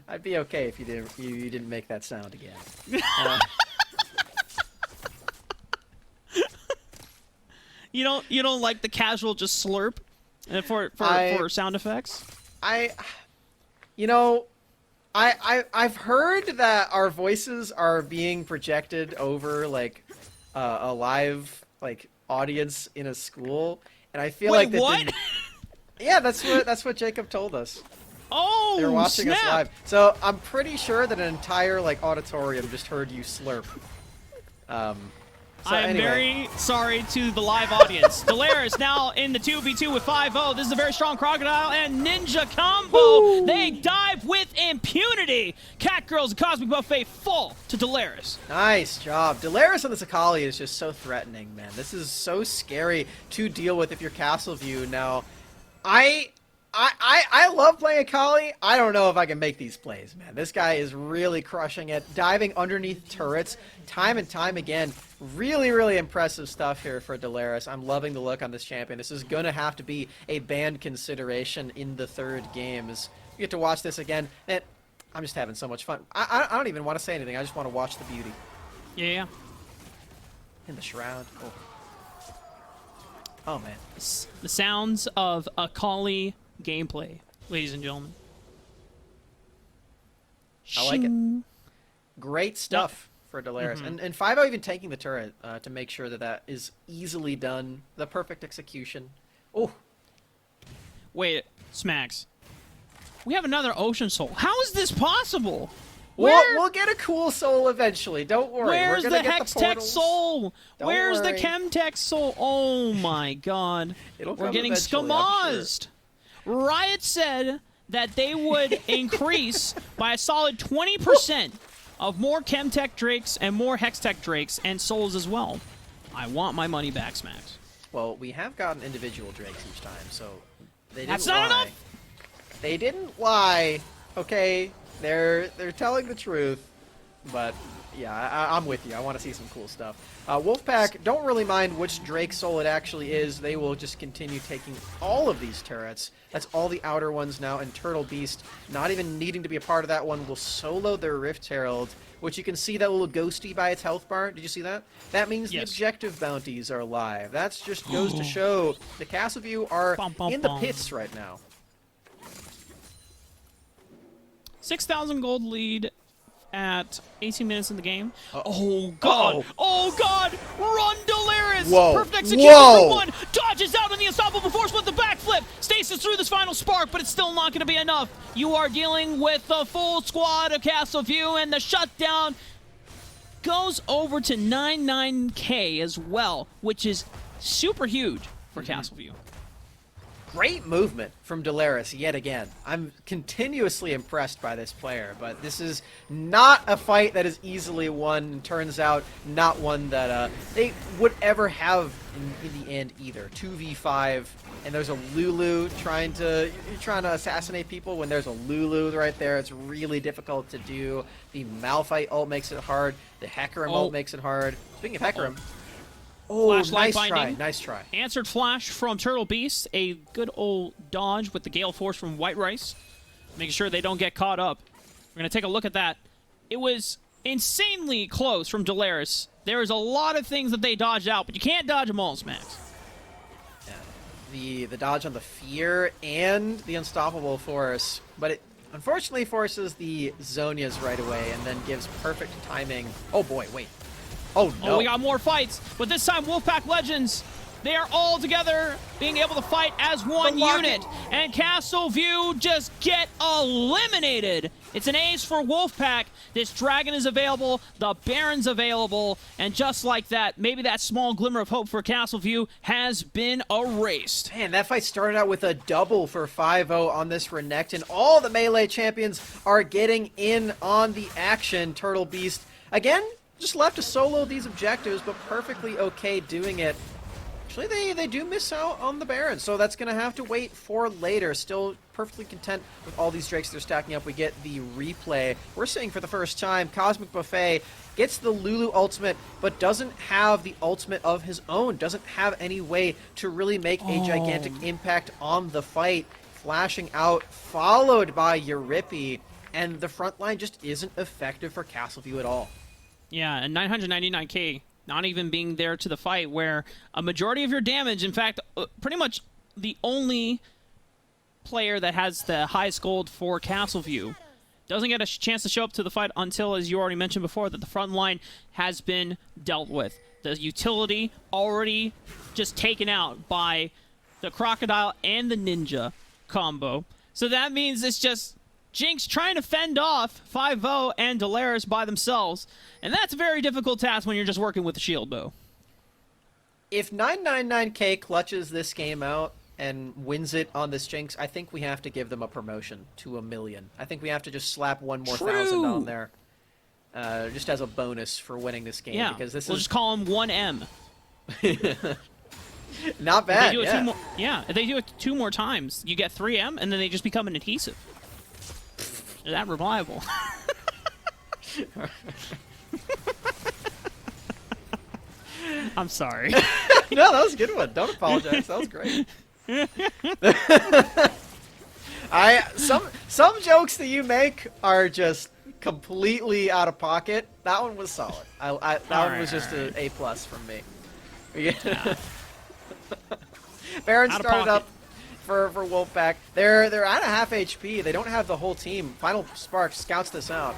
I'd be okay if you didn't make that sound again. You don't like the casual just slurp for sound effects? I've heard that our voices are being projected over like a live like audience in a school, and I feel like what? Yeah, that's what Jacob told us. Oh, they're watching snap. us live. So I'm pretty sure that an entire like auditorium just heard you slurp. I'm very sorry to the live audience. Delaris now in the 2v2 with 5-0. This is a very strong crocodile and ninja combo. Ooh. They dive with impunity. Cat Girls and Cosmic Buffet fall to Delaris. Nice job. Delaris on this Akali is just so threatening, man. This is so scary to deal with if you're Castle View. Now, I love playing Akali. I don't know if I can make these plays, man. This guy is really crushing it, diving underneath turrets time and time again. Really, really impressive stuff here for Delaris. I'm loving the look on this champion. This is going to have to be a banned consideration in the third game. As we get to watch this again, and I'm just having so much fun. I don't even want to say anything. I just want to watch the beauty. Yeah. In the shroud. Oh man. The sounds of Akali gameplay, ladies and gentlemen. I like it. Shing. Great stuff for Delaris. And 5-0 even taking the turret to make sure that that is easily done. The perfect execution. Oh. Wait, Smacks. We have another Ocean Soul. How is this possible? Where? We'll get a cool soul eventually. Don't worry. Where's We're gonna the get Hex the Tech portals. Soul? Don't Where's worry. the Chem Tech Soul? Oh my god. It'll We're come getting eventually, I'm skamazed. Riot said that they would increase by a solid 20% of more Chem Tech Drakes and more Hex Tech Drakes and Souls as well. I want my money back, Smacks. Well, we have gotten individual drakes each time, so they didn't That's lie. not enough? They didn't lie. Okay, they're telling the truth, but yeah, I'm with you. I want to see some cool stuff. Wolfpack don't really mind which Drake soul it actually is. They will just continue taking all of these turrets. That's all the outer ones now, and Turtle Beast, not even needing to be a part of that one, will solo their Rift Herald, which you can see that little ghosty by its health bar. Did you see that? That means the objective bounties are live. That just goes to show the Castleview are in the pits right now. 6,000 gold lead at 18 minutes in the game. Oh god! Oh god! Run, Delaris! Whoa. Perfect execution for one! Dodges out on the unstoppable force with the backflip! Stasis through this final spark, but it's still not going to be enough. You are dealing with the full squad of Castleview, and the shutdown goes over to 99k as well, which is super huge for Castleview. Great movement from Delaris yet again. I'm continuously impressed by this player, but this is not a fight that is easily won. Turns out, not one that they would ever have in the end either. 2v5, and there's a Lulu trying to assassinate people. When there's a Lulu right there, it's really difficult to do. The Malphite ult makes it hard. The Hecarim ult makes it hard. Speaking of Hecarim. Oh, Flashlight nice try, binding. nice try. Answered flash from Turtle Beast. A good old dodge with the Gale Force from White Rice. Making sure they don't get caught up. We're going to take a look at that. It was insanely close from Delaris. There was a lot of things that they dodged out, but you can't dodge them all, Smacks. Yeah. The dodge on the Fear and the Unstoppable Force, but it unfortunately forces the Zonias right away and then gives perfect timing. Oh boy, wait. Oh no. Oh, we got more fights, but this time Wolfpack Legends, they are all together being able to fight as one unit, and Castleview just get eliminated. It's an ace for Wolfpack. This Dragon is available, the Baron's available, and just like that, maybe that small glimmer of hope for Castleview has been erased. Man, that fight started out with a double for 5-0 on this Renekton, and all the melee champions are getting in on the action. Turtle Beast, again, just left to solo these objectives, but perfectly okay doing it. Actually, they do miss out on the Baron, so that's going to have to wait for later. Still perfectly content with all these Drakes they're stacking up. We get the replay. We're seeing for the first time, Cosmic Buffet gets the Lulu ultimate, but doesn't have the ultimate of his own. Doesn't have any way to really make a gigantic impact on the fight. Flashing out, followed by Eurypie, and the front line just isn't effective for Castleview at all. Yeah, and 999k not even being there to the fight, where a majority of your damage, in fact, pretty much the only player that has the highest gold for Castleview, doesn't get a chance to show up to the fight until, as you already mentioned before, that the front line has been dealt with. The utility already just taken out by the Crocodile and the Ninja combo. So that means it's just Jinx trying to fend off 5-0 and Delaris by themselves, and that's a very difficult task when you're just working with the shield bow. If 999k clutches this game out and wins it on this Jinx, I think we have to give them a promotion to 1 million. I think we have to just slap one more 1,000 on there, just as a bonus for winning this game. Yeah, because this we'll just call him 1M. Not If they bad. do it Yeah. two more, yeah, if they do it 2 more times, you get 3M, and then they just become an adhesive. They're that reliable. I'm sorry. No, that was a good one. Don't apologize. That was great. Some jokes that you make are just completely out of pocket. That one was solid. That one was just an A+ from me. Yeah. Baron Out of started pocket. up for Wolfpack. They're at a half HP. They don't have the whole team. Final Spark scouts this out.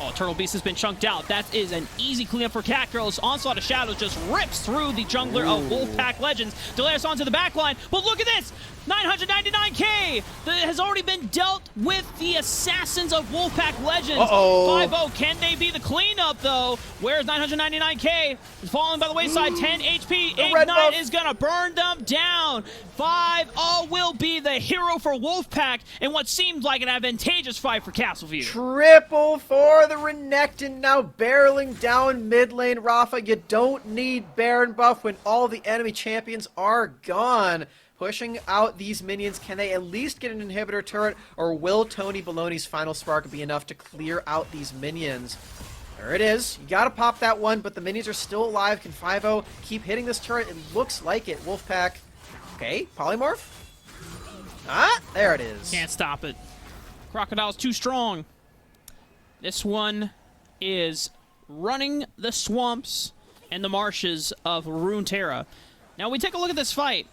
Oh, Turtle Beast has been chunked out. That is an easy cleanup for Catgirls. Onslaught of Shadows just rips through the jungler of Wolfpack Legends. Delaris onto the back line, but look at this! 999k that has already been dealt with the Assassins of Wolfpack Legends. Uh-oh. 5-0, can they be the cleanup though? Where's 999k? Falling by the wayside, 10 HP. red Ignite buff. is gonna burn them down. 5-0 will be the hero for Wolfpack in what seemed like an advantageous fight for Castleview. Triple for the Renekton, now barreling down mid lane. Rafa, you don't need Baron buff when all the enemy champions are gone. Pushing out these minions, can they at least get an inhibitor turret, or will Tony Baloney's Final Spark be enough to clear out these minions? There it is. You gotta pop that one, but the minions are still alive. Can 5-0 keep hitting this turret? It looks like it. Wolfpack. Okay, Polymorph. Ah, there it is. Can't stop it. Crocodile's too strong. This one is running the swamps and the marshes of Runeterra. Now we take a look at this fight.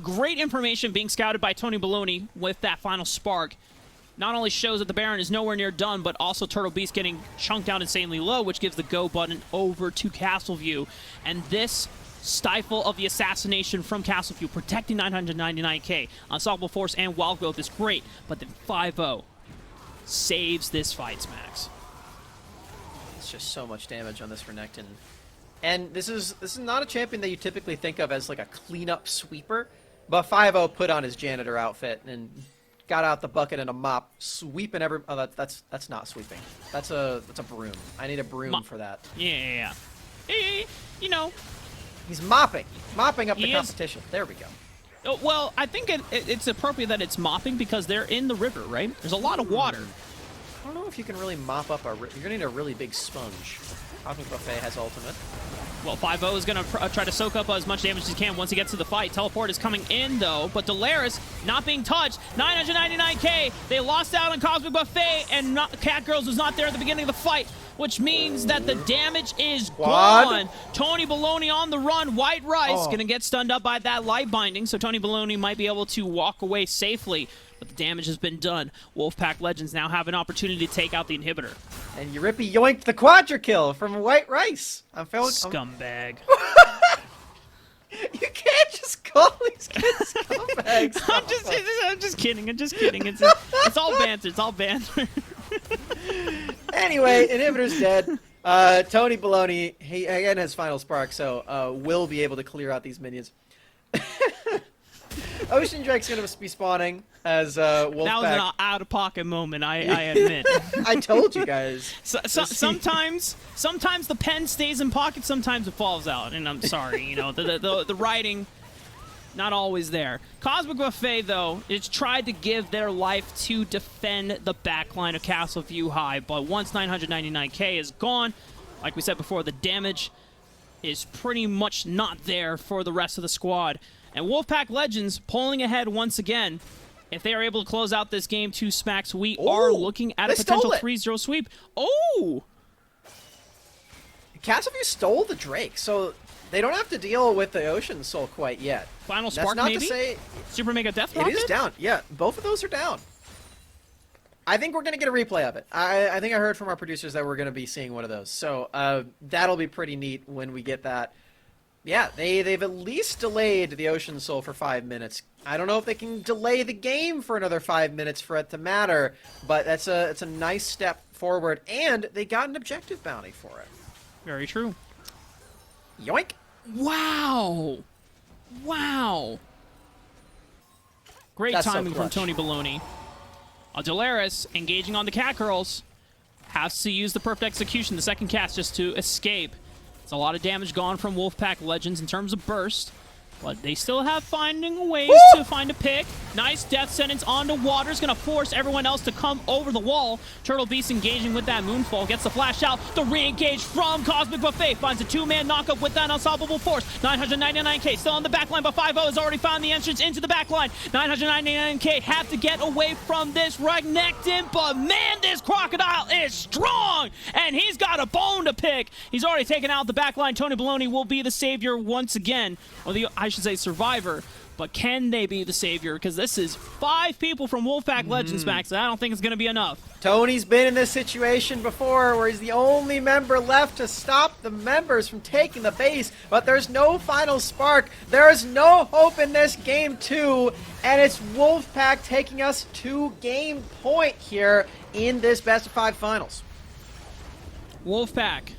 Great information being scouted by Tony Baloney with that Final Spark. Not only shows that the Baron is nowhere near done, but also Turtle Beast getting chunked out insanely low, which gives the go button over to Castleview. And this stifle of the assassination from Castleview, protecting 999k. Unstoppable Force and Wild Growth is great, but then 5-0 saves this fight, Max. It's just so much damage on this Renekton. And this is not a champion that you typically think of as like a cleanup sweeper, but 5-0 put on his janitor outfit and got out the bucket and a mop, sweeping every. Oh, that's not sweeping. That's a broom. I need a broom for that. Yeah. You know, He's mopping up the He is. competition. There we go. oh, well, I think it's appropriate that it's mopping because they're in the river, right? There's a lot of water. I don't know if you can really mop up a. You're gonna need a really big sponge. Cosmic Buffet has ultimate. Well, 5-0 is going to try to soak up as much damage as he can once he gets to the fight. Teleport is coming in, though, but Delaris not being touched. 999k. They lost out on Cosmic Buffet, and Catgirls was not there at the beginning of the fight, which means that the damage is gone. Tony Baloney on the run. White Rice going to get stunned up by that light binding, so Tony Baloney might be able to walk away safely. But the damage has been done. Wolfpack Legends now have an opportunity to take out the inhibitor. And Yurippy yoinked the quadra kill from White Rice. I'm feeling. Scumbag. You can't just call these kids scumbags. I'm just kidding. It's all banter. It's all banter. Anyway, inhibitor's dead. Tony Baloney, he again has Final Spark, so will be able to clear out these minions. Ocean Drake's gonna be spawning as Wolfpack. That was an out-of-pocket moment, I admit. I told you guys. Sometimes the pen stays in pocket, sometimes it falls out, and I'm sorry, you know, the writing, not always there. Cosmic Buffet, though, it's tried to give their life to defend the backline of Castleview High, but once 999k is gone, like we said before, the damage is pretty much not there for the rest of the squad. And Wolfpack Legends pulling ahead once again. If they are able to close out this game 2 smacks, we are looking at a potential 3-0 sweep. Oh! Castleview stole the Drake, so they don't have to deal with the Ocean Soul quite yet. Final That's Spark, not maybe? to say Super Mega Death it Rocket? is down. Yeah, both of those are down. I think we're going to get a replay of it. I think I heard from our producers that we're going to be seeing one of those. So that'll be pretty neat when we get that. Yeah, they've at least delayed the Ocean Soul for 5 minutes. I don't know if they can delay the game for another 5 minutes for it to matter, but it's a nice step forward, and they got an objective bounty for it. Very true. Yoink! Wow! Wow! Great That's so timing from clutch. Tony Baloney. Delaris, engaging on the Catgirls, has to use the perfect execution, the second cast, just to escape. It's a lot of damage gone from Wolfpack Legends in terms of burst. But they still have finding ways to find a pick. Nice death sentence onto Waters. Going to force everyone else to come over the wall. Turtle Beast engaging with that Moonfall. Gets the flash out. The re-engage from Cosmic Buffet. Finds a two-man knockup with that unstoppable force. 999k still on the backline, but 5-0 has already found the entrance into the backline. 999k have to get away from this Ragnectin, but man, this Crocodile is strong, and he's got a bone to pick. He's already taken out the backline. Tony Baloney will be the savior once again, or I should say survivor. But can they be the savior? Because this is 5 people from Wolfpack Legends, Max, and I don't think it's going to be enough. Tony's been in this situation before where he's the only member left to stop the members from taking the base, but there's no final spark. There's no hope in this game 2, and it's Wolfpack taking us to game point here in this best of 5 finals. Wolfpack,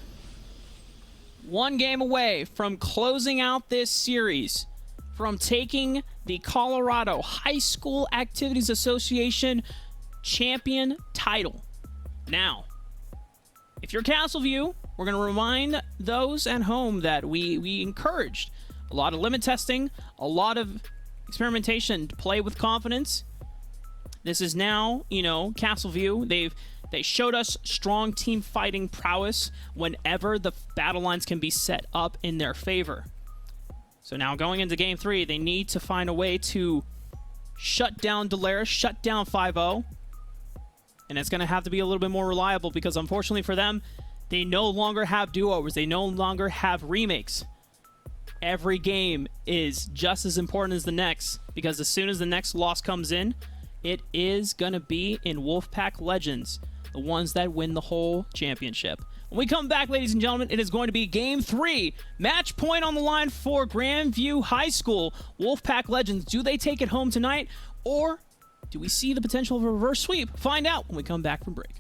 1 game away from closing out this series, from taking the Colorado High School Activities Association champion title. Now, if you're Castleview, we're going to remind those at home that we encouraged a lot of limit testing, a lot of experimentation to play with confidence. This is now, Castleview. They showed us strong team fighting prowess whenever the battle lines can be set up in their favor. So now going into Game 3, they need to find a way to shut down Delaris, shut down 5-0. And it's going to have to be a little bit more reliable because unfortunately for them, they no longer have do-overs. They no longer have remakes. Every game is just as important as the next because as soon as the next loss comes in, it is going to be in Wolfpack Legends, the ones that win the whole championship. When we come back, ladies and gentlemen, it is going to be Game 3. Match point on the line for Grandview High School. Wolfpack Legends, do they take it home tonight? Or do we see the potential of a reverse sweep? Find out when we come back from break.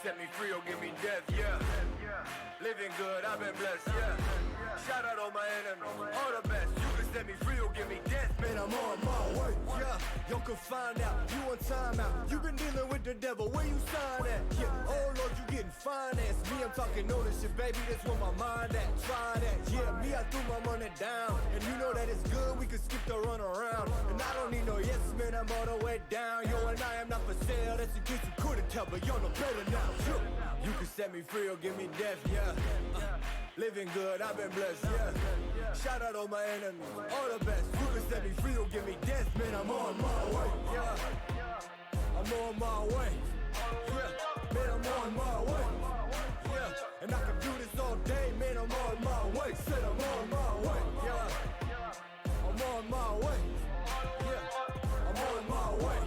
set me free or give me death, yeah. Living good, I've been blessed, yeah. Shout out all my enemies, all the best. You can set me free or give me death, man, I'm on my way, yeah. Y'all can find out, you on timeout. You been dealing with the devil, where you sign at? Yeah, oh Lord, you getting financed. Me, I'm talking ownership, baby, that's where my mind at. Try that, yeah, me, I threw my money down. And you know that it's good, we can skip the run around. And I don't need no yes, man, I'm all the way down. Yo, and I am not for sale, that's in case you couldn't tell, but y'all know better now. You can set me free or give me death, yeah. Living good, I've been blessed, yeah. Shout out all my enemies, all the best. You can set me free or give me death, man, I'm on my way, yeah. I'm on my way, yeah. Man, I'm on my way, yeah. And I can do this all day, man, I'm on my way. Said I'm on my way, yeah. I'm on my way, yeah. I'm on my way,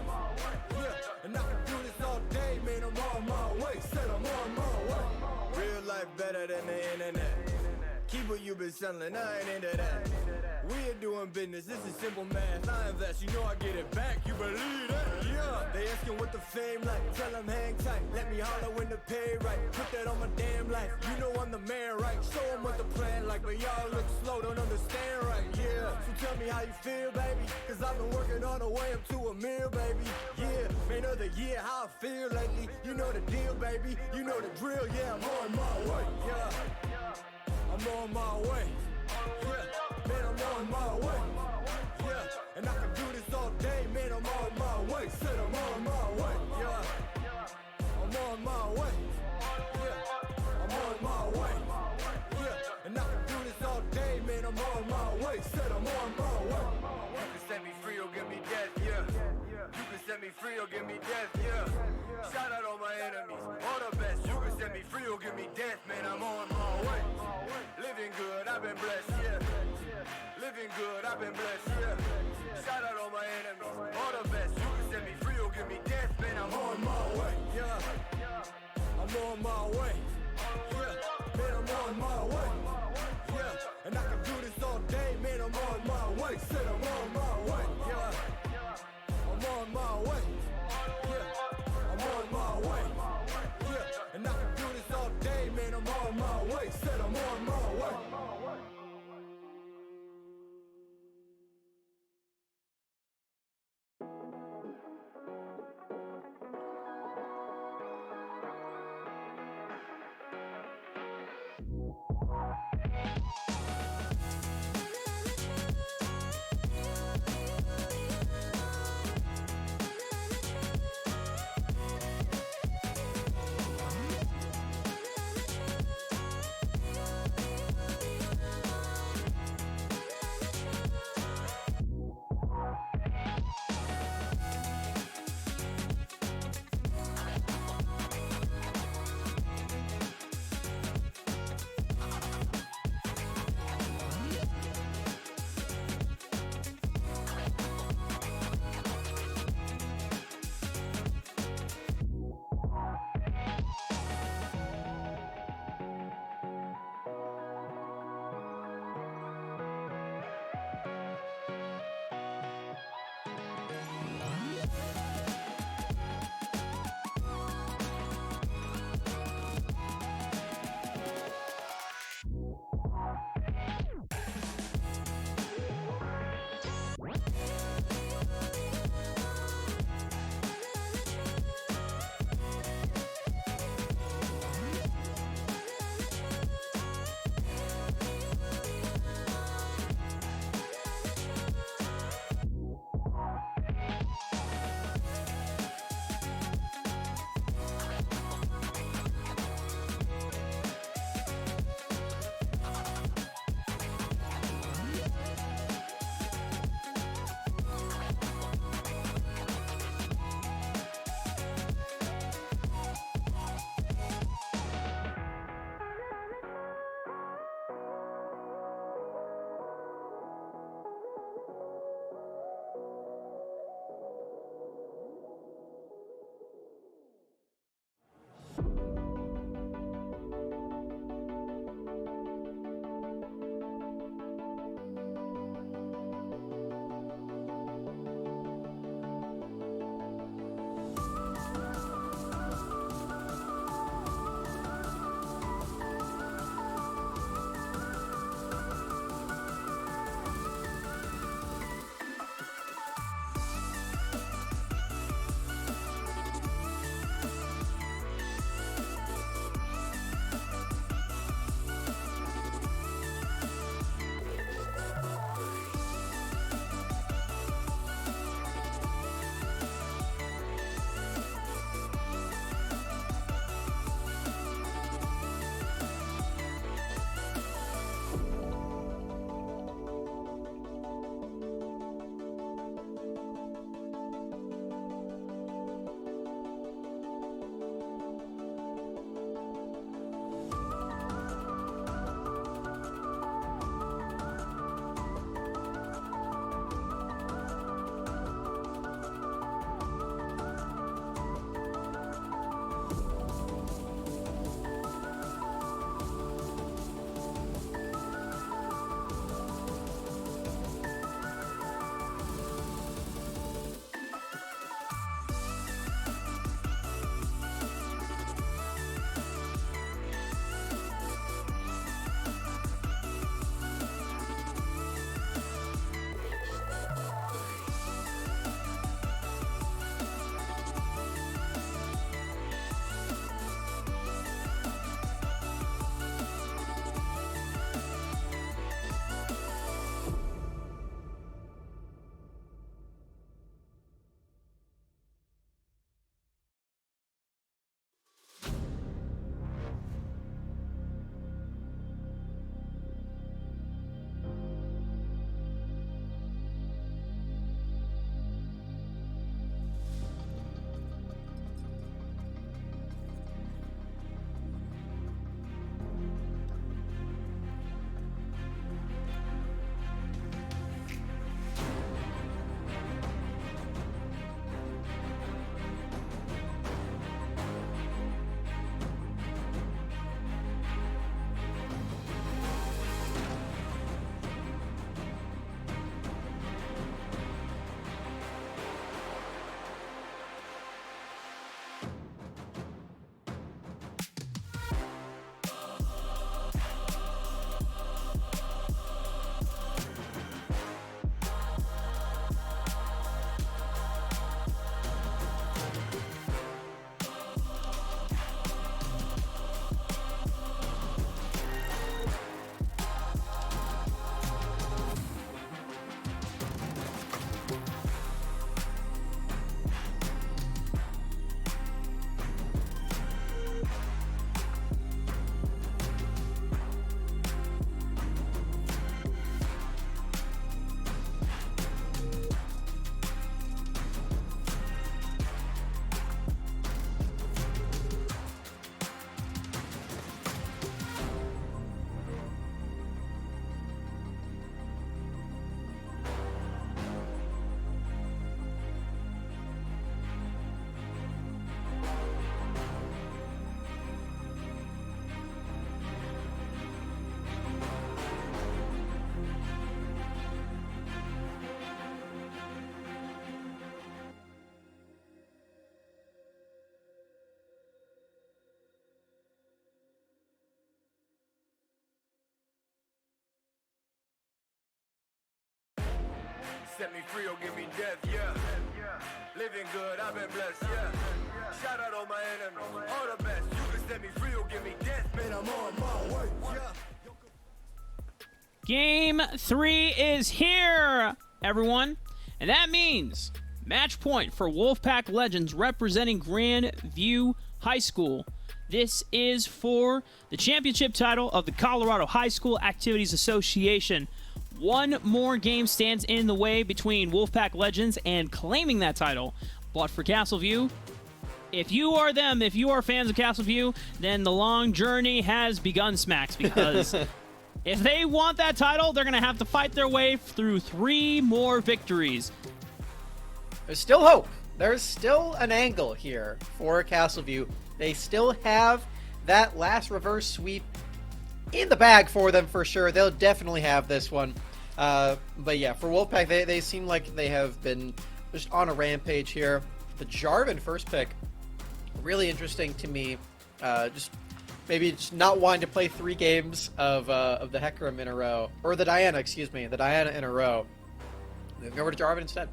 yeah. And I can do this all day, man, I'm on my way. Said I'm on my way. Real life better than the internet. Keep what you been selling, I ain't into that. We are doing business, this is simple math. I invest, you know I get it back, you believe that? Yeah. They asking what the fame like, tell them hang tight. Let me holler when the pay right, put that on my damn life. You know I'm the man, right? Show them what the plan like, but y'all look slow, don't understand right, yeah. So tell me how you feel, baby, cause I've been working all the way up to a meal, baby. Yeah, man of the year, how I feel lately. You know the deal, baby, you know the drill, yeah, I'm on my way, yeah. I'm on my way, yeah, man, I'm on my way, yeah, and I can do this all day, man, I'm on my way, said I'm on my way, yeah, I'm on my way, yeah, I'm on my way, yeah, and I can do this all day, man, I'm on my way, said I'm on my way. You can set me free or give me death, yeah. You can set me free or give me death, yeah. Shout out all my enemies, all the best. You can set me free or give me death, man, I'm on my way. Living good, I've been blessed, yeah. Living good, I've been blessed, yeah. Shout out all my enemies, all the best. You can set me free or give me death, man, I'm on my way, yeah. I'm on my way, yeah. Man, I'm on my way, yeah. And I can do this all day, man, I'm on my way. Said I'm on my way, yeah. I'm on my way, yeah. I'm on my way, yeah. And I can do this all day, man, I'm on my way. Said I'm on my way. set me free or give me death, yeah. Living good, I've been blessed, yeah. Shout out all my enemies, all the best. You can set me free or give me death, man, I'm on my way, yeah. Game 3 is here, everyone. And that means match point for Wolfpack Legends representing Grandview High School. This is for the championship title of the Colorado High School Activities Association. One more game stands in the way between Wolfpack Legends and claiming that title. But for Castleview, if you are them, if you are fans of Castleview, then the long journey has begun, Smacks, because if they want that title, they're going to have to fight their way through 3 more victories. There's still hope. There's still an angle here for Castleview. They still have that last reverse sweep in the bag for them for sure. They'll definitely have this one. But yeah, for Wolfpack, they seem like they have been just on a rampage here. The Jarvan first pick, really interesting to me. Just maybe just not wanting to play 3 games of the Hecarim in a row, or the Diana, excuse me, the Diana in a row. Moving over to Jarvan instead.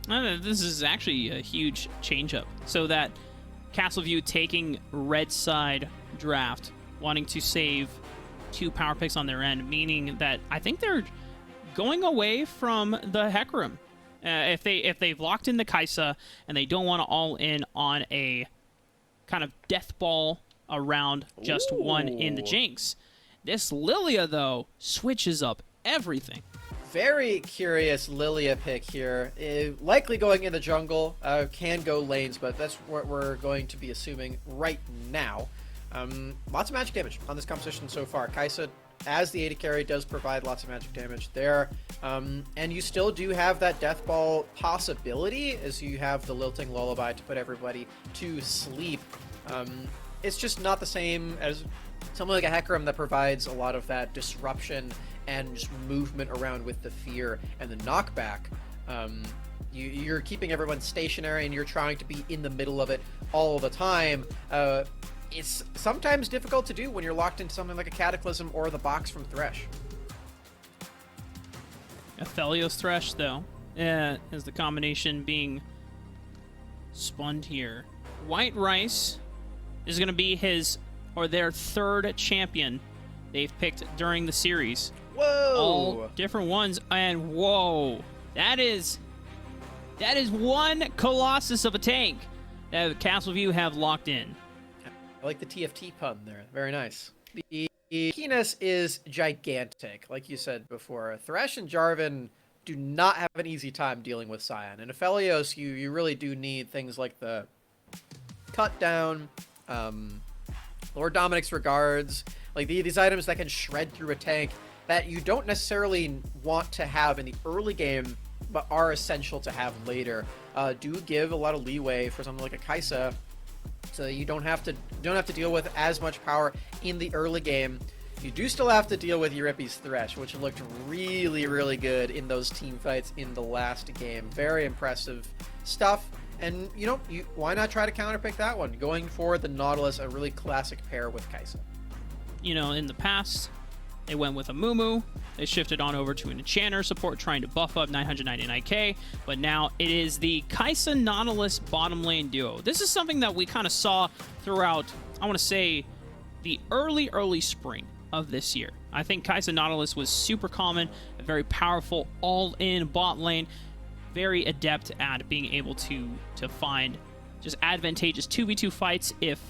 This is actually a huge change-up. So that Castleview taking red side draft, wanting to save 2 power picks on their end, meaning that I think they're going away from the Hecarim. If they've locked in the Kaisa and they don't want to all in on a kind of death ball around just one in the Jinx. This Lilia, though, switches up everything. Very curious Lilia pick here. Likely going in the jungle, can go lanes, but that's what we're going to be assuming right now. Lots of magic damage on this composition so far. Kaisa, as the AD carry, does provide lots of magic damage there. And you still do have that death ball possibility, as you have the Lilting Lullaby to put everybody to sleep. It's just not the same as something like a Hecarim that provides a lot of that disruption and just movement around with the fear and the knockback. You're keeping everyone stationary and you're trying to be in the middle of it all the time. It's sometimes difficult to do when you're locked into something like a Cataclysm or the box from Thresh. Aphelios Thresh, though, is the combination being spun here. White Rice is going to be his or their 3rd champion they've picked during the series. Whoa! All different ones, and whoa, that is one Colossus of a tank that Castleview have locked in. I like the TFT pun there. Very nice. The keenness is gigantic, like you said before. Thresh and Jarvan do not have an easy time dealing with Scion. And Aphelios, you really do need things like the cut down, Lord Dominic's regards, like these items that can shred through a tank that you don't necessarily want to have in the early game, but are essential to have later. Do give a lot of leeway for something like a Kaisa, so you don't have to deal with as much power in the early game. You do still have to deal with Eurypes Thresh, which looked really, really good in those team fights in the last game. Very impressive stuff. And, why not try to counterpick that one? Going for the Nautilus, a really classic pair with Kaisa. In the past, they went with a Mumu. They shifted on over to an Enchanter support, trying to buff up 999k. But now it is the Kaisa Nautilus bottom lane duo. This is something that we kind of saw throughout, I want to say, the early spring of this year. I think Kaisa Nautilus was super common, a very powerful all-in bot lane, very adept at being able to find just advantageous 2v2 fights if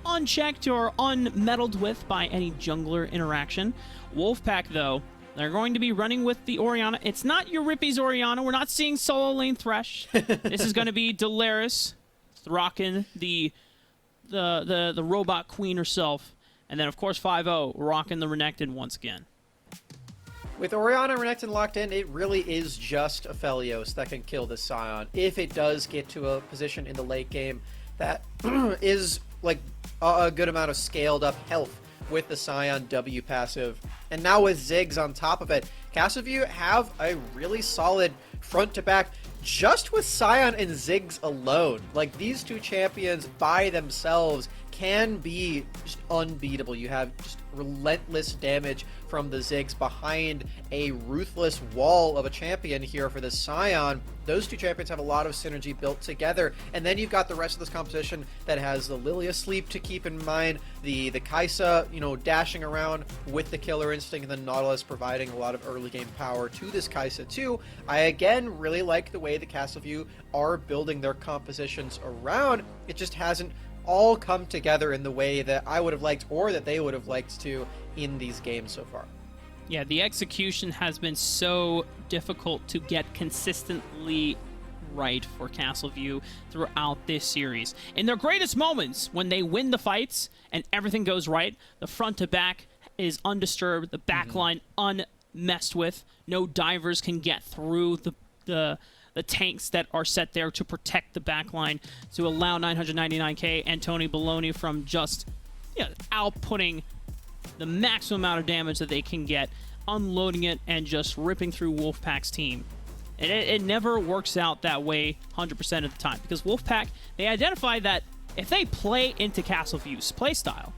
unchecked or unmeddled with by any jungler interaction. Wolfpack, though, they're going to be running with the Orianna. It's not Eurypes Orianna. We're not seeing solo lane Thresh. This is going to be Delaris rocking the robot queen herself. And then, of course, 5-0 rocking the Renekton once again. With Orianna and Renekton locked in, it really is just Aphelios that can kill this Scion. If it does get to a position in the late game that is like a good amount of scaled up health with the Scion W passive. And now with Ziggs on top of it, Castleview have a really solid front to back just with Scion and Ziggs alone. Like, these two champions by themselves can be just unbeatable. You have just relentless damage from the Ziggs behind a ruthless wall of a champion here for the Scion. Those two champions have a lot of synergy built together, and then you've got the rest of this composition that has the Lilia sleep to keep in mind, the Kai'Sa, you know, dashing around with the killer instinct, and the Nautilus providing a lot of early game power to this Kai'Sa too. I again really like the way the Castleview are building their compositions around. It just hasn't all come together in the way that I would have liked, or that they would have liked to, in these games so far. Yeah, the execution has been so difficult to get consistently right for Castleview throughout this series. In their greatest moments, when they win the fights and everything goes right, the front to back is undisturbed, the back line unmessed with, no divers can get through the tanks that are set there to protect the back line, to allow 999k and Tony Baloney from just outputting the maximum amount of damage that they can get, unloading it, and just ripping through Wolfpack's team. It never works out that way 100% of the time, because Wolfpack, they identify that if they play into Castleview's playstyle,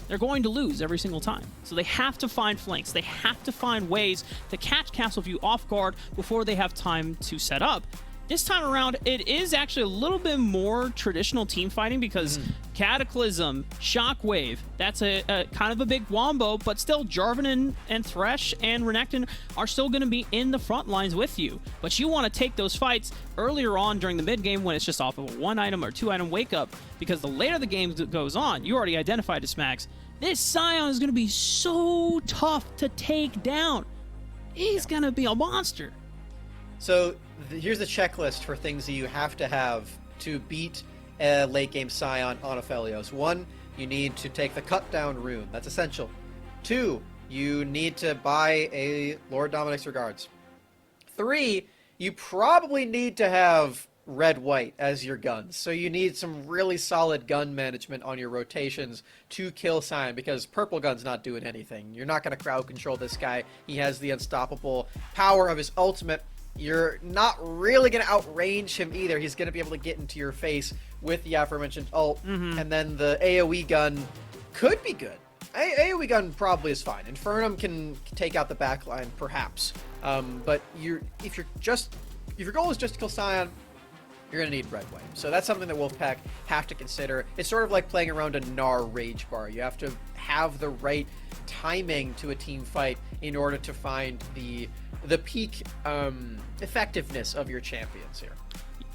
they're going to lose every single time. So they have to find flanks. They have to find ways to catch Castleview off guard before they have time to set up. This time around, it is actually a little bit more traditional team fighting, because Cataclysm, Shockwave, that's a kind of a big wombo, but still Jarvan and Thresh and Renekton are still going to be in the front lines with you. But you want to take those fights earlier on during the mid game when it's just off of a 1-item or 2-item wake up, because the later the game goes on, you already identified as Smags, this Scion is going to be so tough to take down. He's going to be a monster. So here's the checklist for things that you have to beat a late game Scion on Aphelios. 1, you need to take the cut down rune. That's essential. 2, you need to buy a Lord Dominic's Regards. 3, you probably need to have red-white as your guns. So you need some really solid gun management on your rotations to kill Scion, because purple gun's not doing anything. You're not going to crowd control this guy. He has the unstoppable power of his ultimate. You're not really going to outrange him either. He's going to be able to get into your face with the aforementioned ult, and then the AoE gun could be good. AoE gun probably is fine. Infernum can take out the backline, perhaps. But if your goal is just to kill Scion, you're going to need red white. So that's something that Wolfpack have to consider. It's sort of like playing around a Gnar rage bar. You have to have the right timing to a team fight in order to find the peak effectiveness of your champions here.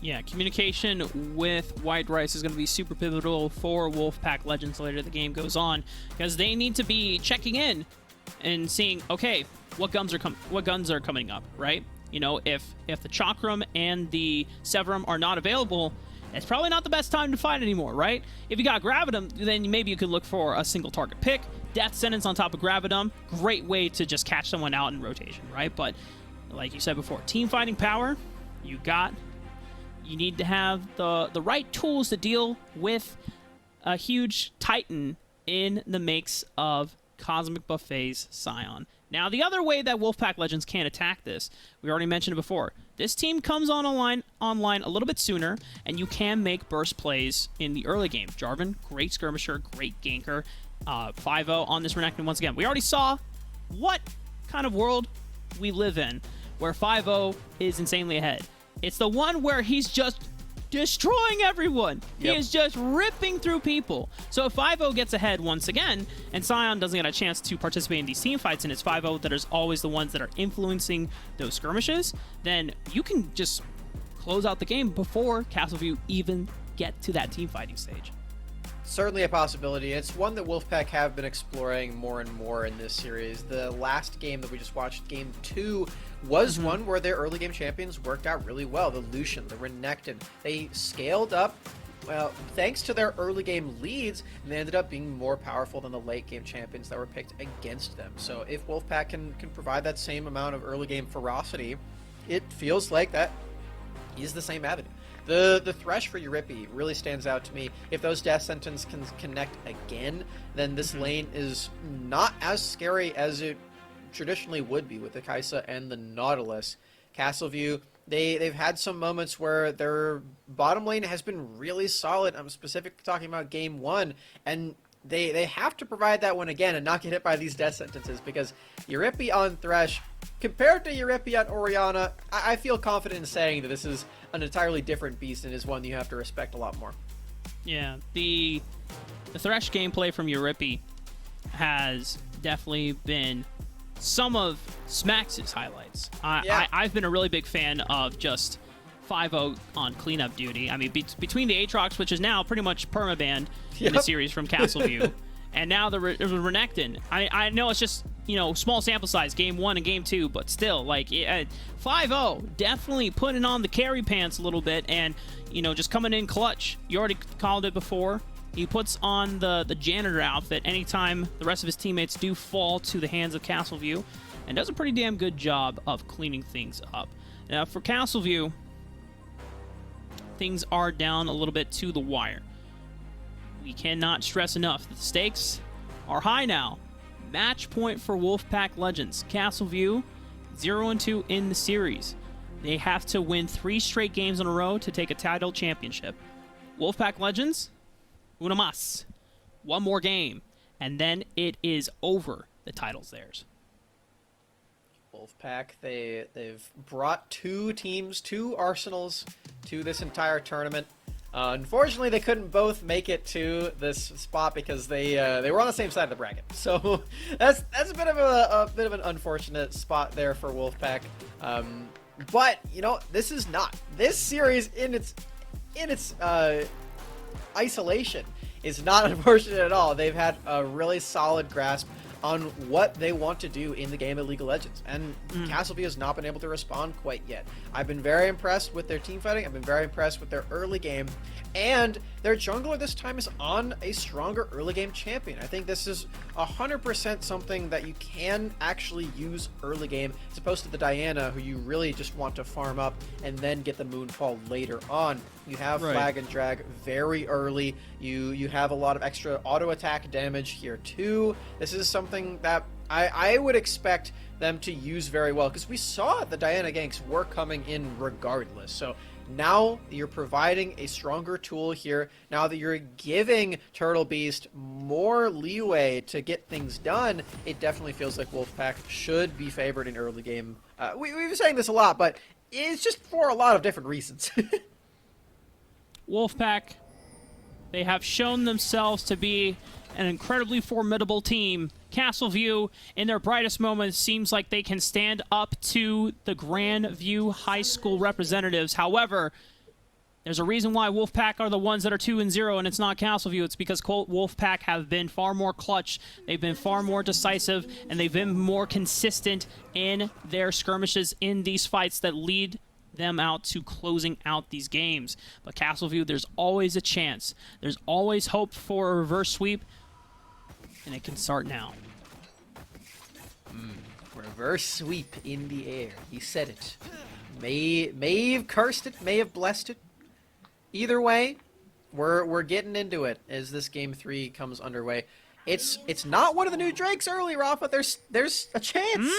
Yeah, communication with White Rice is going to be super pivotal for Wolfpack Legends later the game goes on, because they need to be checking in and seeing, okay, what guns are coming up, right? You know, if the Chakram and the Severum are not available, it's probably not the best time to fight anymore, right? If you got Gravitum, then maybe you could look for a single target pick. Death Sentence on top of Gravitum, great way to just catch someone out in rotation, right? But like you said before, team fighting power, you need to have the right tools to deal with a huge Titan in the makes of Cosmic Buffet's Scion. Now, the other way that Wolfpack Legends can attack this, we already mentioned it before. This team comes online a little bit sooner, and you can make burst plays in the early game. Jarvan, great skirmisher, great ganker. 5-0 on this Renekton once again. We already saw what kind of world we live in, where 5-0 is insanely ahead. It's the one where he's just destroying everyone. He is just ripping through people. So if 5-0 gets ahead once again, and Scion doesn't get a chance to participate in these team fights, and it's 5-0 that is always the ones that are influencing those skirmishes, then you can just close out the game before Castleview even get to that team fighting stage. Certainly a possibility. It's one that Wolfpack have been exploring more and more in this series. The last game that we just watched, Game 2, was one where their early game champions worked out really well. The Lucian, the Renekton, they scaled up thanks to their early game leads, and they ended up being more powerful than the late game champions that were picked against them. So if Wolfpack can provide that same amount of early game ferocity, it feels like that is the same avenue. The Thresh for Eurypie really stands out to me. If those Death Sentence can connect again, then this lane is not as scary as it traditionally would be with the Kai'Sa and the Nautilus. Castleview, They've had some moments where their bottom lane has been really solid. I'm specifically talking about game 1, and they have to provide that one again and not get hit by these death sentences, because Euripie on Thresh, compared to Euripie on Orianna, I feel confident in saying that this is an entirely different beast and is one you have to respect a lot more. Yeah, the Thresh gameplay from Euripie has definitely been some of Smax's highlights. I've been a really big fan of just 5-0 on cleanup duty. I mean, between the Aatrox, which is now pretty much permabanned in the series from Castleview, and now the Renekton. I know it's just, small sample size, game 1 and game 2, but still, 5-0, definitely putting on the carry pants a little bit, and, just coming in clutch. You already called it before. He puts on the janitor outfit anytime the rest of his teammates do fall to the hands of Castleview, and does a pretty damn good job of cleaning things up. Now, for Castleview, things are down a little bit to the wire. We cannot stress enough that the stakes are high now. Match point for Wolfpack Legends. Castleview, 0-2 in the series. They have to win 3 straight games in a row to take a title championship. Wolfpack Legends, una más. One more game, and then it is over. The title's theirs. Wolfpack, they've brought 2 teams, 2 arsenals to this entire tournament. Unfortunately, they couldn't both make it to this spot because they were on the same side of the bracket. So that's a bit of an unfortunate spot there for Wolfpack. But this series in its isolation is not unfortunate at all. They've had a really solid grasp on what they want to do in the game of League of Legends, and Castleview has not been able to respond quite yet. I've been very impressed with their team fighting. I've been very impressed with their early game, and their jungler this time is on a stronger early game champion. I think this is 100% something that you can actually use early game, as opposed to the Diana, who you really just want to farm up and then get the Moonfall later on. You have flag and drag very early. You have a lot of extra auto attack damage here too. This is something that I would expect them to use very well, because we saw the Diana ganks were coming in regardless. So now you're providing a stronger tool here. Now that you're giving Turtle Beast more leeway to get things done, it definitely feels like Wolfpack should be favored in early game. We've been saying this a lot, but it's just for a lot of different reasons. Wolfpack, they have shown themselves to be an incredibly formidable team. Castleview, in their brightest moments, seems like they can stand up to the Grandview High School representatives. However, there's a reason why Wolfpack are the ones that are 2-0, and it's not Castleview. It's because Wolfpack have been far more clutch, they've been far more decisive, and they've been more consistent in their skirmishes in these fights that lead them out to closing out these games. But Castleview, there's always a chance. There's always hope for a reverse sweep, and it can start now. Reverse sweep in the air. He said it. May have cursed it, may have blessed it. Either way, we're getting into it as this game 3 comes underway. It's not one of the new Drakes early, Rafa. There's a chance.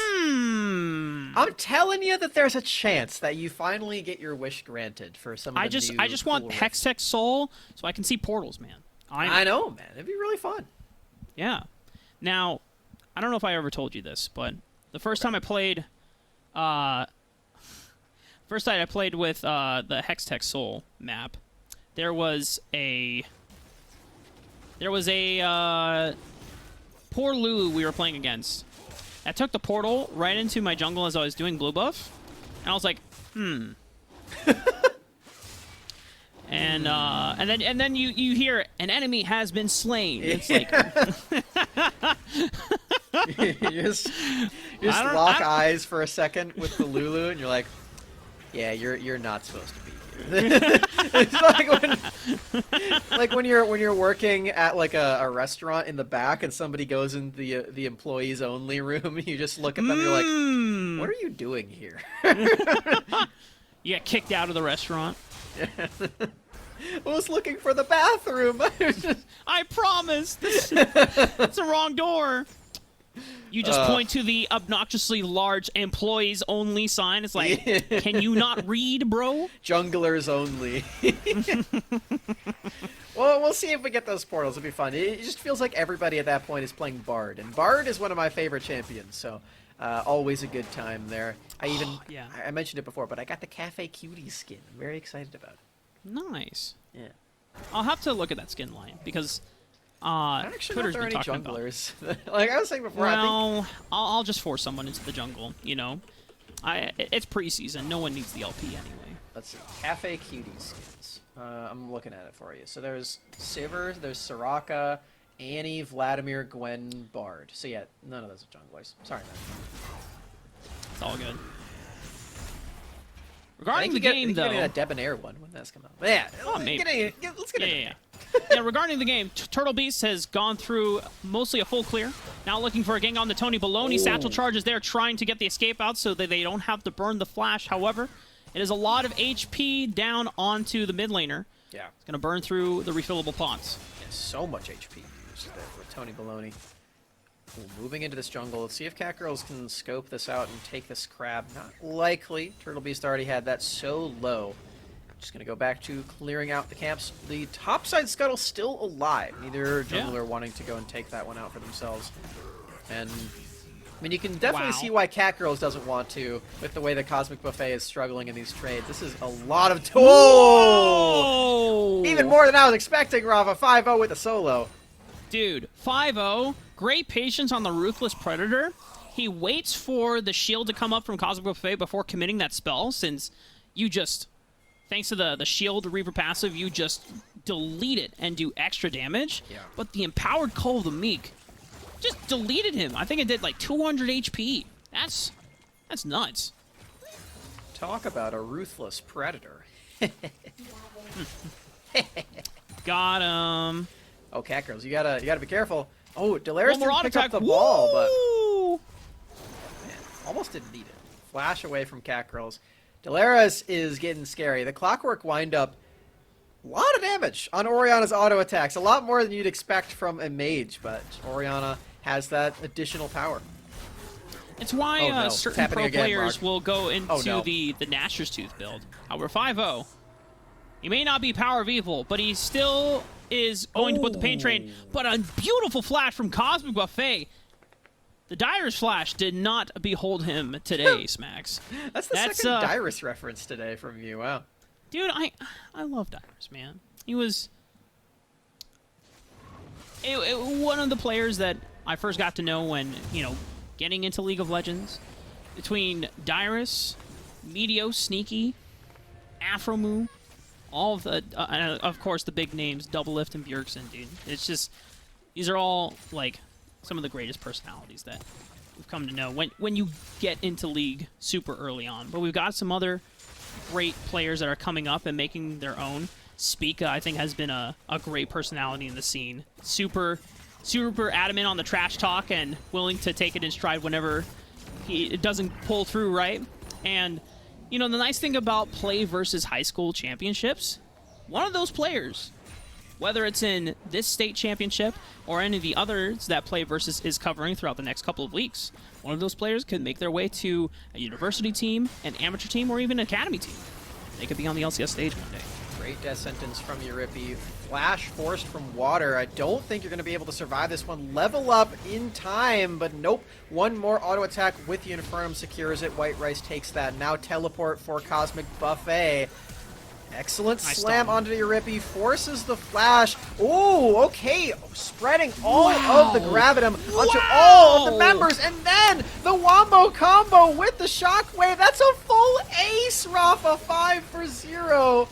I'm telling you that there's a chance that you finally get your wish granted for some of the new I just want cool Hextech Soul so I can see portals, man. I know, man. It'd be really fun. Yeah. Now, I don't know if I ever told you this, but the first time I played with the Hextech Soul map, there was a poor Lulu we were playing against. I took the portal right into my jungle as I was doing blue buff, and I was like, and then you hear an enemy has been slain. It's like you just lock eyes for a second with the Lulu, and you're like, yeah, you're not supposed to be here. It's like when you're working at like a restaurant in the back and somebody goes in the employees only room, you just look at them and you're like, what are you doing here? You get kicked out of the restaurant. I was looking for the bathroom. I promised. That's the wrong door. You just point to the obnoxiously large employees only sign. It's like, can you not read, bro? Junglers only. Well, we'll see if we get those portals. It'll be fun. It just feels like everybody at that point is playing Bard. And Bard is one of my favorite champions, so always a good time there. I mentioned it before, but I got the Cafe Cutie skin. I'm very excited about it. Nice. Yeah. I'll have to look at that skin line, because I'm actually Twitter's not there been any talking about. junglers. Like I was saying before, I think... Well, I'll just force someone into the jungle, you know? It's preseason. No one needs the LP anyway. Let's see. Cafe Cutie skins. I'm looking at it for you. So there's Sivir, there's Soraka, Annie, Vladimir, Gwen, Bard. So yeah, none of those are junglers. Sorry, man. It's all good. I Regarding think the you game, get though... a Debonair one when that's coming out. But yeah, Oh, maybe. let's get into it. Yeah, regarding the game, Turtle Beast has gone through mostly a full clear. Now looking for a gank on the Tony Baloney. Satchel Charge is there trying to get the escape out so that they don't have to burn the flash. However, it is a lot of HP down onto the mid laner. Yeah. It's going to burn through the refillable pots. Yeah, so much HP used there with Tony Baloney. Ooh, moving into this jungle. Let's see if Cat Girls can scope this out and take this crab. Not likely. Turtle Beast already had that so low. Just going to go back to clearing out the camps. The topside scuttle still alive. Neither jungler wanting to go and take that one out for themselves. And, I mean, you can definitely see why Cat Girls doesn't want to with the way the Cosmic Buffet is struggling in these trades. This is a lot of... Whoa! Even more than I was expecting, Rafa. 5-0 with a solo. Dude, 5-0. Great patience on the Ruthless Predator. He waits for the shield to come up from Cosmic Buffet before committing that spell, since you just... Thanks to the shield Reaver passive, you just delete it and do extra damage. Yeah. But the Empowered Call of the Meek just deleted him. I think it did like 200 HP. That's nuts. Talk about a ruthless predator. Got him. Oh, Cat Girls, you gotta be careful. Oh, Delaris One more didn't auto pick up attack. the ball, but Woo! man, almost didn't need it. Flash away from Cat Girls. Delaris is getting scary. The Clockwork Wind-Up, a lot of damage on Oriana's auto attacks. A lot more than you'd expect from a mage, but Oriana has that additional power. It's why certain pro again, players Mark. will go into no. the Gnasher's Tooth build. However, 5-0. He may not be Power of Evil, but he still is going to put the Pain Train. But a beautiful flash from Cosmic Buffet. The Dyrus Flash did not behold him today, Smax. That's the second Dyrus reference today from you. Wow. Dude, I love Dyrus, man. He was one of the players that I first got to know when, you know, getting into League of Legends. Between Dyrus, Meteos, Sneaky, Afromoo, all of the, of course, the big names, Doublelift and Bjergsen, dude. It's just, these are all, like, some of the greatest personalities that we've come to know when you get into League super early on. But we've got some other great players that are coming up and making their own. Spica, I think, has been a great personality in the scene. Super adamant on the trash talk and willing to take it in stride whenever it doesn't pull through, right? And, you know, the nice thing about Play versus High School Championships, one of those players, whether it's in this state championship or any of the others that Play versus is covering throughout the next couple of weeks, one of those players could make their way to a university team, an amateur team, or even an academy team. They could be on the LCS stage one day. Great death sentence from Euripi. Flash forced from water. I don't think you're going to be able to survive this one. Level up in time, but nope. One more auto attack with the Infernum secures it. White Rice takes that. Now teleport for Cosmic Buffet. Excellent slam onto Euripi. Forces the flash. Ooh, okay. Spreading all of the gravitum onto all of the members. And then the Wombo combo with the shockwave. That's a full ace, Rafa. 5-0.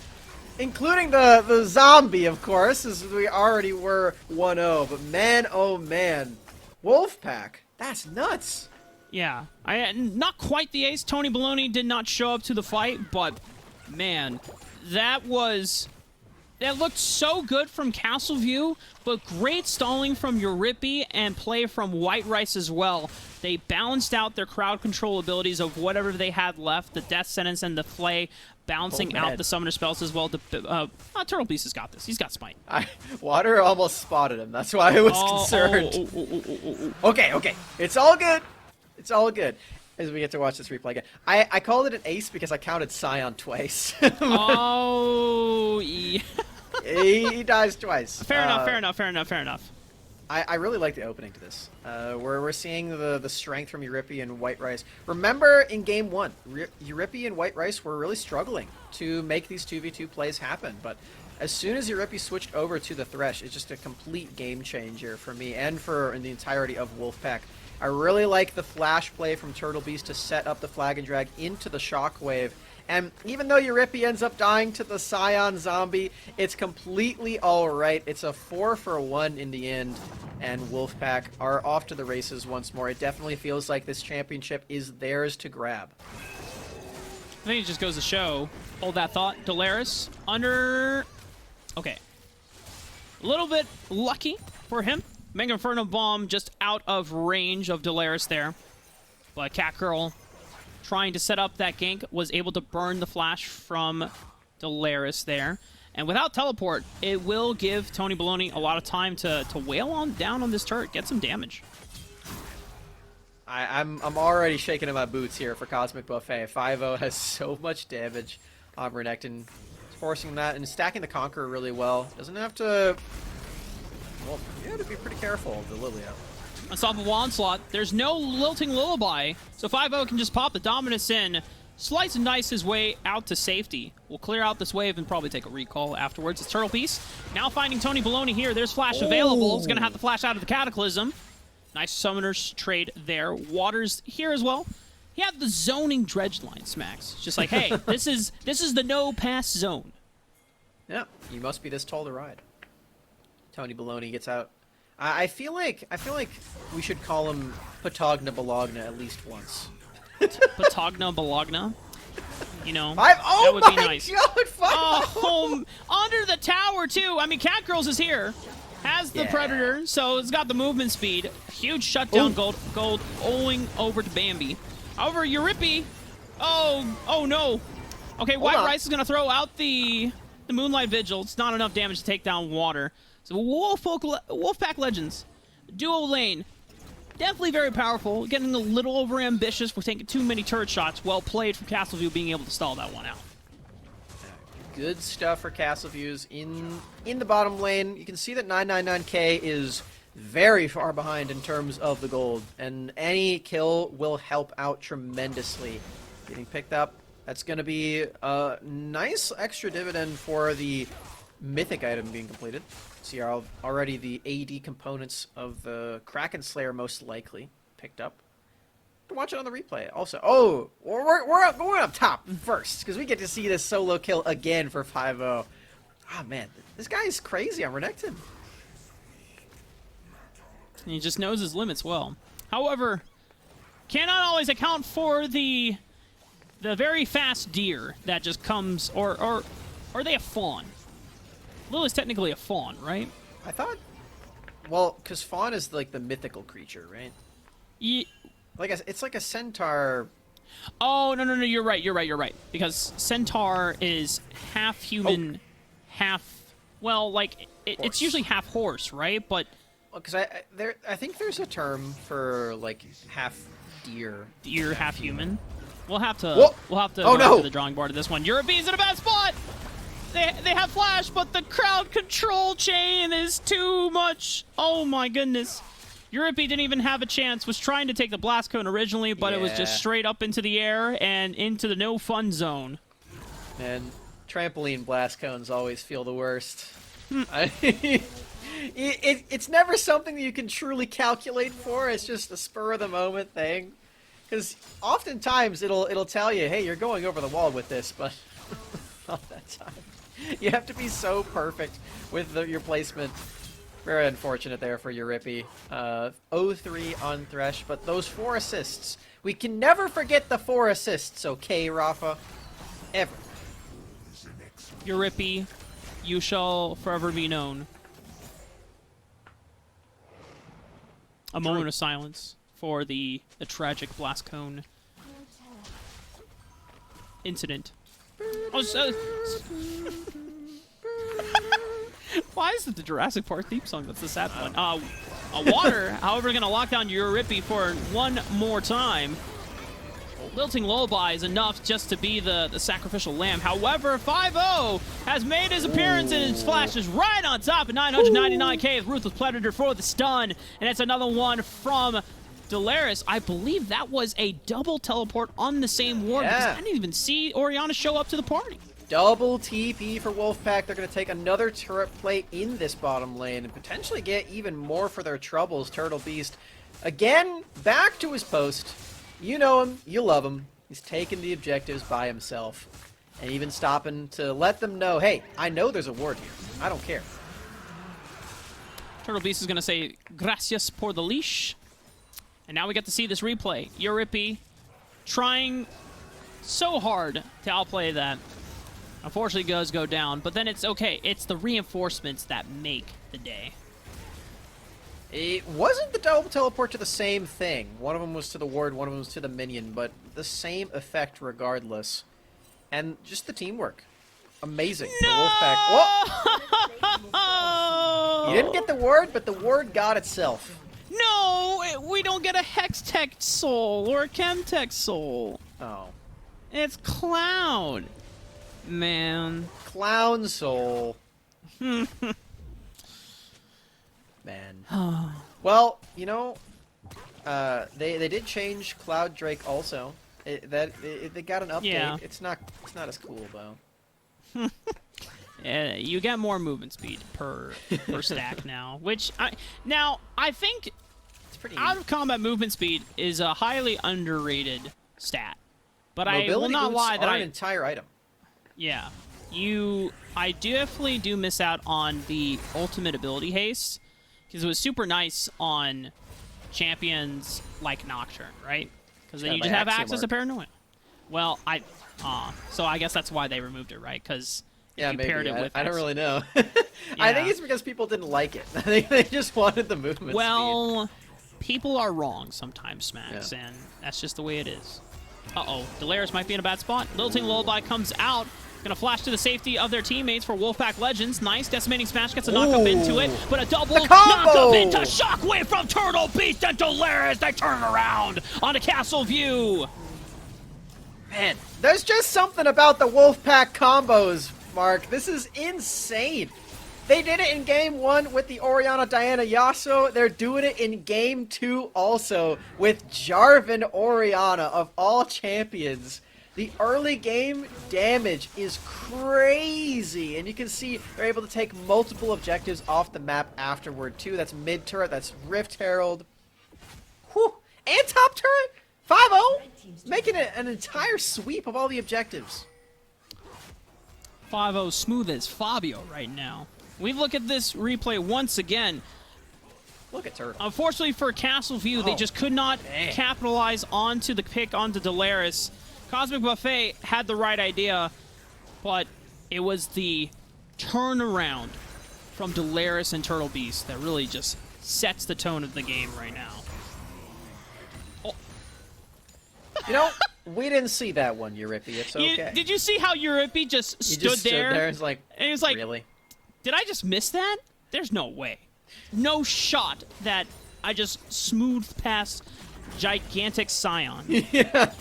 Including the zombie, of course, as we already were 1-0. But man, oh man. Wolfpack. That's nuts. Yeah. Not quite the ace. Tony Baloney did not show up to the fight, but man, that was that looked so good from Castle View, but great stalling from Euripi and play from White Rice as well. They balanced out their crowd control abilities of whatever they had left, the Death Sentence and the Flay, balancing out the summoner spells as well. Turtle Beast has got this. He's got Smite. Water almost spotted him. That's why I was concerned. Okay. It's all good. It's all good. As we get to watch this replay again. I called it an ace because I counted Scion twice. Oh, yeah. He dies twice. Fair enough. I really like the opening to this. We're seeing the strength from Euripi and White Rice. Remember in game 1, Euripi and White Rice were really struggling to make these 2v2 plays happen, but as soon as Euripi switched over to the Thresh, it's just a complete game changer for me and for the entirety of Wolfpack. I really like the flash play from Turtle Beast to set up the Flag and Drag into the Shockwave. And even though Euripi ends up dying to the Scion zombie, it's completely alright. It's a 4-for-1 in the end, and Wolfpack are off to the races once more. It definitely feels like this championship is theirs to grab. I think it just goes to show, hold that thought, Dolaris under... Okay. A little bit lucky for him. Mega Inferno Bomb just out of range of Dolaris there. But Catgirl, trying to set up that gank, was able to burn the flash from Dolaris there. And without teleport, it will give Tony Baloney a lot of time to wail on down on this turret, get some damage. I'm already shaking in my boots here for Cosmic Buffet. 5-0 has so much damage on Renekton, forcing that and stacking the Conqueror really well. Doesn't have to... Well, you have to be pretty careful of the Lilia. Unstoppable Onslaught. There's no Lilting Lullaby, so 5-0 can just pop the Dominus in, slice and dice his way out to safety. We'll clear out this wave and probably take a recall afterwards. It's Turtle Beast. Now finding Tony Baloney here. There's Flash available. He's going to have to flash out of the Cataclysm. Nice Summoner's trade there. Water's here as well. He had the zoning dredge line, Smacks. Just like, hey, this is the no-pass zone. Yeah, you must be this tall to ride. Tony Baloney gets out. I feel like we should call him Patogna Bologna at least once. Patogna Bologna? You know, that would be nice. God, under the tower, too. I mean, Catgirls is here. Has the Predator, so it's got the movement speed. Huge shutdown gold owing over to Bambi. However, Euripi... Oh, no. Okay, White Rice is going to throw out the Moonlight Vigil. It's not enough damage to take down Water. So Wolfpack Legends, duo lane, definitely very powerful. Getting a little over ambitious. We're taking too many turret shots. Well played from Castleview being able to stall that one out. Good stuff for Castleviews in the bottom lane. You can see that 999k is very far behind in terms of the gold, and any kill will help out tremendously. Getting picked up. That's going to be a nice extra dividend for the mythic item being completed. See already the AD components of the Kraken Slayer most likely picked up. Watch it on the replay also. We're going up top first because we get to see this solo kill again for 5-0. Ah, man, this guy is crazy on Renekton. He just knows his limits well. However, cannot always account for the very fast deer that just comes, or are they a fawn? Lil is technically a fawn, right? I thought, well, because fawn is like the mythical creature, right? Yeah. It's like a centaur. Oh, no, you're right. Because centaur is half human, half, well, like, it's usually half horse, right? But... Because I think there's a term for, like, half deer. Deer, half human. We'll have to go to the drawing board of this one. Euripi's in a bad spot! They have flash, but the crowd control chain is too much. Oh my goodness. Euripi didn't even have a chance. Was trying to take the blast cone originally, but it was just straight up into the air and into the no fun zone. And trampoline blast cones always feel the worst. It's never something that you can truly calculate for. It's just a spur of the moment thing. Because oftentimes it'll tell you, hey, you're going over the wall with this, but not that time. You have to be so perfect with your placement. Very unfortunate there for Euripi. 0-3 on Thresh, but those 4 assists. We can never forget the 4 assists, okay, Rafa? Ever. Euripi You shall forever be known. A moment of silence for the tragic blast cone incident. Oh, why is it the Jurassic Park theme song? That's the sad one. A water, however, going to lock down Euripi for one more time. Lilting Lullaby is enough just to be the sacrificial lamb. However, 5-0 has made his appearance and his flashes right on top at 999k with Ruthless Predator for the stun. And it's another one from Delaris. I believe that was a double teleport on the same ward because I didn't even see Orianna show up to the party. Double TP for Wolfpack. They're going to take another turret play in this bottom lane and potentially get even more for their troubles. Turtle Beast, again, back to his post. You know him. You love him. He's taking the objectives by himself. And even stopping to let them know, hey, I know there's a ward here. I don't care. Turtle Beast is going to say, gracias por the leash. And now we get to see this replay. Euripi trying so hard to outplay that. Unfortunately, does go down, but then it's okay. It's the reinforcements that make the day. It wasn't the double teleport to the same thing. One of them was to the ward, one of them was to the minion, but the same effect regardless. And just the teamwork. Amazing. No! The Wolfpack. Whoa! You didn't get the ward, but the ward got itself. No! We don't get a Hextech soul or a Chemtech soul. Oh. It's Cloud. Man. Clown soul. Man. Well, you know, they did change Cloud Drake also. They got an update. Yeah. It's not as cool though. You get more movement speed per stack now, which I think It's pretty out of combat movement speed is a highly underrated stat. But I will Mobility not boots lie that are an entire item. Yeah. I definitely do miss out on the ultimate ability haste, because it was super nice on champions like Nocturne, right? Because then you just have access to Paranoia. Well, so I guess that's why they removed it, right? Because Yeah, you maybe. paired it with I don't really know. Yeah. I think it's because people didn't like it. I think they just wanted the movement speed. Well, people are wrong sometimes, Max, and that's just the way it is. Uh-oh, Delaris might be in a bad spot. Lilting Lullaby comes out. Gonna flash to the safety of their teammates for Wolfpack Legends. Nice, Decimating Smash gets a knock-up into it, but a double knock-up into Shockwave from Turtle Beast and Delaris. They turn around on a Castle View. Man, there's just something about the Wolfpack combos, Mark. This is insane. They did it in Game 1 with the Orianna Diana Yasuo. They're doing it in Game 2 also with Jarvan Orianna of all champions. The early game damage is crazy, and you can see they're able to take multiple objectives off the map afterward too. That's mid turret, that's Rift Herald. Whew. And top turret? 5-0? Making it an entire sweep of all the objectives. 5-0 smooth as Fabio right now. We look at this replay once again. Look at Turtle. Unfortunately for Castle View, they just could not capitalize onto the pick onto Delaris. Cosmic Buffet had the right idea, but it was the turnaround from Delaris and Turtle Beast that really just sets the tone of the game right now. Oh. You know, we didn't see that one, Euripi. It's okay. Did you see how Euripi just stood there? And he was like, really? Did I just miss that? There's no way. No shot that I just smoothed past gigantic Scion. Yeah.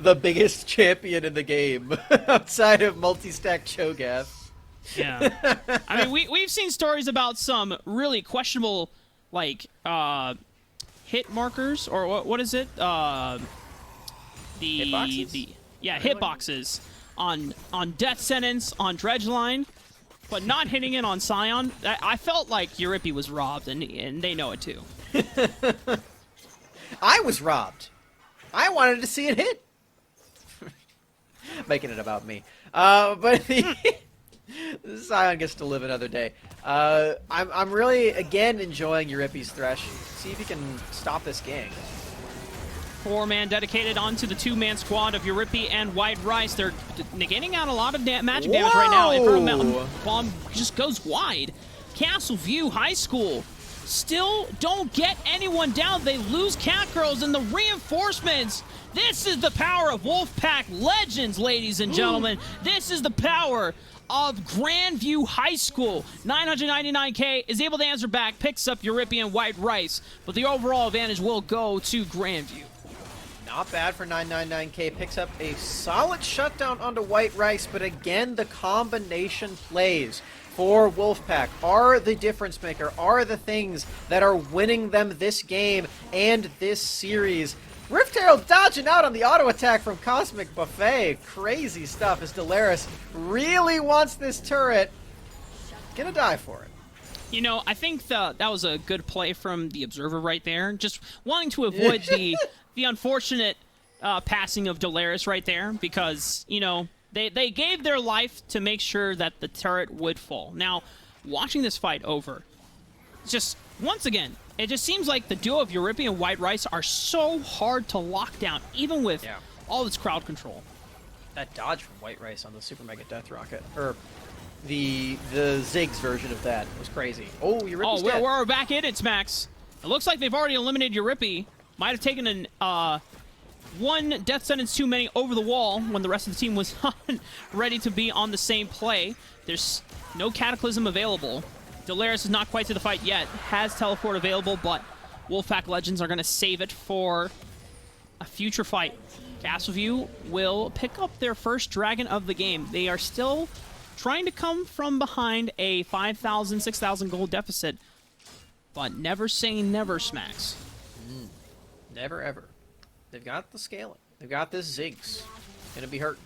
The biggest champion in the game outside of multi-stack Cho'Gath. Yeah. I mean, we've seen stories about some really questionable, like, hit markers, or what is it? Hitboxes? Hitboxes on Death Sentence, on Dredgeline, but not hitting it on Scion. I felt like Euripi was robbed, and they know it too. I was robbed. I wanted to see it hit. Making it about me. But Scion gets to live another day. I'm really, again, enjoying Euripi's Thresh. See if he can stop this gang. 4-man dedicated onto the 2-man squad of Euripi and White Rice. They're negating out a lot of magic damage right now. Inferno Mountain Bomb just goes wide. Castle View High School still don't get anyone down. They lose Catgirls and the reinforcements. This is the power of Wolfpack Legends, ladies and gentlemen. This is the power of Grandview High School. 999K is able to answer back, picks up Euripi and White Rice, but the overall advantage will go to Grandview. Not bad for 999K. Picks up a solid shutdown onto White Rice, but again, the combination plays for Wolfpack are the difference maker, are the things that are winning them this game and this series. Rift Herald dodging out on the auto attack from Cosmic Buffet. Crazy stuff as Delaris really wants this turret. Gonna die for it. You know, I think that was a good play from the Observer right there. Just wanting to avoid the unfortunate passing of Delaris right there because, you know, they gave their life to make sure that the turret would fall. Now, watching this fight over, just once again, it just seems like the duo of Euripi and White Rice are so hard to lock down, even with all this crowd control. That dodge from White Rice on the Super Mega Death Rocket, or the Ziggs version of that was crazy. Oh, Euripi's dead. We're back in it, Max. It looks like they've already eliminated Euripi. Might have taken an one death sentence too many over the wall when the rest of the team was ready to be on the same play. There's no Cataclysm available. Delaris is not quite to the fight yet. Has teleport available, but Wolfpack Legends are going to save it for a future fight. Castleview will pick up their first dragon of the game. They are still trying to come from behind a 5,000, 6,000 gold deficit, but never say never, Smacks. Never ever. They've got the scaling. They've got this Ziggs. Gonna be hurt.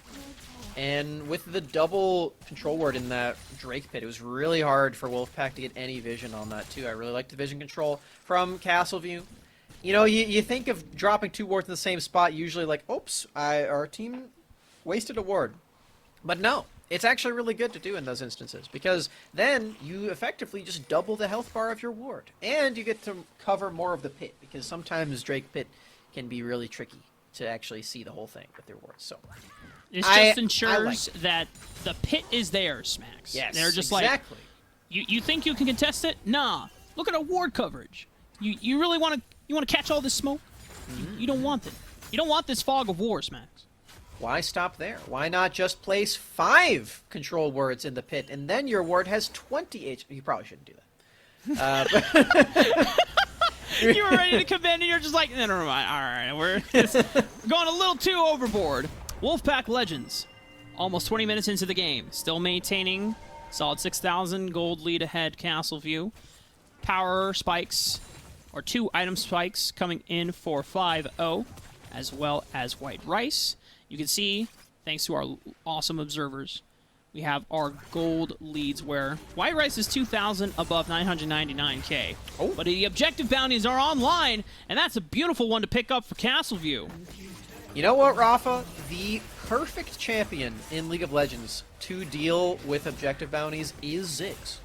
And with the double control ward in that Drake pit, it was really hard for Wolfpack to get any vision on that too. I really liked the vision control from Castleview. You know, you think of dropping 2 wards in the same spot, usually like, oops, our team wasted a ward. But no, it's actually really good to do in those instances, because then you effectively just double the health bar of your ward. And you get to cover more of the pit, because sometimes Drake pit can be really tricky to actually see the whole thing with their wards. So this just ensures that the pit is there, Smacks. Yes, they're just exactly. Like, you think you can contest it? Nah. Look at our ward coverage. You really want to catch all this smoke? You don't want it. You don't want this fog of war, Smacks. Why stop there? Why not just place 5 control wards in the pit, and then your ward has 20 HP? You probably shouldn't do that. You were ready to commit, and you're just like, no, never mind. All right, we're going a little too overboard. Wolfpack Legends, almost 20 minutes into the game, still maintaining solid 6,000 gold lead ahead. Castleview, power spikes, or 2 item spikes coming in for 5-0, as well as White Rice. You can see, thanks to our awesome observers, we have our gold leads where White Rice is 2,000 above 999K. Oh. But the objective bounties are online, and that's a beautiful one to pick up for Castleview. You know what, Rafa? The perfect champion in League of Legends to deal with objective bounties is Ziggs.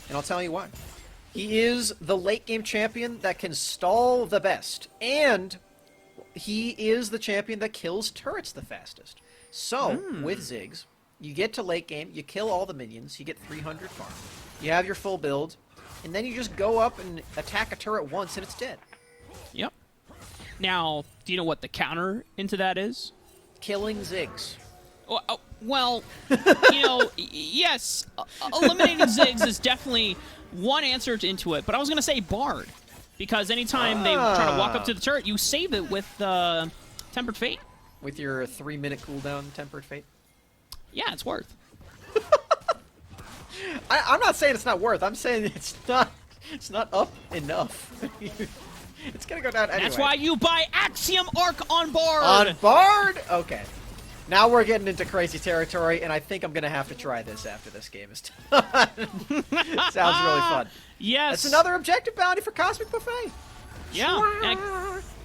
And I'll tell you why. He is the late game champion that can stall the best, and he is the champion that kills turrets the fastest. So, with Ziggs, you get to late game, you kill all the minions, you get 300 farm, you have your full build, and then you just go up and attack a turret once and it's dead. Yep. Now, do you know what the counter into that is? Killing Ziggs. Well, you know, yes, eliminating Ziggs is definitely one answer into it, but I was going to say Bard, because anytime they try to walk up to the turret, you save it with Tempered Fate. With your 3-minute cooldown Tempered Fate? Yeah, it's worth. I'm not saying it's not worth. I'm saying it's not up enough. It's gonna go down anyway. That's why you buy Axiom Arc on Bard. On Bard? Okay. Now we're getting into crazy territory, and I think I'm gonna have to try this after this game is done. Sounds really fun. Yes. That's another objective bounty for Cosmic Buffet. Yeah.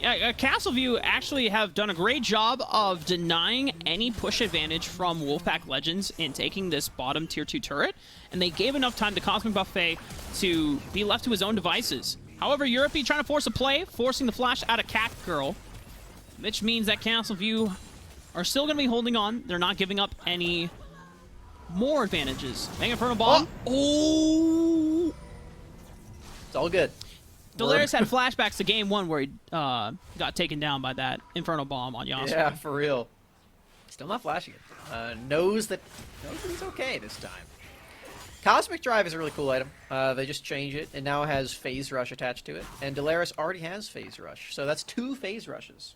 Castleview actually have done a great job of denying any push advantage from Wolfpack Legends in taking this bottom tier 2 turret, and they gave enough time to Cosmic Buffet to be left to his own devices. However, Euripi trying to force a play, forcing the flash out of Cat Girl. which means that Castleview are still going to be holding on. They're not giving up any more advantages. Mega Inferno Bomb. Oh! It's all good. Delaris had flashbacks to game 1 where he got taken down by that Inferno Bomb on Yasuo. Yeah, for real. Still not flashing it. Knows that he's okay this time. Cosmic Drive is a really cool item. They just changed it, and now has Phase Rush attached to it. And Delaris already has Phase Rush, so that's 2 Phase Rushes.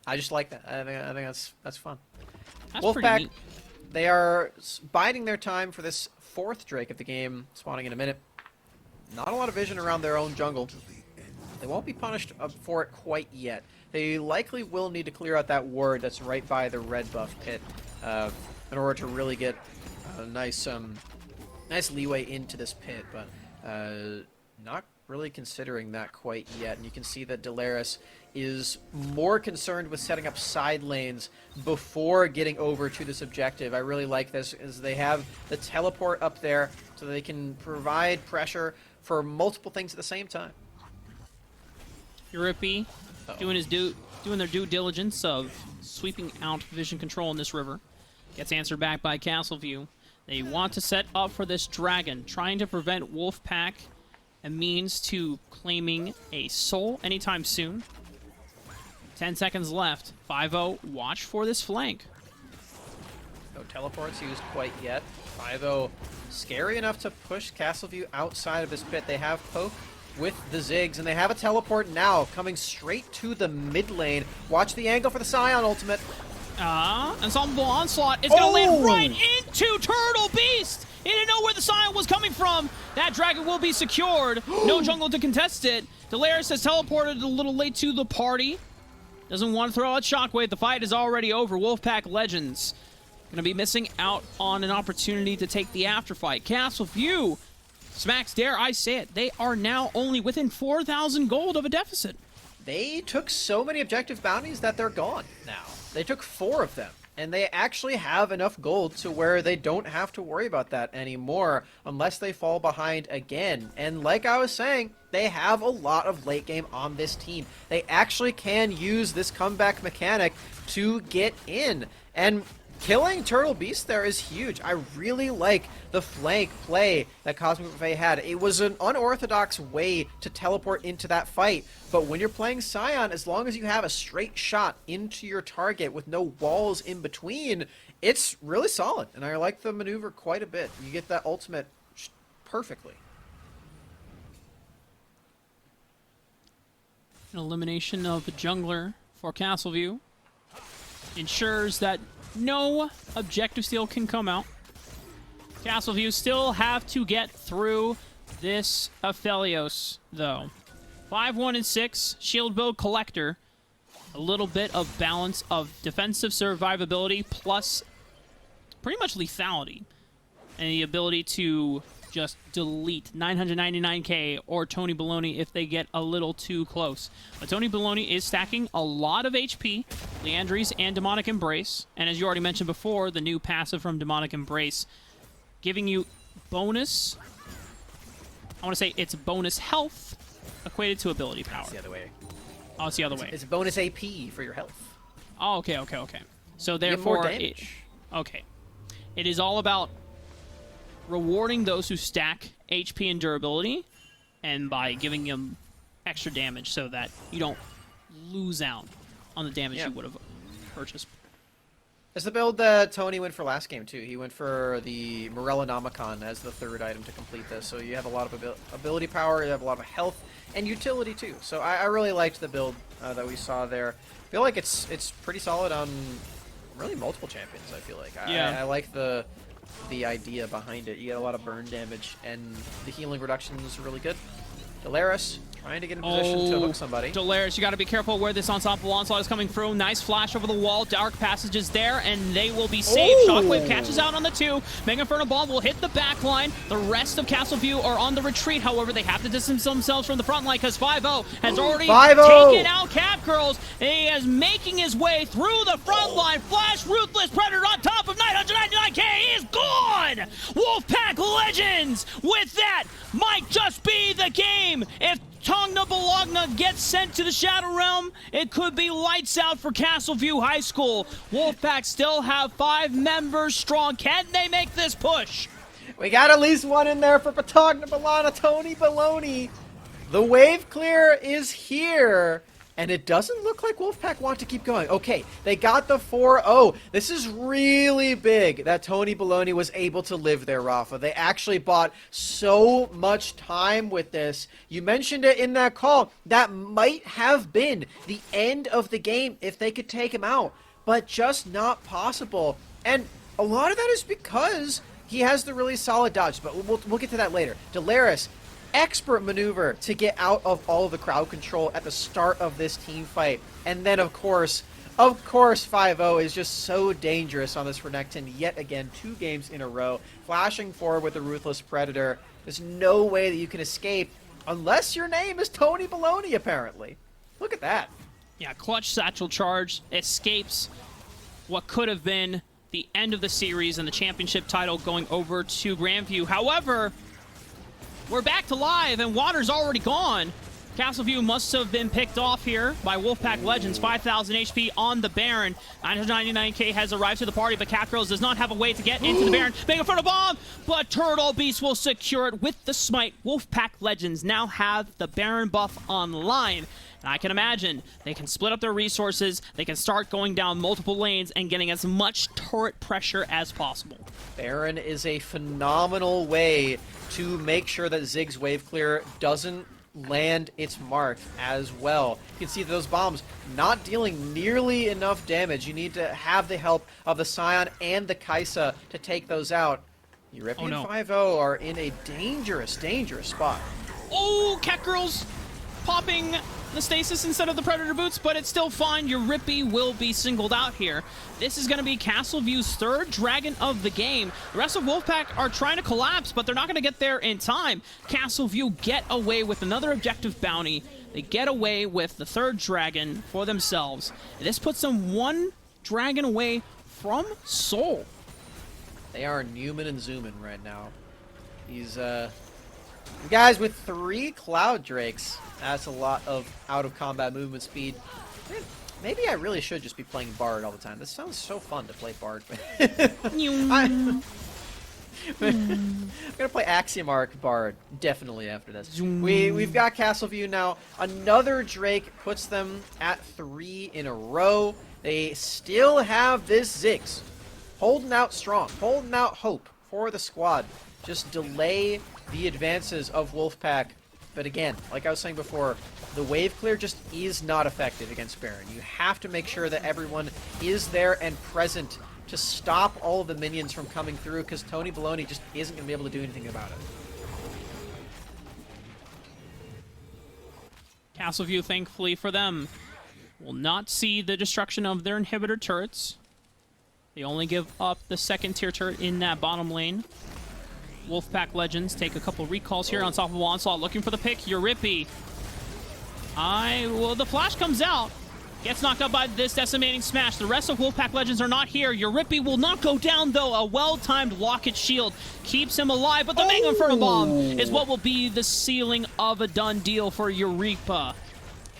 I just like that. I think that's fun. That's Wolfpack, pretty neat. they are biding their time for this 4th Drake of the game, spawning in a minute. Not a lot of vision around their own jungle. They won't be punished for it quite yet. They likely will need to clear out that ward that's right by the red buff pit in order to really get a nice leeway into this pit, but not really considering that quite yet. And you can see that Delaris is more concerned with setting up side lanes before getting over to this objective. I really like this, is they have the teleport up there so they can provide pressure for multiple things at the same time. Urippy doing their due diligence of sweeping out vision control in this river. Gets answered back by Castleview. They want to set up for this dragon, trying to prevent Wolfpack a means to claiming a soul anytime soon. 10 seconds left. 5-0, watch for this flank. No teleports used quite yet. 5-0, scary enough to push Castleview outside of this pit. They have poke with the Ziggs, and they have a teleport now coming straight to the mid lane. Watch the angle for the Scion ultimate. Ensemble Onslaught is going to land right into Turtle Beast. He didn't know where the Scion was coming from. That dragon will be secured. No jungle to contest it. Delaris has teleported a little late to the party. Doesn't want to throw out Shockwave. The fight is already over. Wolfpack Legends going to be missing out on an opportunity to take the afterfight. Castleview smacks, dare I say it, they are now only within 4,000 gold of a deficit. They took so many objective bounties that they're gone now. They took 4 of them, and they actually have enough gold to where they don't have to worry about that anymore unless they fall behind again. And like I was saying, they have a lot of late game on this team. They actually can use this comeback mechanic to get in. And killing Turtle Beast there is huge. I really like the flank play that Cosmic Buffet had. It was an unorthodox way to teleport into that fight, but when you're playing Scion, as long as you have a straight shot into your target with no walls in between, it's really solid, and I like the maneuver quite a bit. You get that ultimate perfectly. An elimination of the jungler for Castleview ensures that no objective steal can come out. Castleview still have to get through this Aphelios, though. 5-1-6, shield build collector. A little bit of balance of defensive survivability plus pretty much lethality. And the ability to just delete 999k or Tony Baloney if they get a little too close. But Tony Baloney is stacking a lot of HP, Leandries and Demonic Embrace, and as you already mentioned before, the new passive from Demonic Embrace giving you bonus, I want to say it's bonus health equated to ability power. It's the other way. Oh, it's the other way. It's bonus AP for your health. Oh, okay. So You get therefore, more damage. okay. It is all about rewarding those who stack HP and durability, and by giving them extra damage so that you don't lose out on the damage you would have purchased. It's the build that Tony went for last game, too. He went for the Morellonomicon as the 3rd item to complete this, so you have a lot of ability power, you have a lot of health, and utility, too. So I really liked the build that we saw there. I feel like it's pretty solid on really multiple champions, I feel like. I like the idea behind it. You get a lot of burn damage, and the healing reduction is really good. Delaris trying to get in position to hook somebody. Delaris, you got to be careful where this ensemble onslaught is coming through. Nice flash over the wall. Dark Passage is there, and they will be saved. Shockwave catches out on the 2. Mega Inferno Bomb will hit the back line. The rest of Castleview are on the retreat. However, they have to distance themselves from the front line because 5-0 has already taken out Cap Girls. He is making his way through the front line. Flash Ruthless Predator on top of 999k. He is gone! Wolfpack Legends with that might just be the game. If Tongna Bologna gets sent to the Shadow Realm. It could be lights out for Castleview High School. Wolfpack still have 5 members strong. Can they make this push? We got at least one in there for Patogna Balana, Tony Baloney. The wave clear is here. And it doesn't look like Wolfpack want to keep going. Okay, they got the 4-0. This is really big that Tony Baloney was able to live there, Rafa. They actually bought so much time with this. You mentioned it in that call. That might have been the end of the game if they could take him out. But just not possible. And a lot of that is because he has the really solid dodge. But we'll get to that later. Delaris, expert maneuver to get out of all of the crowd control at the start of this team fight. And then, of course, 5-0 is just so dangerous on this Renekton yet again, 2 games in a row. Flashing forward with the Ruthless Predator. There's no way that you can escape unless your name is Tony Baloney, apparently. Look at that. Yeah, clutch satchel charge escapes what could have been the end of the series and the championship title going over to Grandview. However, we're back to live, and water's already gone. Castleview must have been picked off here by Wolfpack Legends. 5,000 HP on the Baron. 999k has arrived to the party, but Catgirls does not have a way to get into the Baron. Bang in front of bomb, but Turtle Beast will secure it with the smite. Wolfpack Legends now have the Baron buff online. And I can imagine they can split up their resources, they can start going down multiple lanes and getting as much turret pressure as possible. Baron is a phenomenal way to make sure that Zig's wave clear doesn't land its mark as well. You can see those bombs not dealing nearly enough damage. You need to have the help of the Scion and the Kaisa to take those out. European 5-0 are in a dangerous, dangerous spot. Oh, Catgirls popping the stasis instead of the Predator boots, but it's still fine. Euripi will be singled out here. This is going to be Castleview's 3rd Dragon of the game. The rest of Wolfpack are trying to collapse, but they're not going to get there in time. Castleview get away with another objective bounty. They get away with the 3rd Dragon for themselves. This puts them 1 dragon away from Seoul. They are Newman and zooming right now. These guys with 3 Cloud Drakes. That's a lot of out-of-combat movement speed. Maybe I really should just be playing Bard all the time. This sounds so fun to play Bard. I'm gonna play Axiom Arc Bard definitely after this. We've got Castleview now. Another Drake puts them at 3 in a row. They still have this Ziggs holding out strong, holding out hope for the squad. Just delay the advances of Wolfpack. But again, like I was saying before, the wave clear just is not effective against Baron. You have to make sure that everyone is there and present to stop all of the minions from coming through, because Tony Baloney just isn't going to be able to do anything about it. Castleview, thankfully for them, will not see the destruction of their inhibitor turrets. They only give up the 2nd tier turret in that bottom lane. Wolfpack Legends take a couple recalls here on top of Onslaught, looking for the pick. Euripi. Well, the flash comes out. Gets knocked out by this decimating smash. The rest of Wolfpack Legends are not here. Euripi will not go down, though. A well-timed Locket Shield keeps him alive, but the Mega Inferno Bomb is what will be the sealing of a done deal for Euripa.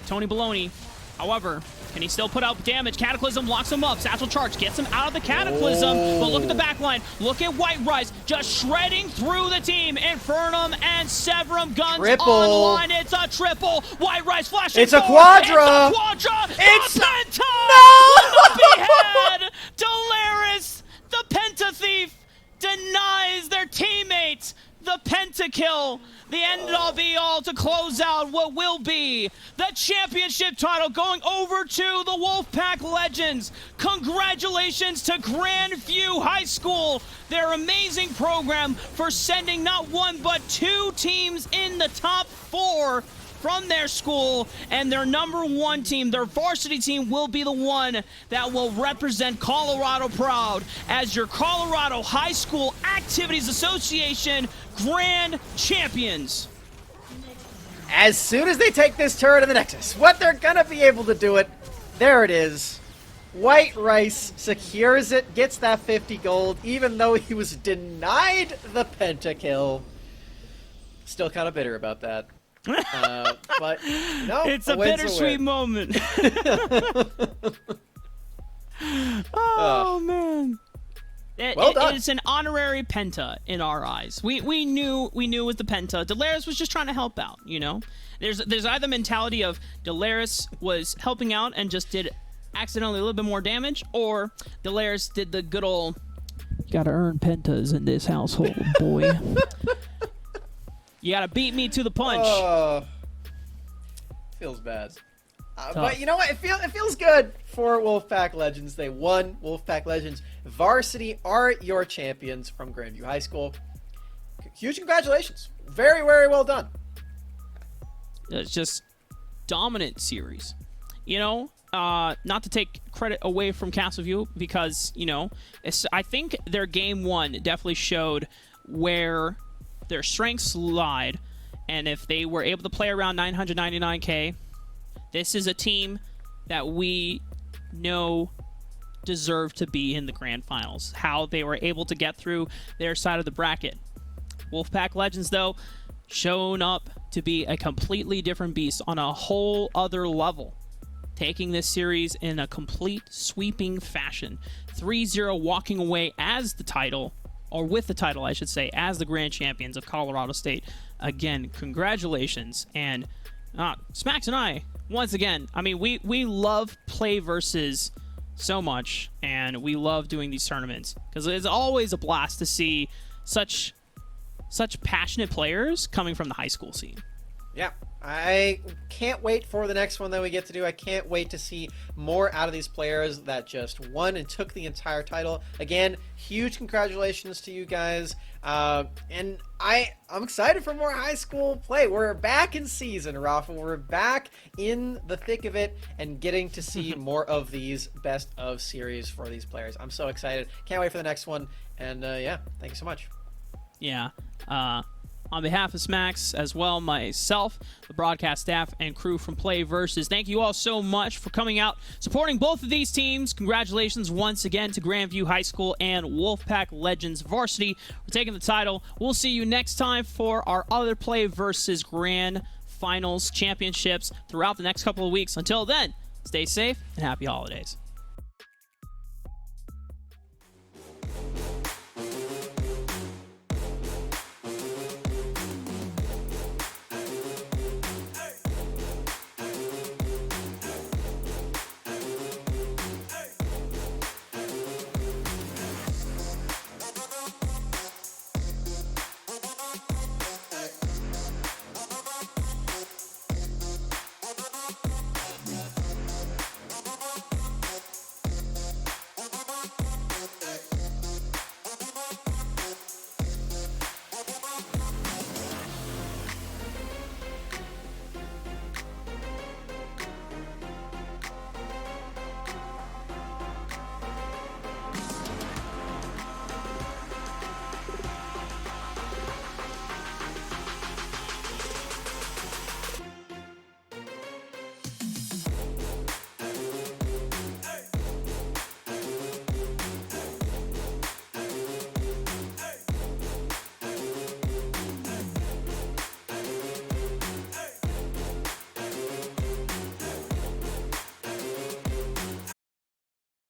Tony Baloney, however, can he still put out damage? Cataclysm locks him up. Satchel Charge gets him out of the Cataclysm. But look at the backline. Look at White Rise just shredding through the team. Infernum and Severum guns online. It's a triple. White Rise flashing It's a forward. quadra. It's a quadra. It's the Penta. No! The behead. Delaris, the Penta Thief, denies their teammate the pentakill, the end-all be-all to close out what will be the championship title going over to the Wolfpack Legends. Congratulations to Grandview High School, their amazing program for sending not 1 but 2 teams in the top 4 from their school, and their number 1 team, their varsity team, will be the one that will represent Colorado proud as your Colorado High School Activities Association Grand Champions. As soon as they take this turret in the Nexus, what they're gonna be able to do it, there it is. White Rice secures it, gets that 50 gold, even though he was denied the pentakill. Still kind of bitter about that. But no, It's a win's bittersweet win. moment. Oh man. Well done. It's an honorary penta in our eyes. We knew it was the penta. Delaris was just trying to help out, you know? There's either mentality of Delaris was helping out and just did accidentally a little bit more damage, or Delaris did the good old gotta earn pentas in this household, boy. You gotta beat me to the punch. Feels bad. But you know what? It feels good for Wolfpack Legends. They won. Wolfpack Legends Varsity are your champions from Grandview High School. Huge congratulations. Very, very well done. It's just dominant series. You know, not to take credit away from Castleview because, you know, I think their game one definitely showed where their strengths lied. And if they were able to play around 999K, this is a team that we know deserve to be in the grand finals. How they were able to get through their side of the bracket. Wolfpack Legends, though, shown up to be a completely different beast on a whole other level. Taking this series in a complete sweeping fashion. 3-0 walking away as the title, or with the title, I should say, as the grand champions of Colorado State. Again, congratulations. And Smacks and I, once again, I mean, we love PlayVS so much, and we love doing these tournaments because it's always a blast to see such passionate players coming from the high school scene. Yeah, I can't wait for the next one that we get to do. I can't wait to see more out of these players that just won and took the entire title. Again, huge congratulations to you guys. And I'm excited for more high school play. We're back in season, Rafa. We're back in the thick of it and getting to see more of these best of series for these players. I'm so excited. Can't wait for the next one. And yeah, thank you so much. Yeah. On behalf of Smacks, as well, myself, the broadcast staff, and crew from PlayVS, thank you all so much for coming out, supporting both of these teams. Congratulations once again to Grandview High School and Wolfpack Legends Varsity for taking the title. We'll see you next time for our other PlayVS Grand Finals Championships throughout the next couple of weeks. Until then, stay safe and happy holidays.